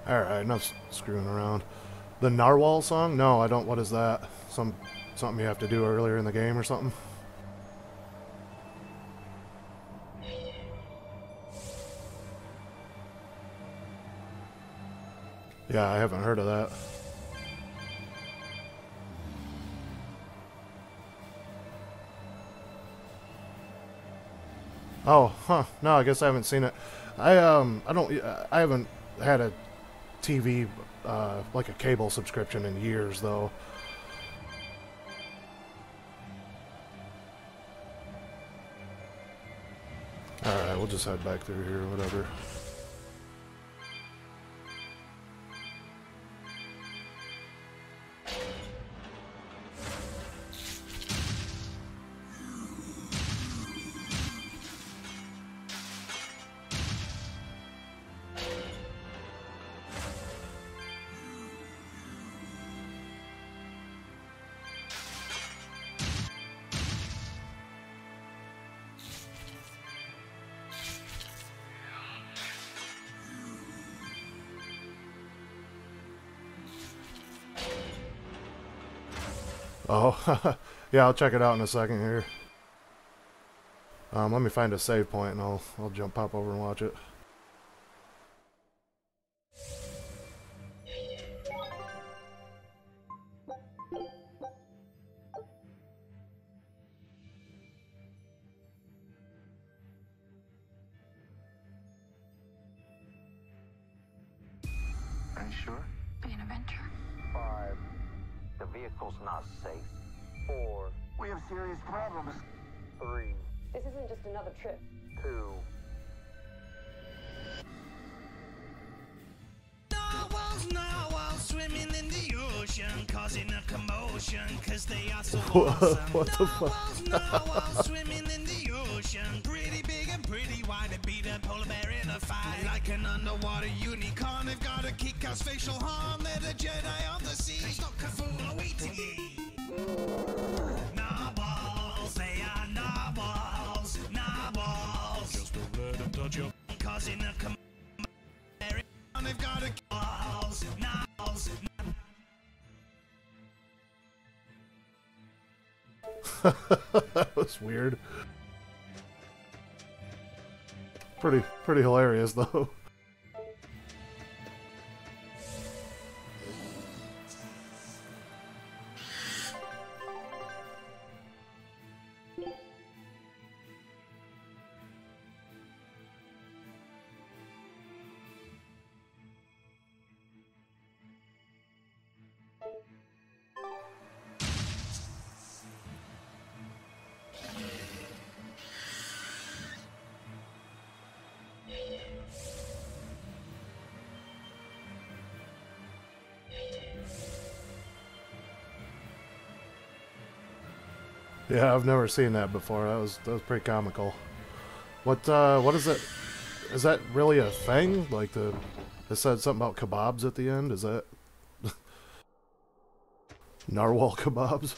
Alright, enough screwing around. The Narwhal song? No, I don't. What is that? Something you have to do earlier in the game or something? Yeah, I haven't heard of that. Oh, huh. No, I guess I haven't seen it. I haven't had a TV, like a cable subscription in years, though. Alright, we'll just head back through here, whatever. Oh, yeah, I'll check it out in a second here. Let me find a save point and I'll pop over and watch it. Are you sure? Be an adventure. 5. The vehicle's not safe. 4. We have serious problems. 3. This isn't just another trip. 2. Narwhals swimming in the ocean, causing a commotion, cause they are so awesome. What the fuck? Narwhals swimming in the ocean, pretty big and pretty wide, and beat a polar bear in a fight. Like an underwater unicorn, they've got a kick-ass facial harm. They're the Jedi of the sea. They stop Cthulhu awaiting ye. Narwhals, they are narwhals, narwhals. Just don't let them touch you. Causing a commotion. They've got a balls, narwhals. That was weird. Pretty hilarious though. Yeah, I've never seen that before. That was pretty comical. What is it? Is that really a thing? Like it said something about kebabs at the end. Is that narwhal kebabs?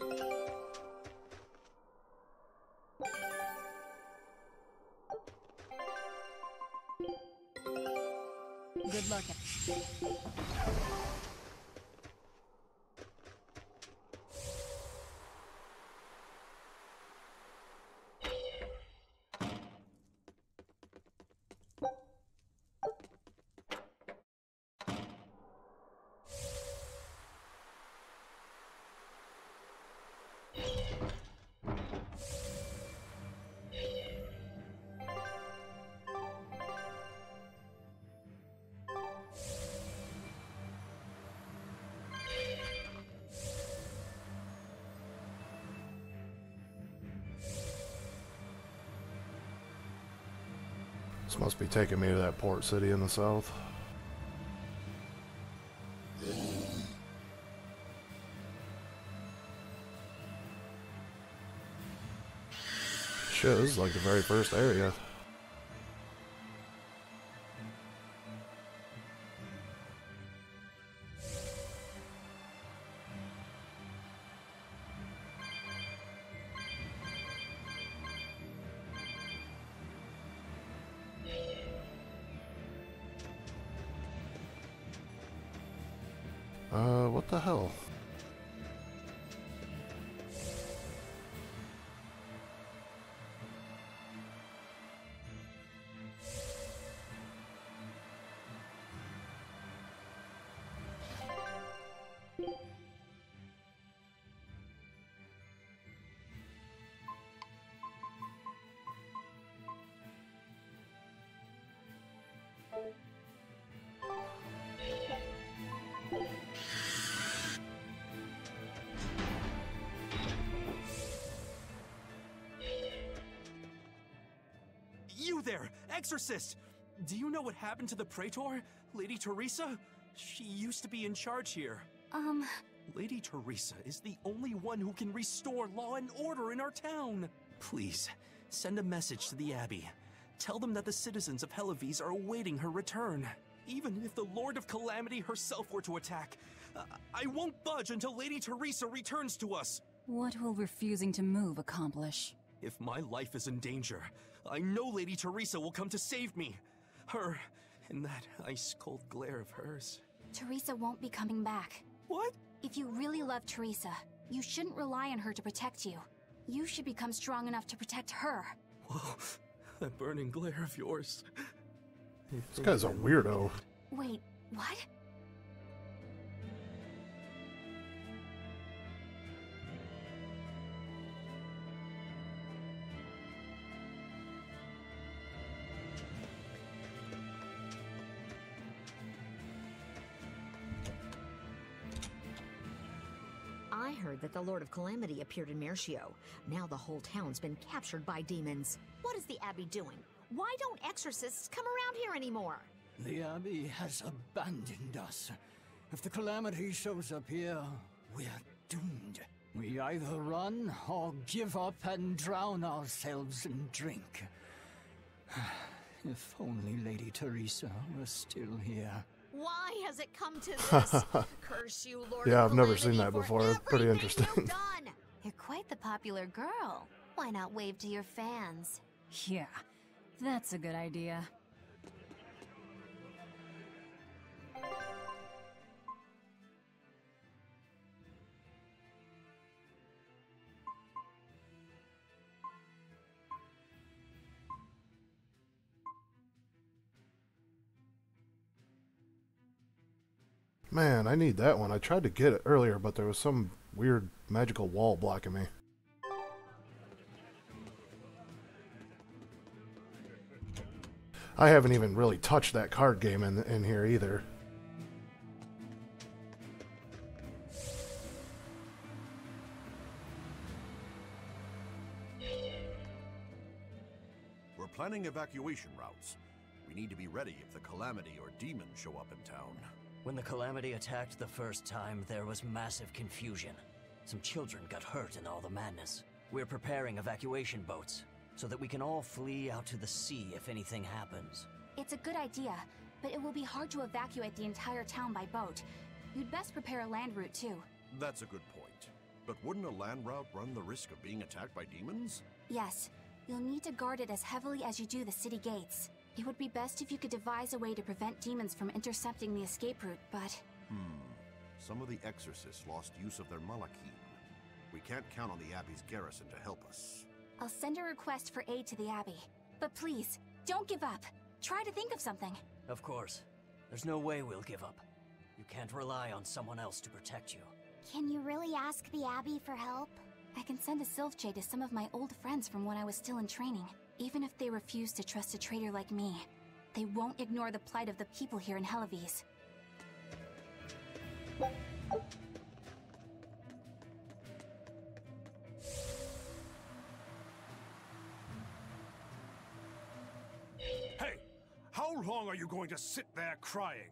Good luck. This must be taking me to that port city in the south. Shit, this is like the very first area. What the hell? You there, Exorcist! Do you know what happened to the Praetor? Lady Teresa? She used to be in charge here. Lady Teresa is the only one who can restore law and order in our town. Please, send a message to the Abbey. Tell them that the citizens of Helives are awaiting her return. Even if the Lord of Calamity herself were to attack, I won't budge until Lady Teresa returns to us. What will refusing to move accomplish? If my life is in danger, I know Lady Teresa will come to save me. Her, in that ice-cold glare of hers. Teresa won't be coming back. What? If you really love Teresa, you shouldn't rely on her to protect you. You should become strong enough to protect her. Whoa, that burning glare of yours. This guy's a weirdo. Wait, what? I heard that the Lord of Calamity appeared in Mercio. Now the whole town's been captured by demons. What is the Abbey doing? Why don't exorcists come around here anymore? The Abbey has abandoned us. If the Calamity shows up here, we're doomed. We either run or give up and drown ourselves in drink. If only Lady Teresa were still here. Why has it come to this? Curse you, Lord Yeah, of I've never Calamity, seen that for before. Pretty interesting. done. You're quite the popular girl. Why not wave to your fans? Yeah, that's a good idea. Man, I need that one. I tried to get it earlier, but there was some weird magical wall blocking me. I haven't even really touched that card game in here either. We're planning evacuation routes. We need to be ready if the Calamity or demons show up in town. When the Calamity attacked the first time, there was massive confusion. Some children got hurt in all the madness. We're preparing evacuation boats, so that we can all flee out to the sea if anything happens. It's a good idea, but it will be hard to evacuate the entire town by boat. You'd best prepare a land route too. That's a good point. But wouldn't a land route run the risk of being attacked by demons? Yes. You'll need to guard it as heavily as you do the city gates. It would be best if you could devise a way to prevent demons from intercepting the escape route, but... Some of the exorcists lost use of their Malachim. We can't count on the Abbey's garrison to help us. I'll send a request for aid to the Abbey. But please, don't give up. Try to think of something. Of course. There's no way we'll give up. You can't rely on someone else to protect you. Can you really ask the Abbey for help? I can send a Sylph-Jade to some of my old friends from when I was still in training. Even if they refuse to trust a traitor like me, they won't ignore the plight of the people here in Helivis. Hey! How long are you going to sit there crying?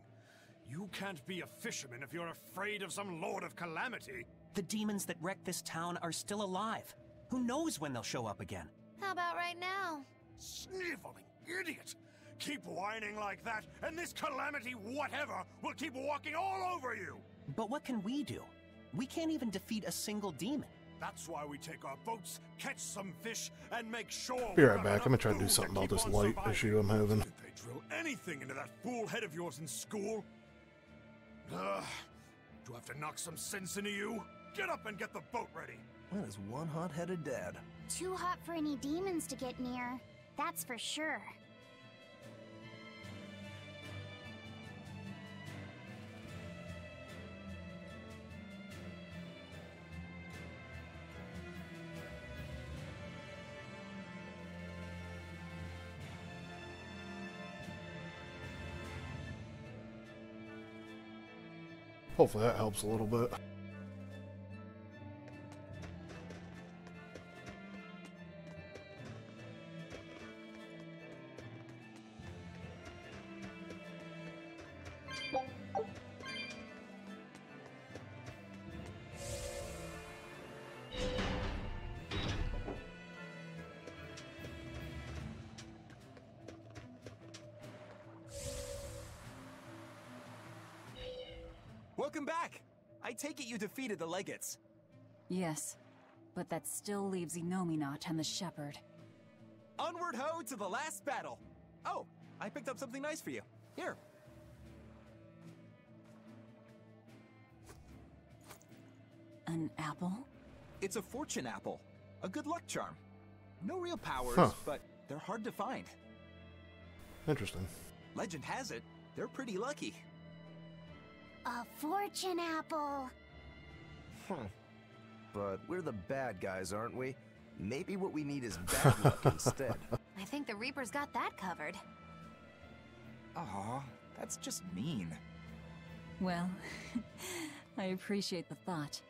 You can't be a fisherman if you're afraid of some Lord of Calamity. The demons that wrecked this town are still alive. Who knows when they'll show up again? How about right now? Sniveling idiot! Keep whining like that, and this Calamity whatever will keep walking all over you! But what can we do? We can't even defeat a single demon. That's why we take our boats, catch some fish, and make sure... Be right back. I'm gonna try to do something about this light issue I'm having. Did they drill anything into that fool head of yours in school? Ugh. Do I have to knock some sense into you? Get up and get the boat ready! That is one hot-headed dad. Too hot for any demons to get near. That's for sure. Hopefully that helps a little bit. Welcome back! I take it you defeated the Legates. Yes, but that still leaves Inominat and the Shepherd. Onward ho to the last battle! Oh, I picked up something nice for you. Here. An apple? It's a fortune apple. A good luck charm. No real powers, but they're hard to find. Interesting. Legend has it, they're pretty lucky. A fortune apple. But we're the bad guys, aren't we? Maybe what we need is bad luck instead. I think the Reaper's got that covered. Aw, that's just mean. Well, I appreciate the thought.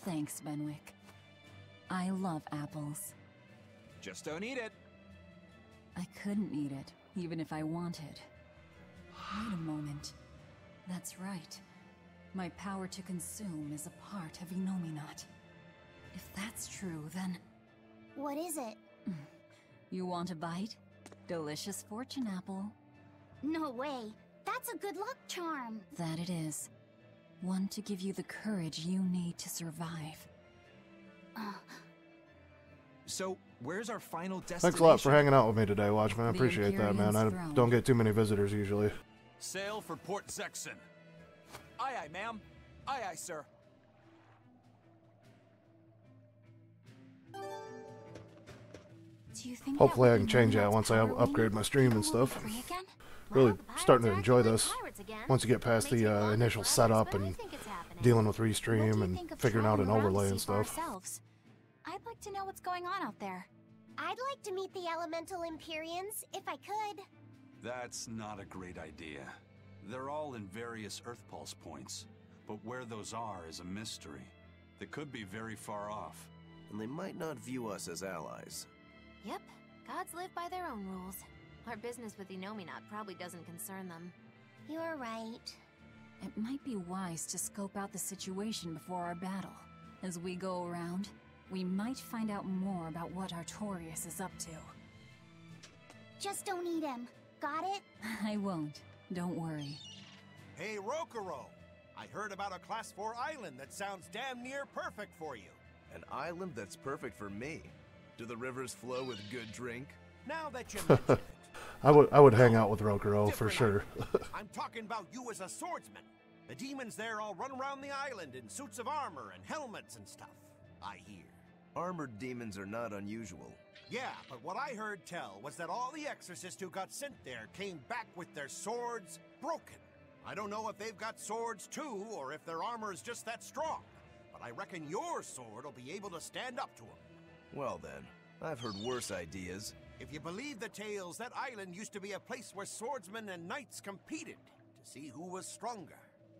Thanks, Benwick. I love apples. Just don't eat it. I couldn't eat it, even if I wanted. Wait a moment. That's right. My power to consume is a part of Inominat. If that's true, then... What is it? You want a bite? Delicious fortune apple. No way. That's a good luck charm. That it is. One to give you the courage you need to survive. So, where's our final destination? Thanks a lot for hanging out with me today, Watchman. I appreciate that, man. I don't get too many visitors usually. Sail for Port Zexon. Aye, aye, ma'am. Aye, aye, sir. Do you think Hopefully I can change that once I upgrade my stream and stuff. Really starting to enjoy this. Once you get past the initial setup and dealing with restream and figuring out an overlay and stuff. I'd like to know what's going on out there. I'd like to meet the Elemental Empyreans, if I could. That's not a great idea. They're all in various Earth Pulse points, but where those are is a mystery. They could be very far off. And they might not view us as allies. Yep, gods live by their own rules. Our business with Inominat probably doesn't concern them. You're right. It might be wise to scope out the situation before our battle. As we go around, we might find out more about what Artorias is up to. Just don't eat him. Got it? I won't. Don't worry. Hey, Rokuro! I heard about a Class 4 island that sounds damn near perfect for you. An island that's perfect for me. Do the rivers flow with good drink? Now that you mention it. I would hang out with Rokuro for sure. I'm talking about you as a swordsman. The demons there all run around the island in suits of armor and helmets and stuff, I hear. Armored demons are not unusual. Yeah, but what I heard tell was that all the exorcists who got sent there came back with their swords broken. I don't know if they've got swords too, or if their armor is just that strong. But I reckon your sword will be able to stand up to them. Well then, I've heard worse ideas. If you believe the tales, that island used to be a place where swordsmen and knights competed to see who was stronger.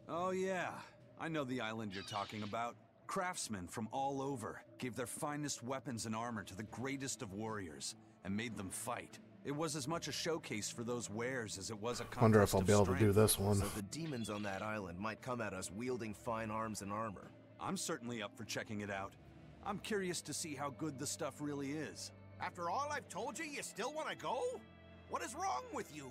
Oh yeah, I know the island you're talking about. Craftsmen from all over gave their finest weapons and armor to the greatest of warriors and made them fight. It was as much a showcase for those wares as it was a contest. Wonder if I'll be able to do this one. So the demons on that island might come at us wielding fine arms and armor. I'm certainly up for checking it out. I'm curious to see how good the stuff really is. After all I've told you, you still want to go? What is wrong with you?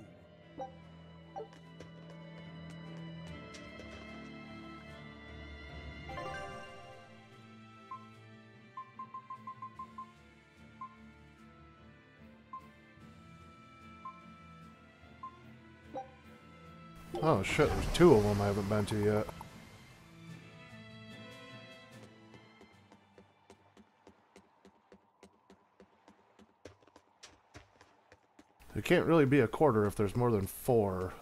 Oh shit, there's two of them I haven't been to yet. It can't really be a quarter if there's more than 4.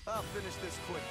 I'll finish this quickly.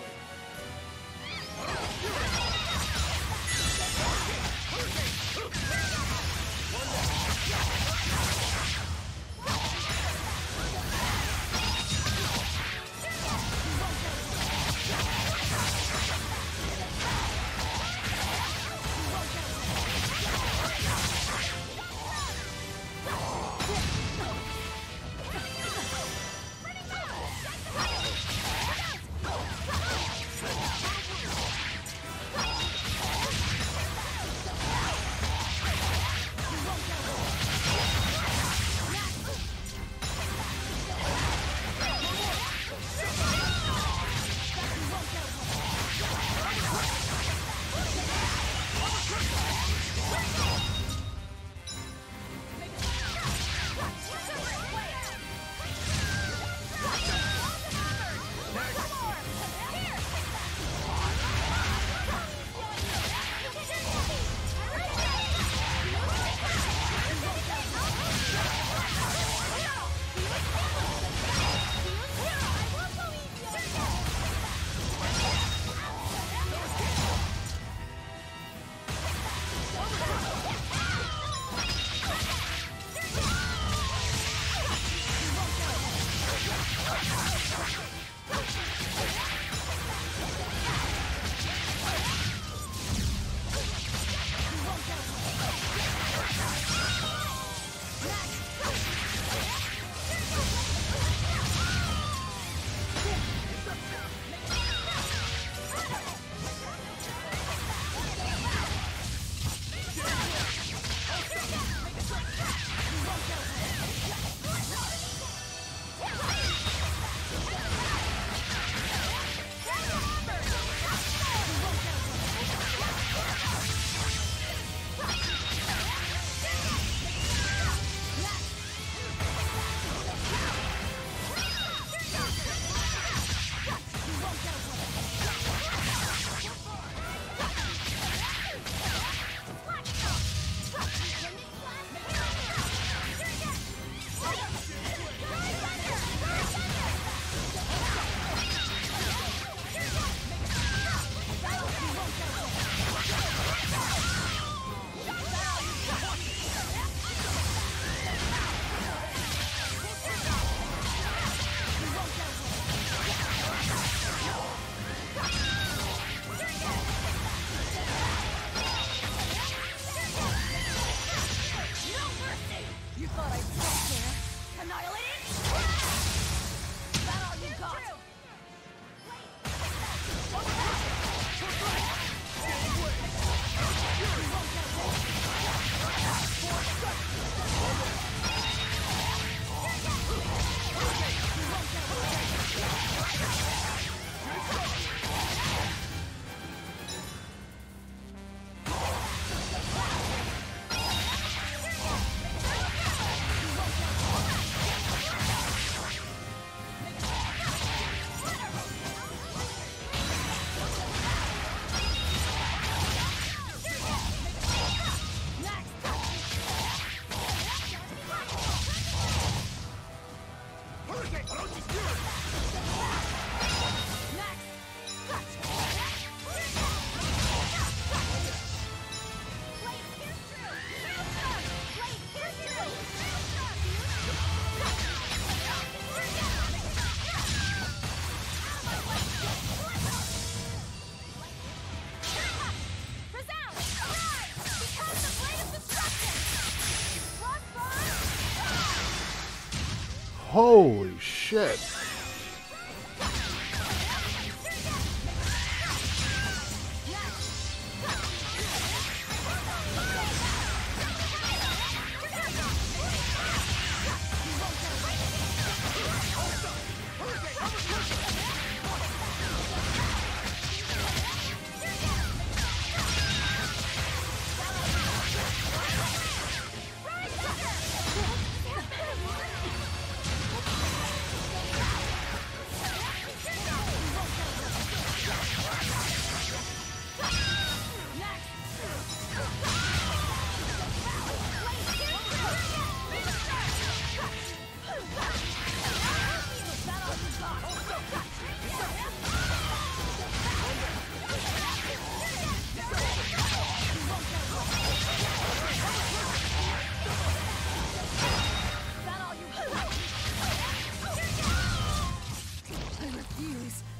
Holy shit.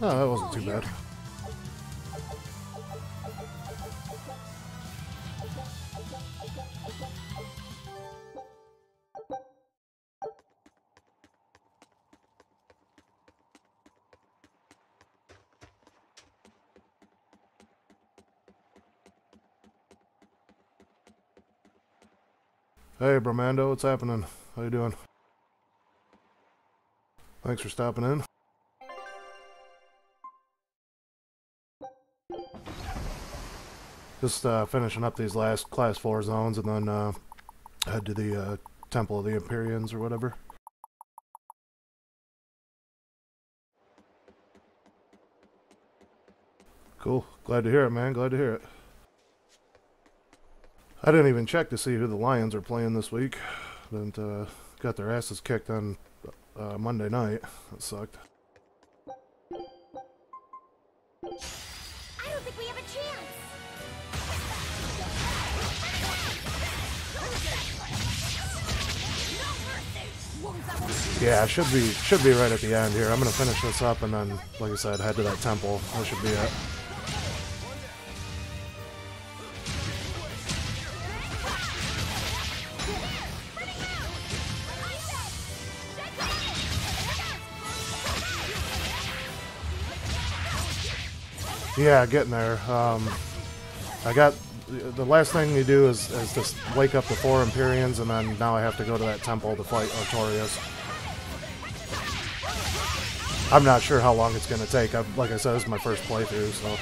Oh, that wasn't too bad. Hey, Bromando, what's happening? How you doing? Thanks for stopping in. Just finishing up these last Class 4 zones and then head to the Temple of the Empyreans or whatever. Cool. Glad to hear it, man. Glad to hear it. I didn't even check to see who the Lions are playing this week. Didn't got their asses kicked on Monday night. That sucked. I don't think we have a chance. Yeah, should be right at the end here. I'm gonna finish this up and then, like I said, head to that temple. That should be it. Yeah, getting there. I got the last thing you do is just wake up the 4 Empyreans, and then now I have to go to that temple to fight Artorias. I'm not sure how long it's going to take. Like I said, this is my first playthrough, so